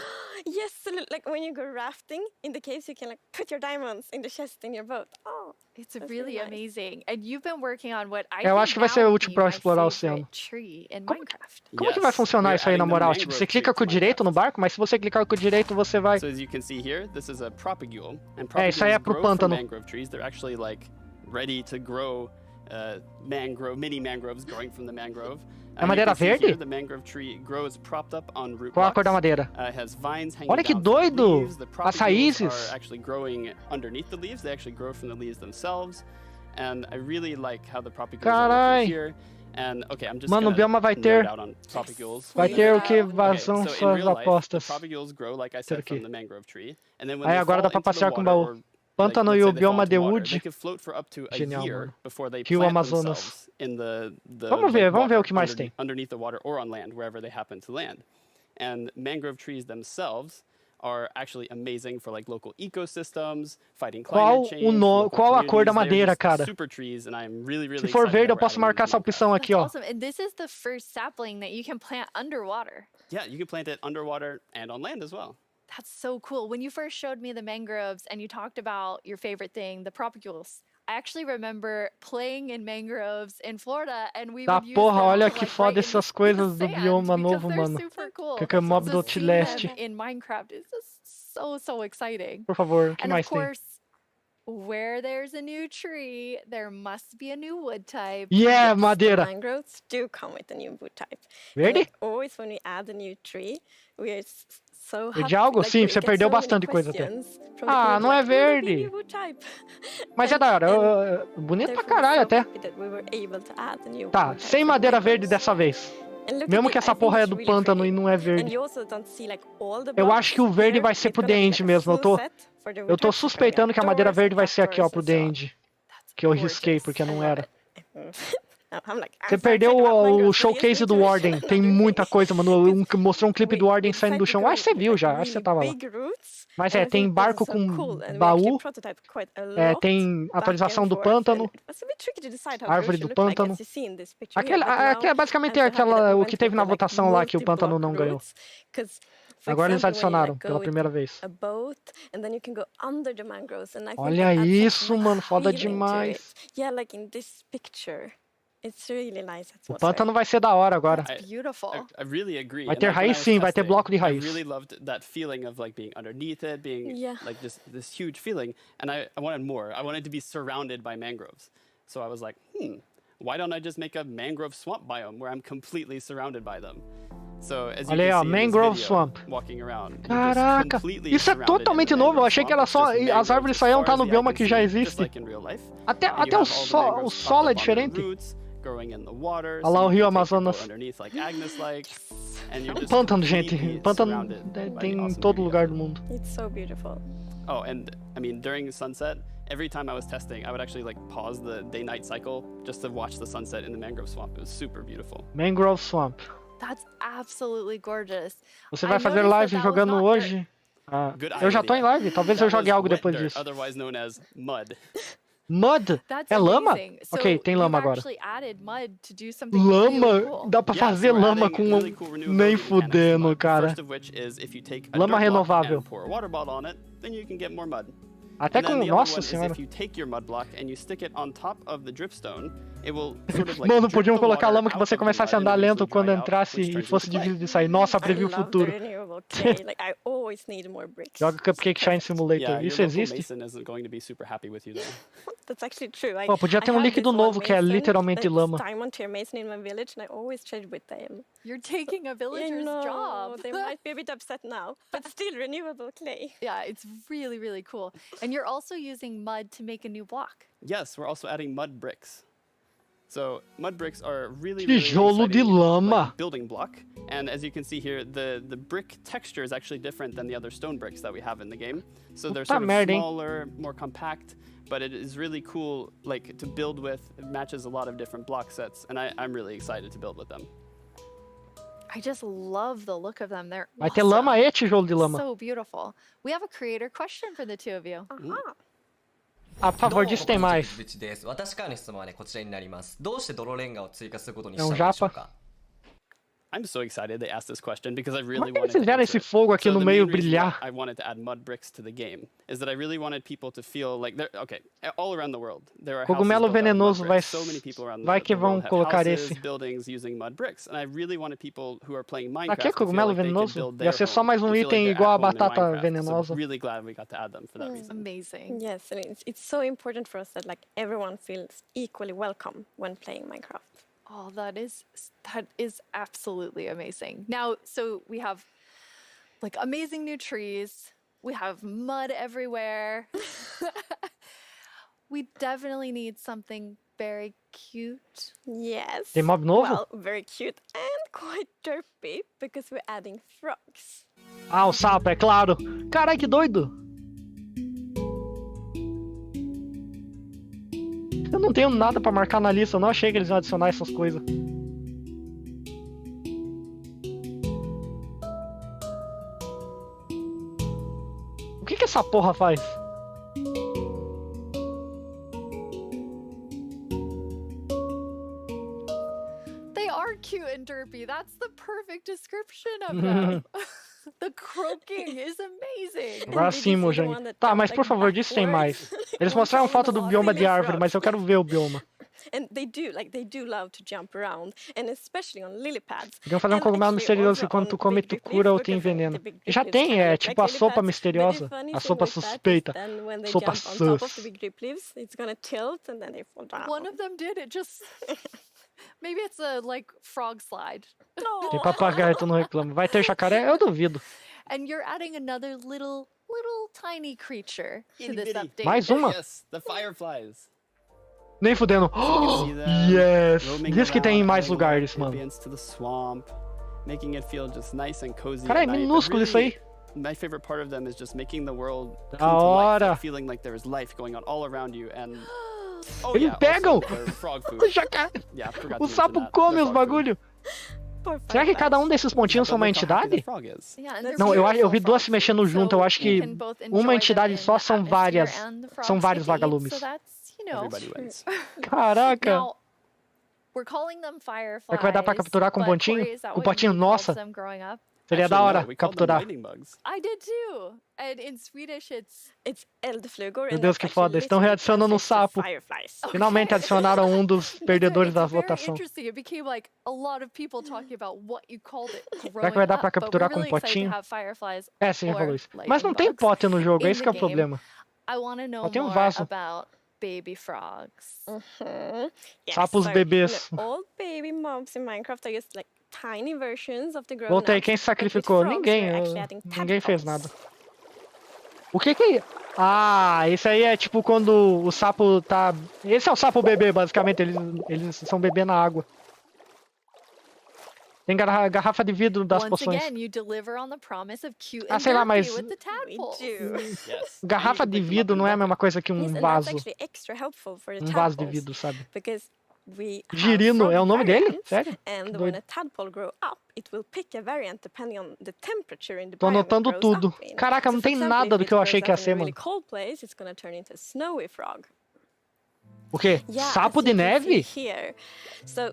Speaker 21: Yes, so like when you go rafting in the caves, you can like put your diamonds in the chest in your boat. Oh,
Speaker 2: it's
Speaker 21: that's
Speaker 2: really
Speaker 21: nice.
Speaker 2: amazing. And you've been working on what I
Speaker 1: Eu
Speaker 2: think
Speaker 1: acho que vai
Speaker 2: now
Speaker 1: ser
Speaker 2: would
Speaker 1: útil
Speaker 2: be
Speaker 1: pra
Speaker 2: my
Speaker 1: explorar o
Speaker 2: favorite
Speaker 1: oceano.
Speaker 2: tree in Minecraft.
Speaker 1: Como que vai funcionar isso aí na moral? Tipo, você clica com o direito no barco, mas se você clicar com o direito, você vai...
Speaker 6: So as you can see here, this is a propagule, and
Speaker 1: isso aí é
Speaker 6: propagules
Speaker 1: pro
Speaker 6: grow from
Speaker 1: pântano.
Speaker 6: mangrove trees. They're actually like ready to grow mini mangroves growing from the mangrove.
Speaker 1: É madeira
Speaker 6: you can see
Speaker 1: verde?
Speaker 6: here, the mangrove tree grows propped up on root
Speaker 1: Qual a cor da
Speaker 6: blocks.
Speaker 1: madeira?
Speaker 6: It has vines hanging
Speaker 1: Olha que
Speaker 6: down from the
Speaker 1: doido!
Speaker 6: leaves. The
Speaker 1: As
Speaker 6: propagules
Speaker 1: raízes.
Speaker 6: are actually growing underneath the leaves. They actually grow from the leaves themselves. And I really like how the propagules are
Speaker 1: Carai!
Speaker 6: working here. And okay, I'm just
Speaker 1: Mano, o
Speaker 6: gonna
Speaker 1: bioma vai
Speaker 6: nerd
Speaker 1: ter-
Speaker 6: out on propagules.
Speaker 1: Vai ter o que?
Speaker 6: Okay,
Speaker 1: Vazão
Speaker 6: so in
Speaker 1: suas
Speaker 6: real life,
Speaker 1: apostas.
Speaker 6: the propagules grow, like I
Speaker 1: Ter o
Speaker 6: said,
Speaker 1: quê?
Speaker 6: from the mangrove tree. And then when
Speaker 1: Aí
Speaker 6: they
Speaker 1: agora
Speaker 6: fall
Speaker 1: dá pra
Speaker 6: into the
Speaker 1: passear com
Speaker 6: water,
Speaker 1: baú.
Speaker 6: or,
Speaker 1: Pântano
Speaker 6: like,
Speaker 1: e
Speaker 6: let's
Speaker 1: o
Speaker 6: say they fall
Speaker 1: bioma
Speaker 6: into
Speaker 1: de
Speaker 6: water,
Speaker 1: Wood.
Speaker 6: they can float for up to a
Speaker 1: Genial,
Speaker 6: year
Speaker 1: mano.
Speaker 6: before they
Speaker 1: Rio
Speaker 6: plant
Speaker 1: Amazonas.
Speaker 6: themselves in the
Speaker 1: Vamos ver o
Speaker 6: water
Speaker 1: que mais tem.
Speaker 6: underneath the water or on land, wherever they happen to land. And mangrove trees themselves are actually amazing for like local ecosystems, fighting
Speaker 1: Qual
Speaker 6: climate change.
Speaker 1: o no-
Speaker 6: local
Speaker 1: qual a cor da
Speaker 6: communities. They're
Speaker 1: madeira,
Speaker 6: just
Speaker 1: cara?
Speaker 6: Super trees, and I'm really, really
Speaker 1: Se for
Speaker 6: excited
Speaker 1: verde,
Speaker 6: that
Speaker 1: eu
Speaker 6: we're
Speaker 1: posso
Speaker 6: adding
Speaker 1: marcar
Speaker 6: these
Speaker 1: essa opção aqui, ó.
Speaker 2: Awesome. And this is the first sapling that you can plant underwater.
Speaker 6: Yeah, you can plant it underwater and on land as well.
Speaker 2: That's so cool. When you first showed me the mangroves and you talked about your favorite thing, the propagules, I actually remember playing in mangroves in Florida and we
Speaker 1: Tá
Speaker 2: would use
Speaker 1: porra,
Speaker 2: them
Speaker 1: olha
Speaker 2: to,
Speaker 1: que
Speaker 2: like,
Speaker 1: foda
Speaker 2: write in
Speaker 1: essas
Speaker 2: the
Speaker 1: coisas do
Speaker 2: sand
Speaker 1: bioma
Speaker 2: because
Speaker 1: novo,
Speaker 2: they're
Speaker 1: mano.
Speaker 2: super cool.
Speaker 1: Que é mob do
Speaker 2: So seeing them
Speaker 1: Outlast.
Speaker 2: in Minecraft is just so exciting.
Speaker 1: Por favor, o que
Speaker 2: And
Speaker 1: mais
Speaker 2: of
Speaker 1: tem?
Speaker 2: course, where there's a new tree, there must be a new wood type.
Speaker 1: Yeah,
Speaker 21: The
Speaker 1: madeira.
Speaker 21: mangroves do come with a new wood type.
Speaker 1: Verde?
Speaker 21: And like always when we add a new tree, we are so happy.
Speaker 1: Verde algo?
Speaker 21: Like,
Speaker 1: Sim,
Speaker 21: we
Speaker 1: você
Speaker 21: get
Speaker 1: perdeu
Speaker 21: so many
Speaker 1: bastante coisa até.
Speaker 21: questions from the
Speaker 1: Ah,
Speaker 21: community,
Speaker 1: não é
Speaker 21: like, "Will there be a
Speaker 1: verde.
Speaker 21: new wood type?"
Speaker 1: Mas é da hora. Bonito pra
Speaker 21: Therefore,
Speaker 1: caralho
Speaker 21: so
Speaker 1: até.
Speaker 21: happy that we were able to add a new
Speaker 1: Tá,
Speaker 21: wood type
Speaker 1: sem
Speaker 21: for
Speaker 1: madeira
Speaker 21: mangroves.
Speaker 1: verde dessa vez.
Speaker 21: And look at
Speaker 1: Mesmo
Speaker 21: it,
Speaker 1: que essa
Speaker 21: I think
Speaker 1: porra é
Speaker 21: it's
Speaker 1: do
Speaker 21: really
Speaker 1: pântano
Speaker 21: pretty.
Speaker 1: e não é
Speaker 21: And
Speaker 1: verde.
Speaker 21: you also don't see, like, all the
Speaker 1: Eu acho que o
Speaker 21: blocks
Speaker 1: verde
Speaker 21: here.
Speaker 1: vai ser
Speaker 21: It's
Speaker 1: pro
Speaker 21: gonna be,
Speaker 1: The
Speaker 21: like,
Speaker 1: End
Speaker 21: a
Speaker 1: mesmo.
Speaker 21: full set for the
Speaker 1: Eu
Speaker 21: wood
Speaker 1: tô
Speaker 21: types, so
Speaker 1: suspeitando que a madeira
Speaker 21: doors
Speaker 1: verde
Speaker 21: and
Speaker 1: vai ser aqui, ó,
Speaker 21: trapdoors
Speaker 1: pro
Speaker 21: and
Speaker 1: The
Speaker 21: so on.
Speaker 1: End. Que eu risquei porque não era.
Speaker 21: I'm like,
Speaker 1: Você perdeu o showcase do Warden. Tem muita coisa, mano. Mostrou um clipe do Warden saindo do chão. Acho que você viu já. Acho que você tava lá. Mas tem barco com baú. Tem atualização do pântano. Árvore do pântano. Basicamente o que teve na votação lá que o pântano não ganhou. Agora eles adicionaram pela primeira vez. Olha isso, mano. Foda demais. O pântano vai ser da hora agora.
Speaker 6: I really agree.
Speaker 1: Vai ter raiz sim, vai ter bloco de
Speaker 6: I
Speaker 1: raiz.
Speaker 6: really loved that feeling of like being underneath it, being like this huge feeling, and I wanted more. I wanted to be surrounded by mangroves. So I was like, why don't I just make a mangrove swamp biome where I'm completely surrounded by them? So as you
Speaker 1: Olha aí, ó,
Speaker 6: can see in this
Speaker 1: mangrove
Speaker 6: video,
Speaker 1: swamp.
Speaker 6: walking around, you're just
Speaker 1: Caraca,
Speaker 6: completely
Speaker 1: isso é
Speaker 6: surrounded in the
Speaker 1: totalmente novo. Eu achei que era só
Speaker 6: mangroves,
Speaker 1: as árvores só iam estar no
Speaker 6: as far as the
Speaker 1: bioma
Speaker 6: eye
Speaker 1: que
Speaker 6: can
Speaker 1: já
Speaker 6: see,
Speaker 1: existe.
Speaker 6: just like in real life.
Speaker 1: Até
Speaker 6: You
Speaker 1: o
Speaker 6: have all the
Speaker 1: solo
Speaker 6: mangroves
Speaker 1: é
Speaker 6: propped up on their
Speaker 1: diferente.
Speaker 6: roots, growing in the water,
Speaker 1: Olha lá
Speaker 6: so
Speaker 1: o
Speaker 6: you
Speaker 1: rio
Speaker 6: can take your
Speaker 1: Amazonas.
Speaker 6: boat underneath like Agnes-like, and you're
Speaker 1: Um
Speaker 6: just
Speaker 1: pântano, gente.
Speaker 6: completely
Speaker 1: Pântano
Speaker 6: surrounded by
Speaker 1: tem em
Speaker 6: awesome
Speaker 1: todo
Speaker 6: beauty.
Speaker 1: lugar do mundo.
Speaker 21: It's so beautiful.
Speaker 6: Oh, and I mean, during sunset, every time I was testing, I would actually like pause the day-night cycle just to watch the sunset in the mangrove swamp. It was super beautiful.
Speaker 1: Mangrove Swamp.
Speaker 2: That's absolutely gorgeous.
Speaker 1: Você vai fazer live jogando hoje? Eu já tô em live. Talvez eu jogue algo depois disso.
Speaker 6: Otherwise known as mud.
Speaker 1: Mud? É lama? Ok, tem lama agora. Lama? Dá pra fazer lama com nem fudendo, cara. Lama renovável. Até com... Nossa senhora. Mano, podiam colocar lama que você começasse a andar lento quando entrasse e fosse difícil de sair. Nossa, previu o futuro. Joga Cupcake Shine Simulator. Isso existe? Pô, podia ter um líquido novo que é literalmente lama.
Speaker 2: You're taking a villager's job.
Speaker 21: They might be a bit upset now, but still renewable clay.
Speaker 2: Yeah, it's really, really cool. And you're also using mud to make a new block.
Speaker 6: Yes, we're also adding mud bricks. So mud bricks are really
Speaker 1: Tijolo de lama.
Speaker 6: Building block, and as you can see here, the brick texture is actually different than the other stone bricks that we have in the game. So they're sort of smaller, more compact, but it is really cool, like to build with. It matches a lot of different block sets, and I'm really excited to build with them.
Speaker 2: I just love the look of them. They're
Speaker 1: Vai ter lama e tijolo de lama.
Speaker 2: so beautiful. We have a creator question for the two of you.
Speaker 1: A favor disso tem mais.
Speaker 7: 私からの質問はね、こちらになります。どうして泥レンガを追加することに
Speaker 1: É
Speaker 7: したのでしょうか
Speaker 6: I'm so excited they asked this question because I really
Speaker 1: Como é que
Speaker 6: wanted
Speaker 1: eles
Speaker 6: to
Speaker 1: fizeram
Speaker 6: answer
Speaker 1: esse
Speaker 6: it.
Speaker 1: fogo aqui
Speaker 6: So
Speaker 1: no
Speaker 6: the
Speaker 1: meio
Speaker 6: main reason
Speaker 1: brilhar?
Speaker 6: I wanted to add mud bricks to the game is that I really wanted people to feel like they're okay all around the world. There are
Speaker 1: Cogumelo
Speaker 6: houses built out of mud
Speaker 1: venenoso vai.
Speaker 6: bricks. So many people around
Speaker 1: Vai
Speaker 6: the
Speaker 1: que
Speaker 6: world
Speaker 1: vão
Speaker 6: have
Speaker 1: colocar
Speaker 6: houses,
Speaker 1: esse.
Speaker 6: buildings using mud bricks, and I really wanted people who are playing
Speaker 1: Aqui
Speaker 6: Minecraft
Speaker 1: é
Speaker 6: to feel
Speaker 1: cogumelo
Speaker 6: like they could
Speaker 1: venenoso.
Speaker 6: build
Speaker 1: Ia
Speaker 6: their
Speaker 1: ser só
Speaker 6: home,
Speaker 1: mais
Speaker 6: to
Speaker 1: um
Speaker 6: feel like
Speaker 1: item
Speaker 6: they're
Speaker 1: igual a
Speaker 6: at home in
Speaker 1: batata
Speaker 6: Minecraft. So
Speaker 1: venenosa.
Speaker 6: I'm really glad we got to add them for that reason.
Speaker 2: Amazing.
Speaker 21: Yes, and it's so important for us that like everyone feels equally welcome when playing Minecraft.
Speaker 2: Oh, that is absolutely amazing. Now, so we have like amazing new trees. We have mud everywhere. We definitely need something very cute.
Speaker 21: Yes.
Speaker 1: Tem mob novo?
Speaker 21: Well, very cute and quite derpy because we're adding frogs.
Speaker 1: Ah, o sapo, é claro. Carai, que doido. Eu não tenho nada pra marcar na lista. Eu não achei que eles iam adicionar essas coisas. O que essa porra faz?
Speaker 2: They are cute and derpy. That's the perfect description of them. The croaking is amazing.
Speaker 1: Agora sim, Mojang. Tá, mas por favor, disso tem mais. Eles mostraram foto do bioma de árvore, mas eu quero ver o bioma.
Speaker 21: And they do love to jump around, and especially on lily pads.
Speaker 1: Podiam fazer um cogumelo misterioso que quando tu come, tu cura ou te envenena. Já tem, é tipo a sopa misteriosa. A sopa suspeita. Sopa sus.
Speaker 2: One of them did it just... Maybe it's a like frog slide.
Speaker 1: Tem papagaio, tu não reclama. Vai ter jacaré? Eu duvido.
Speaker 2: And you're adding another little tiny creature to this update.
Speaker 1: Mais uma?
Speaker 6: Yes, the fireflies.
Speaker 1: Nem fudendo. Oh, yes! Diz que tem em mais lugares, mano.
Speaker 6: Making it feel just nice and cozy.
Speaker 1: Cara, é minúsculo isso aí.
Speaker 6: My favorite part of them is just making the world
Speaker 1: Da
Speaker 6: come to life,
Speaker 1: hora.
Speaker 6: like feeling like there is life going on all around you, and Oh,
Speaker 1: Eles
Speaker 6: yeah,
Speaker 1: pegam!
Speaker 6: also their frog food.
Speaker 1: O jacaré.
Speaker 6: Yeah, forgot
Speaker 1: O
Speaker 6: to mention
Speaker 1: sapo
Speaker 6: that.
Speaker 1: come
Speaker 6: Their
Speaker 1: os
Speaker 6: frog food.
Speaker 1: bagulho. Será que cada um desses pontinhos são uma
Speaker 6: Look how happy the
Speaker 1: entidade?
Speaker 6: frog is.
Speaker 2: Yeah, and they're
Speaker 1: Não, eu vi
Speaker 2: beautiful
Speaker 1: duas
Speaker 2: frog
Speaker 1: se mexendo
Speaker 2: food,
Speaker 1: junto. Eu
Speaker 2: so
Speaker 1: acho
Speaker 2: you
Speaker 1: que
Speaker 2: can both
Speaker 1: uma
Speaker 2: enjoy them
Speaker 1: entidade
Speaker 2: in
Speaker 1: só
Speaker 2: the
Speaker 1: são
Speaker 2: atmosphere
Speaker 1: várias.
Speaker 2: and the
Speaker 1: São
Speaker 2: frogs
Speaker 1: vários
Speaker 2: to eat,
Speaker 1: vagalumes.
Speaker 2: So that's, you know.
Speaker 6: Everybody wins.
Speaker 1: Caraca.
Speaker 2: Now, we're calling them fireflies.
Speaker 1: Será que vai dar pra capturar com
Speaker 2: but
Speaker 1: pontinho?
Speaker 2: Corey, is that
Speaker 1: Com
Speaker 2: what you
Speaker 1: pontinho,
Speaker 2: called
Speaker 1: nossa.
Speaker 2: them growing up?
Speaker 1: Seria da
Speaker 6: Actually,
Speaker 1: hora
Speaker 6: no, we call them
Speaker 1: capturar.
Speaker 6: lightning bugs.
Speaker 2: I did too. And in Swedish, it's
Speaker 21: eldflugor.
Speaker 1: Meu Deus, que foda. Eles estão readicionando um sapo. Finalmente adicionaram um dos perdedores da
Speaker 2: very
Speaker 1: votação.
Speaker 2: interesting. It became like a lot of people talking about what you called it growing
Speaker 1: Será que vai dar pra
Speaker 2: up, but
Speaker 1: capturar
Speaker 2: we're
Speaker 1: com
Speaker 2: really excited
Speaker 1: potinho?
Speaker 2: to have fireflies
Speaker 1: É, você já
Speaker 2: or
Speaker 1: falou isso. Mas
Speaker 2: lightning
Speaker 1: não tem
Speaker 2: bugs
Speaker 1: pote no jogo,
Speaker 2: in
Speaker 1: esse
Speaker 2: the
Speaker 1: que é o
Speaker 2: game.
Speaker 1: problema.
Speaker 2: I want to know
Speaker 1: Só tem um
Speaker 2: more
Speaker 1: vaso.
Speaker 2: about baby frogs.
Speaker 21: Yes,
Speaker 1: Sapos
Speaker 21: so,
Speaker 1: bebês.
Speaker 21: all baby mobs in Minecraft are just like tiny versions of the grown
Speaker 1: Voltei,
Speaker 21: ups,
Speaker 1: quem se
Speaker 21: but with
Speaker 1: sacrificou?
Speaker 21: frogs,
Speaker 1: Ninguém.
Speaker 21: we're actually adding
Speaker 1: Ninguém fez
Speaker 21: tadpoles.
Speaker 1: nada. O que é? Ah, esse aí é tipo quando o sapo tá... Esse é o sapo bebê, basicamente. Eles são bebê na água. Tem garrafa de vidro das
Speaker 2: Once
Speaker 1: poções.
Speaker 2: again, you deliver on the promise of cute
Speaker 1: Ah,
Speaker 2: and
Speaker 1: sei lá,
Speaker 2: derpy
Speaker 1: mas-
Speaker 2: with the tadpoles.
Speaker 6: Yes.
Speaker 1: Garrafa de vidro não é a mesma coisa que um
Speaker 21: Yes, and
Speaker 1: vaso.
Speaker 21: that's actually extra helpful for the
Speaker 1: Um vaso de
Speaker 21: tadpoles,
Speaker 1: vidro, sabe?
Speaker 21: because we have
Speaker 1: Girino
Speaker 21: frog
Speaker 1: é o nome dele?
Speaker 21: variants,
Speaker 1: Sério?
Speaker 21: And
Speaker 1: Que
Speaker 21: when
Speaker 1: doido.
Speaker 21: a tadpole grow up, it will pick a variant depending on the temperature in the
Speaker 1: Tô
Speaker 21: biome it
Speaker 1: anotando
Speaker 21: grows
Speaker 1: tudo.
Speaker 21: up in.
Speaker 1: Caraca,
Speaker 21: So,
Speaker 1: não
Speaker 21: for
Speaker 1: tem
Speaker 21: example,
Speaker 1: nada
Speaker 21: if
Speaker 1: do
Speaker 21: it
Speaker 1: que eu
Speaker 21: grows
Speaker 1: achei que ia
Speaker 21: up in
Speaker 1: ser,
Speaker 21: a really
Speaker 1: mano.
Speaker 21: cold place, it's gonna turn into a snowy frog.
Speaker 1: O quê?
Speaker 21: Yeah,
Speaker 1: Sapo
Speaker 21: as
Speaker 1: de
Speaker 21: you can see
Speaker 1: neve?
Speaker 21: here. So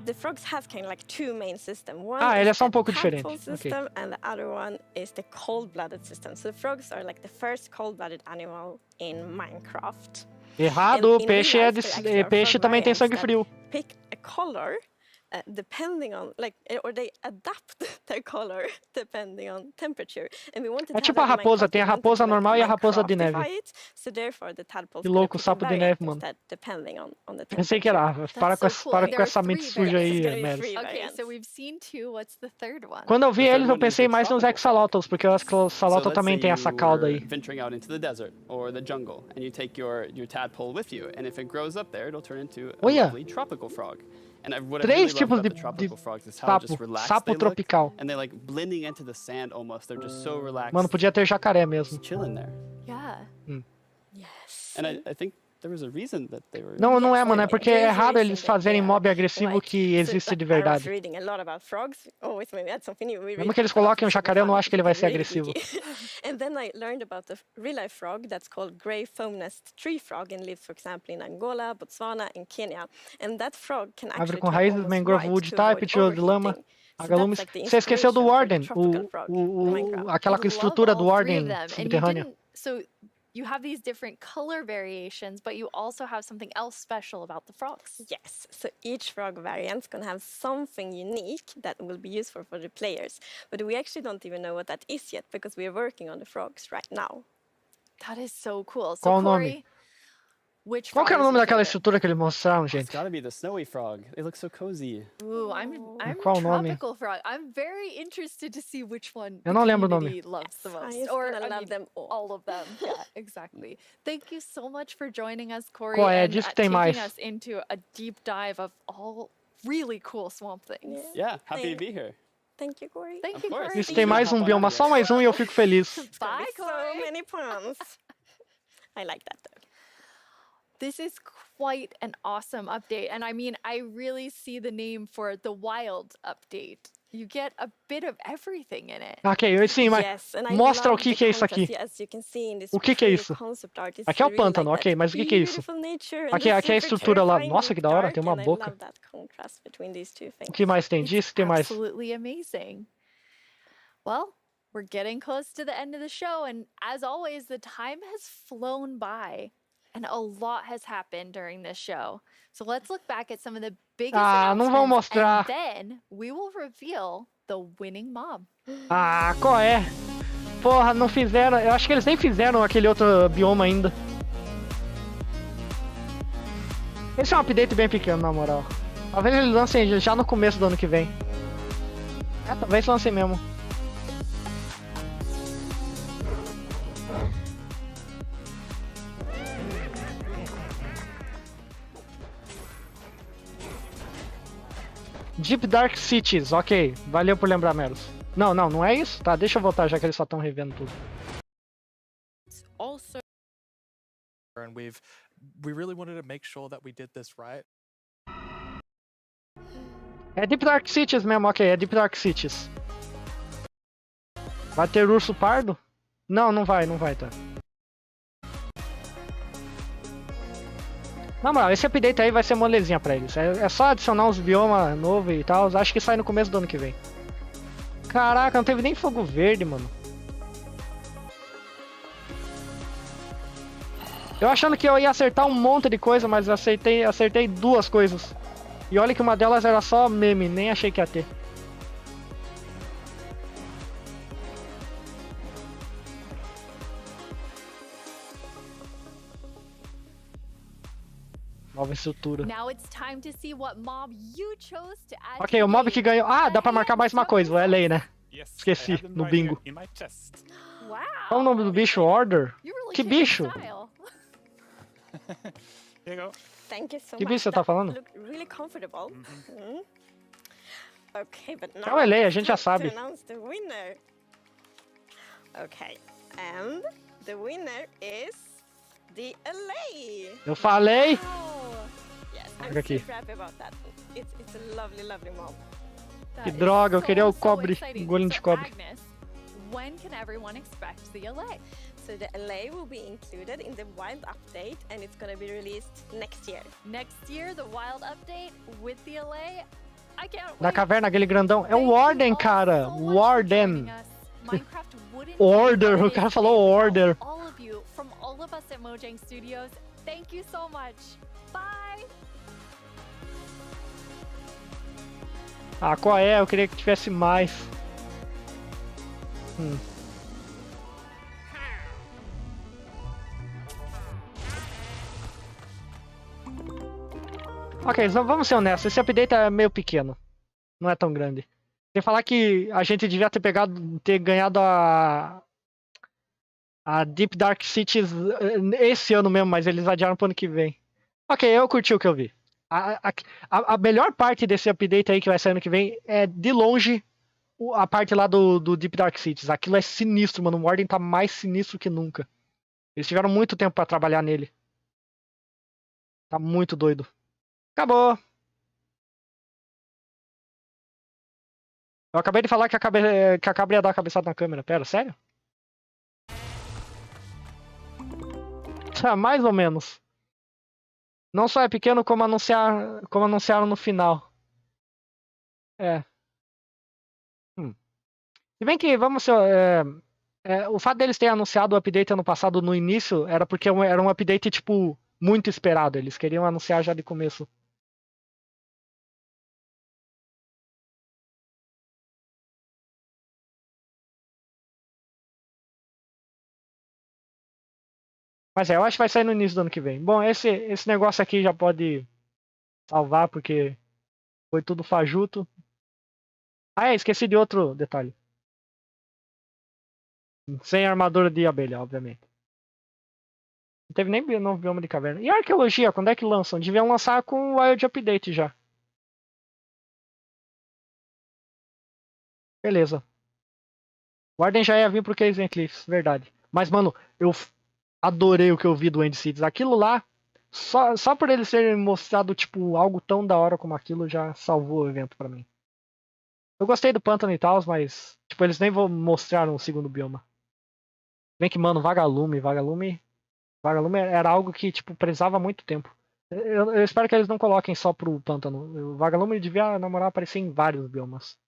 Speaker 21: the frogs have kind of like two main systems. One
Speaker 1: Ah, ele é
Speaker 21: is
Speaker 1: só um
Speaker 21: the
Speaker 1: pouco
Speaker 21: tadpole
Speaker 1: diferente. Ok.
Speaker 21: system, and the other one is the cold-blooded system. So the frogs are like the first cold-blooded animal in Minecraft.
Speaker 1: Errado,
Speaker 21: And in
Speaker 1: peixe
Speaker 21: real
Speaker 1: é
Speaker 21: life,
Speaker 1: de...
Speaker 21: there actually are
Speaker 1: Peixe
Speaker 21: frog
Speaker 1: também tem
Speaker 21: variants
Speaker 1: sangue
Speaker 21: that
Speaker 1: frio.
Speaker 21: Pick a color depending on or they adapt their color depending on temperature. And we wanted
Speaker 1: É
Speaker 21: to
Speaker 1: tipo
Speaker 21: have
Speaker 1: a
Speaker 21: that in
Speaker 1: raposa,
Speaker 21: Minecraft,
Speaker 1: tem a
Speaker 21: we wanted
Speaker 1: raposa
Speaker 21: to, like,
Speaker 1: normal e a raposa de neve.
Speaker 21: Minecraftify it, so therefore the tadpoles
Speaker 1: Que
Speaker 21: gonna
Speaker 1: louco,
Speaker 21: pick a
Speaker 1: sapo de
Speaker 21: variant
Speaker 1: neve, mano.
Speaker 21: instead, depending on the temperature.
Speaker 1: Pensei que era. Para com essa, para
Speaker 2: And
Speaker 1: com
Speaker 2: there are
Speaker 1: essa mente
Speaker 2: three
Speaker 1: suja
Speaker 2: variants.
Speaker 1: aí,
Speaker 21: It's gonna be
Speaker 1: Meros.
Speaker 21: three
Speaker 2: Okay,
Speaker 21: variants.
Speaker 2: so we've seen two. What's the third one?
Speaker 1: Quando eu vi
Speaker 6: The third
Speaker 1: eles, eu
Speaker 6: one is
Speaker 1: pensei
Speaker 6: the
Speaker 1: mais nos
Speaker 6: tropical
Speaker 1: axolotls, porque o axolotl
Speaker 6: So let's
Speaker 1: também
Speaker 6: say
Speaker 1: tem essa
Speaker 6: you
Speaker 1: cauda
Speaker 6: were
Speaker 1: aí.
Speaker 6: venturing out into the desert or the jungle, and you take your tadpole with you, and if it grows up there, it'll turn into a
Speaker 1: Olha.
Speaker 6: lovely tropical frog. And what I really
Speaker 1: Três
Speaker 6: love
Speaker 1: tipos
Speaker 6: about
Speaker 1: de
Speaker 6: the tropical frogs is how just
Speaker 1: sapo.
Speaker 6: relaxed
Speaker 1: Sapo
Speaker 6: they look,
Speaker 1: tropical.
Speaker 6: and they like blending into the sand almost. They're just so relaxed,
Speaker 1: Mano, podia ter jacaré mesmo.
Speaker 6: just chilling there.
Speaker 2: Yeah.
Speaker 21: Yes.
Speaker 6: And I think there was a reason that they were.
Speaker 1: Não, não é,
Speaker 21: Yes,
Speaker 1: mano. É
Speaker 21: and
Speaker 1: porque
Speaker 21: there
Speaker 1: é
Speaker 21: is a
Speaker 1: raro
Speaker 21: reason
Speaker 1: eles
Speaker 21: that
Speaker 1: fazerem
Speaker 21: they
Speaker 1: mob
Speaker 21: are
Speaker 1: agressivo
Speaker 21: like-
Speaker 1: que existe de
Speaker 21: I was
Speaker 1: verdade.
Speaker 21: reading a lot about frogs. Always when we add something new, we read
Speaker 1: Mesmo que eles
Speaker 21: a lot,
Speaker 1: coloquem um
Speaker 21: it's super
Speaker 1: jacaré, eu não
Speaker 21: fun,
Speaker 1: acho que ele vai
Speaker 21: it's
Speaker 1: ser
Speaker 21: really
Speaker 1: agressivo.
Speaker 21: geeky. And then I learned about the real-life frog that's called grey foam-nest tree frog and lives, for example, in Angola, Botswana, and Kenya. And that frog can
Speaker 1: Árvore
Speaker 21: actually
Speaker 1: com
Speaker 21: turn
Speaker 1: raízes,
Speaker 21: almost
Speaker 1: mangrove
Speaker 21: white
Speaker 1: wood
Speaker 21: to
Speaker 1: type,
Speaker 21: avoid
Speaker 1: tijolo de lama,
Speaker 21: overheating. So that's
Speaker 1: agalumes.
Speaker 21: like the
Speaker 1: Você esqueceu do
Speaker 21: inspiration for the
Speaker 1: Warden,
Speaker 21: tropical frog in Minecraft.
Speaker 1: aquela
Speaker 2: I love
Speaker 1: estrutura do
Speaker 2: all three
Speaker 1: Warden
Speaker 2: of them. And you
Speaker 1: subterrânea.
Speaker 2: didn't. So you have these different color variations, but you also have something else special about the frogs.
Speaker 21: Yes, so each frog variant's gonna have something unique that will be useful for the players. But we actually don't even know what that is yet because we are working on the frogs right now.
Speaker 2: That is so cool. So
Speaker 1: Qual o nome?
Speaker 2: Corey, which
Speaker 1: Qual
Speaker 2: frog
Speaker 1: que era o
Speaker 2: is
Speaker 1: nome
Speaker 2: your
Speaker 1: daquela
Speaker 2: favorite?
Speaker 1: estrutura que eles mostraram,
Speaker 6: It's
Speaker 1: gente?
Speaker 6: gotta be the snowy frog. They look so cozy.
Speaker 2: Ooh, I'm
Speaker 1: Qual o nome?
Speaker 2: tropical frog. I'm very interested to see which one
Speaker 1: Eu
Speaker 2: the
Speaker 1: não lembro o nome.
Speaker 2: community loves the most,
Speaker 21: Science
Speaker 2: or
Speaker 21: gonna
Speaker 2: I
Speaker 21: love
Speaker 2: mean,
Speaker 21: them all.
Speaker 2: of them. Yeah, exactly. Thank you so much for joining us, Corey,
Speaker 1: Qual é?
Speaker 2: and
Speaker 1: Diz que tem
Speaker 2: taking
Speaker 1: mais.
Speaker 2: us into a deep dive of all really cool swamp things.
Speaker 6: Yeah, happy to
Speaker 21: Thank-
Speaker 6: be here.
Speaker 21: Thank you, Corey.
Speaker 2: Thank
Speaker 6: Of
Speaker 2: you,
Speaker 6: course.
Speaker 2: Corey.
Speaker 1: Isso tem mais um bioma, só mais um e eu fico feliz.
Speaker 21: It's gonna
Speaker 2: Bye,
Speaker 21: be so
Speaker 2: Corey.
Speaker 21: many puns. I like that though.
Speaker 2: This is quite an awesome update. And I mean, I really see the name for the wild update. You get a bit of everything in it.
Speaker 1: Ok, sim, mas
Speaker 21: Yes, and I
Speaker 1: mostra o
Speaker 21: love
Speaker 1: que
Speaker 21: the
Speaker 1: que é isso aqui.
Speaker 21: contrast. As you can see in this
Speaker 1: O que que é
Speaker 21: pretty
Speaker 1: isso?
Speaker 21: concept art, it's
Speaker 1: Aqui é o
Speaker 21: really
Speaker 1: pântano,
Speaker 21: like
Speaker 1: ok,
Speaker 21: that
Speaker 1: mas o que que é isso?
Speaker 21: beautiful nature and
Speaker 1: Aqui,
Speaker 21: the
Speaker 1: aqui é a
Speaker 21: super
Speaker 1: estrutura lá.
Speaker 21: terrifying
Speaker 1: Nossa, que da hora,
Speaker 21: dark,
Speaker 1: tem uma
Speaker 21: and I
Speaker 1: boca.
Speaker 21: love that contrast between these two things.
Speaker 1: O que mais tem? Diz que tem mais.
Speaker 2: Absolutely amazing. Well, we're getting close to the end of the show, and as always, the time has flown by, and a lot has happened during this show. So let's look back at some of the biggest
Speaker 1: Ah, não vão
Speaker 2: announcements,
Speaker 1: mostrar.
Speaker 2: and then we will reveal the winning mob.
Speaker 1: Ah, qual é? Porra, não fizeram. Eu acho que eles nem fizeram aquele outro bioma ainda. Esse é um update bem pequeno, na moral. Talvez eles lancem já no começo do ano que vem. É, talvez lancem mesmo. Deep Dark Cities, ok. Valeu por lembrar, Meros. Não é isso? Tá, deixa eu voltar já que eles só estão revendo tudo.
Speaker 8: Also
Speaker 24: And we really wanted to make sure that we did this right.
Speaker 1: É Deep Dark Cities mesmo, ok, é Deep Dark Cities. Vai ter urso pardo? Não, não vai, tá. Na moral, esse update aí vai ser molezinha pra eles. É só adicionar uns biomas novos e tal. Acho que sai no começo do ano que vem. Caraca, não teve nem fogo verde, mano. Eu achando que eu ia acertar um monte de coisa, mas acertei 2 coisas. E olha que uma delas era só meme, nem achei que ia ter. Nova estrutura. Ok, o mob que ganhou. Ah, dá pra marcar mais uma coisa, é lei, né? Esqueci, no bingo. Qual o nome do bicho? Order? Que bicho?
Speaker 21: Thank you so
Speaker 1: Que
Speaker 21: much.
Speaker 1: bicho você tá falando?
Speaker 21: Look really comfortable. Okay, but now
Speaker 1: É o Elei, a gente já sabe.
Speaker 21: to announce the winner. Okay, and the winner is the LA.
Speaker 1: Eu falei.
Speaker 21: Yes,
Speaker 1: Olha
Speaker 21: I'm
Speaker 1: aqui.
Speaker 21: super happy about that. It's a lovely, lovely mob.
Speaker 1: Que droga, eu queria o cobre, o golinho de cobre.
Speaker 2: When can everyone expect the LA?
Speaker 21: So the LA will be included in the Wild update, and it's gonna be released next year.
Speaker 2: Next year, the Wild update with the LA. I can't
Speaker 1: Da
Speaker 2: wait.
Speaker 1: caverna, aquele grandão. É o Warden, cara. Warden. Order, o cara falou Order.
Speaker 2: All of you, from all of us at Mojang Studios, thank you so much. Bye.
Speaker 1: Ah, qual é? Eu queria que tivesse mais. Ok, então vamos ser honestos. Esse update é meio pequeno. Não é tão grande. Sem falar que a gente devia ter ganhado a Deep Dark Cities esse ano mesmo, mas eles adiaram pro ano que vem. Ok, eu curti o que eu vi. A melhor parte desse update aí que vai sair ano que vem é, de longe, a parte lá do Deep Dark Cities. Aquilo é sinistro, mano. O Warden tá mais sinistro que nunca. Eles tiveram muito tempo pra trabalhar nele. Tá muito doido. Acabou. Eu acabei de falar que a cabra ia dar uma cabeçada na câmera. Pera, sério? Mais ou menos. Não só é pequeno, como anunciaram no final. É. Se bem que, vamos ser... o fato deles terem anunciado o update ano passado no início era porque era um update, tipo, muito esperado. Eles queriam anunciar já de começo. Mas eu acho que vai sair no início do ano que vem. Bom, esse negócio aqui já pode salvar, porque foi tudo fajuto. Ah, esqueci de outro detalhe. Sem armadura de abelha, obviamente. Não teve nem novo bioma de caverna. E a arqueologia, quando é que lançam? Deviam lançar com o Wild Update já. Beleza. O Warden já ia vir pro Caves and Cliffs, verdade. Mas, mano, eu adorei o que eu vi do End Cities. Aquilo lá, só por eles terem mostrado, tipo, algo tão da hora como aquilo, já salvou o evento pra mim. Eu gostei do pântano e tal, mas, tipo, eles nem mostraram o segundo bioma. Bem que, mano, Vagalume era algo que, tipo, precisava muito tempo. Eu espero que eles não coloquem só pro pântano. O Vagalume devia, na moral, aparecer em vários biomas.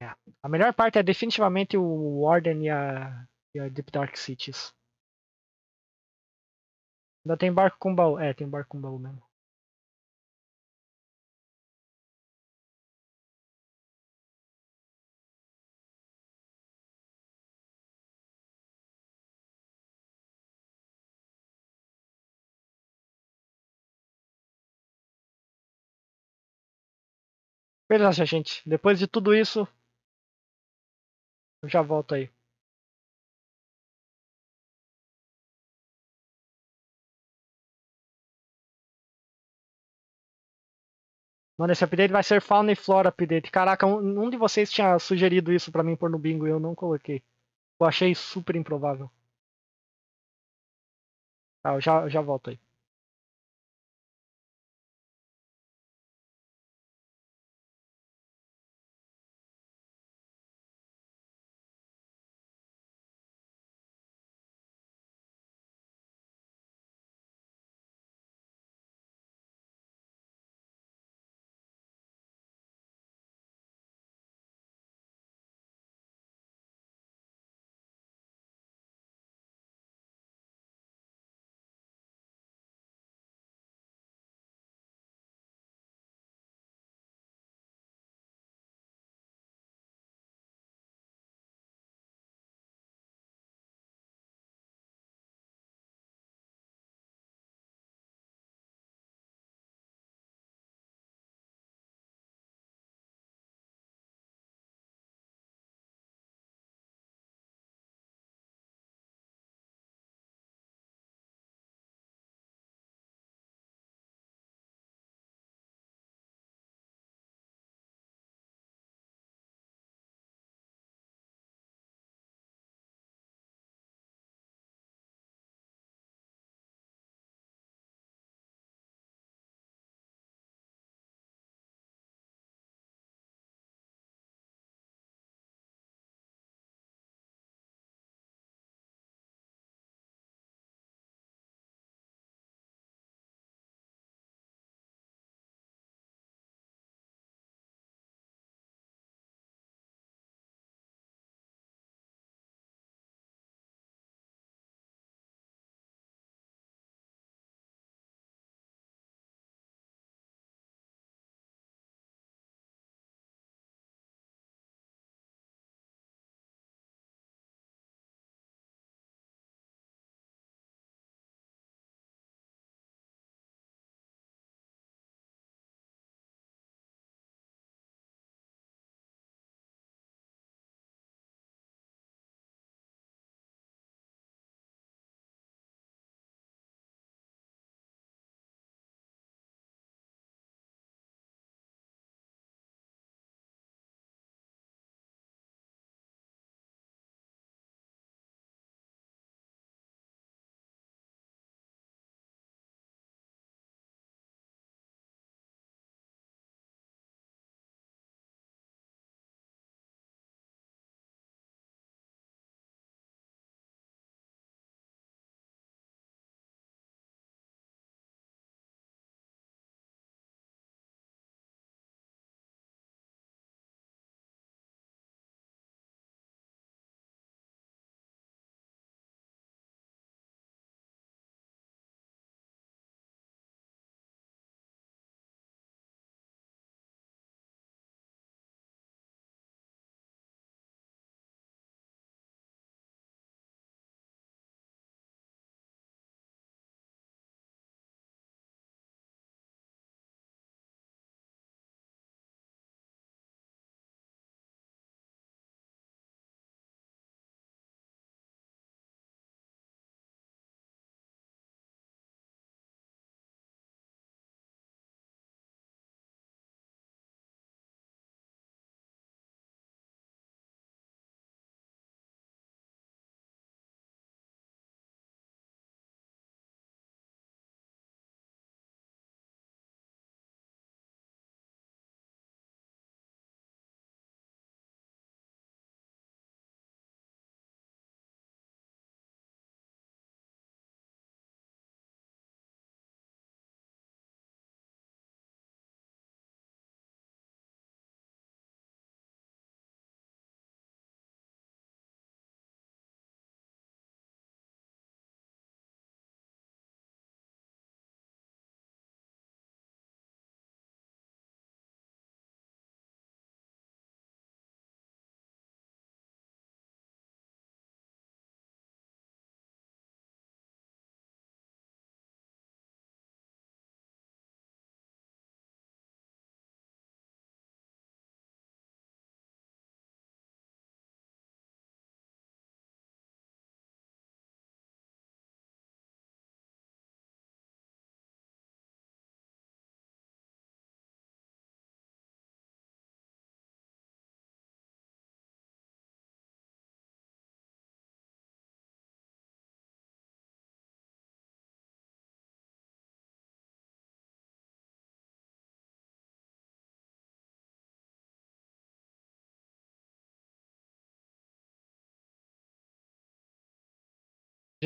Speaker 1: É. A melhor parte é definitivamente o Warden e a Deep Dark Cities. Ainda tem barco com baú. É, tem barco com baú mesmo. Beleza, gente. Depois de tudo isso, eu já volto aí. Mano, esse update vai ser Fauna e Flora update. Caraca, um de vocês tinha sugerido isso pra mim pôr no bingo e eu não coloquei. Eu achei super improvável. Tá, eu já volto aí.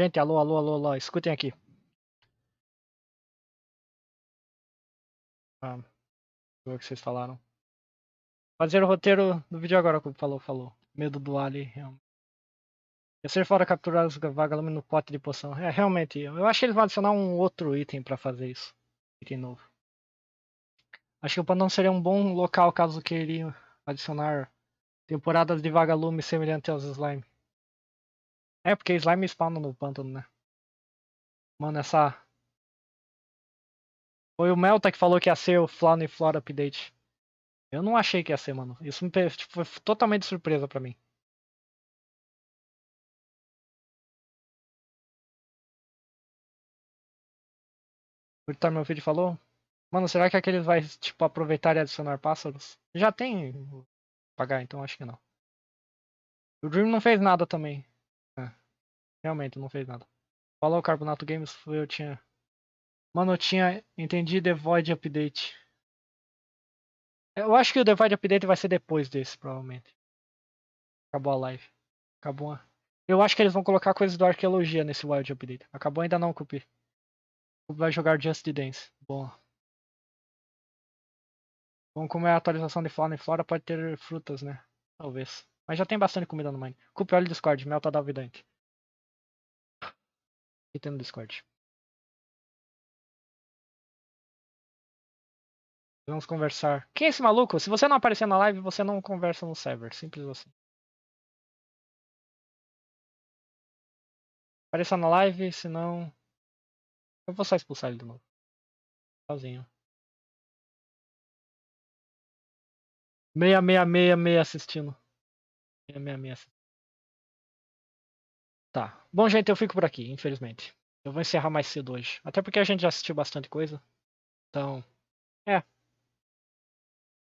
Speaker 1: Gente, alô, alô, alô, alô, escutem aqui. O que vocês falaram. Fazer o roteiro do vídeo agora, como falou. Medo do Ali, realmente. Ser fora capturar os vagalumes no pote de poção. É, realmente, eu acho que eles vão adicionar um outro item pra fazer isso. Item novo. Acho que o Pandão seria um bom local caso queriam adicionar temporadas de vagalumes semelhantes aos slime. É, porque slime spawna no pântano, né? Mano, essa... Foi o Melta que falou que ia ser o Fauna e Flora Update. Eu não achei que ia ser, mano. Isso foi totalmente surpresa pra mim. O Vitor, meu filho, falou... Mano, será que aqueles vai, tipo, aproveitar e adicionar pássaros? Já tem pagar, então acho que não. O Dream não fez nada também. É, realmente não fez nada. Falou, Carbonato Games, eu tinha... Mano, eu tinha entendido The Void Update. Eu acho que o The Void Update vai ser depois desse, provavelmente. Acabou a live. Acabou. Eu acho que eles vão colocar coisas do Arqueologia nesse Wild Update. Acabou ainda não, Cupi. Vai jogar Just Dance. Boa. Bom, como é a atualização de fauna e flora, pode ter frutas, né? Talvez. Mas já tem bastante comida no Mine. Cupi, olha o Discord. Melta da Vidante. E tem no Discord. Vamos conversar. Quem é esse maluco? Se você não aparecer na live, você não conversa no server. Simples assim. Apareça na live, senão... Eu vou só expulsar ele de novo. Sozinho. 666 assistindo. 666 assistindo. Tá. Bom, gente, eu fico por aqui, infelizmente. Eu vou encerrar mais cedo hoje. Até porque a gente já assistiu bastante coisa. Então... É.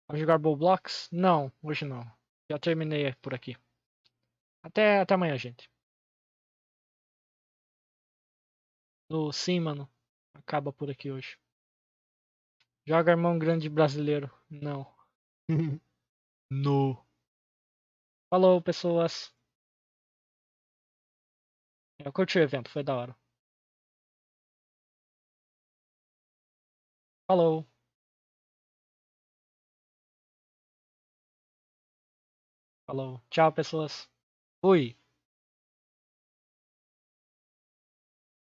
Speaker 1: Vamos jogar Roblox? Não, hoje não. Já terminei por aqui. Até amanhã, gente. Sim, mano. Acaba por aqui hoje. Joga Irmão Grande Brasileiro. Não. No. Falou, pessoas. Eu curti o evento, foi da hora. Falou. Falou. Tchau, pessoas. Fui.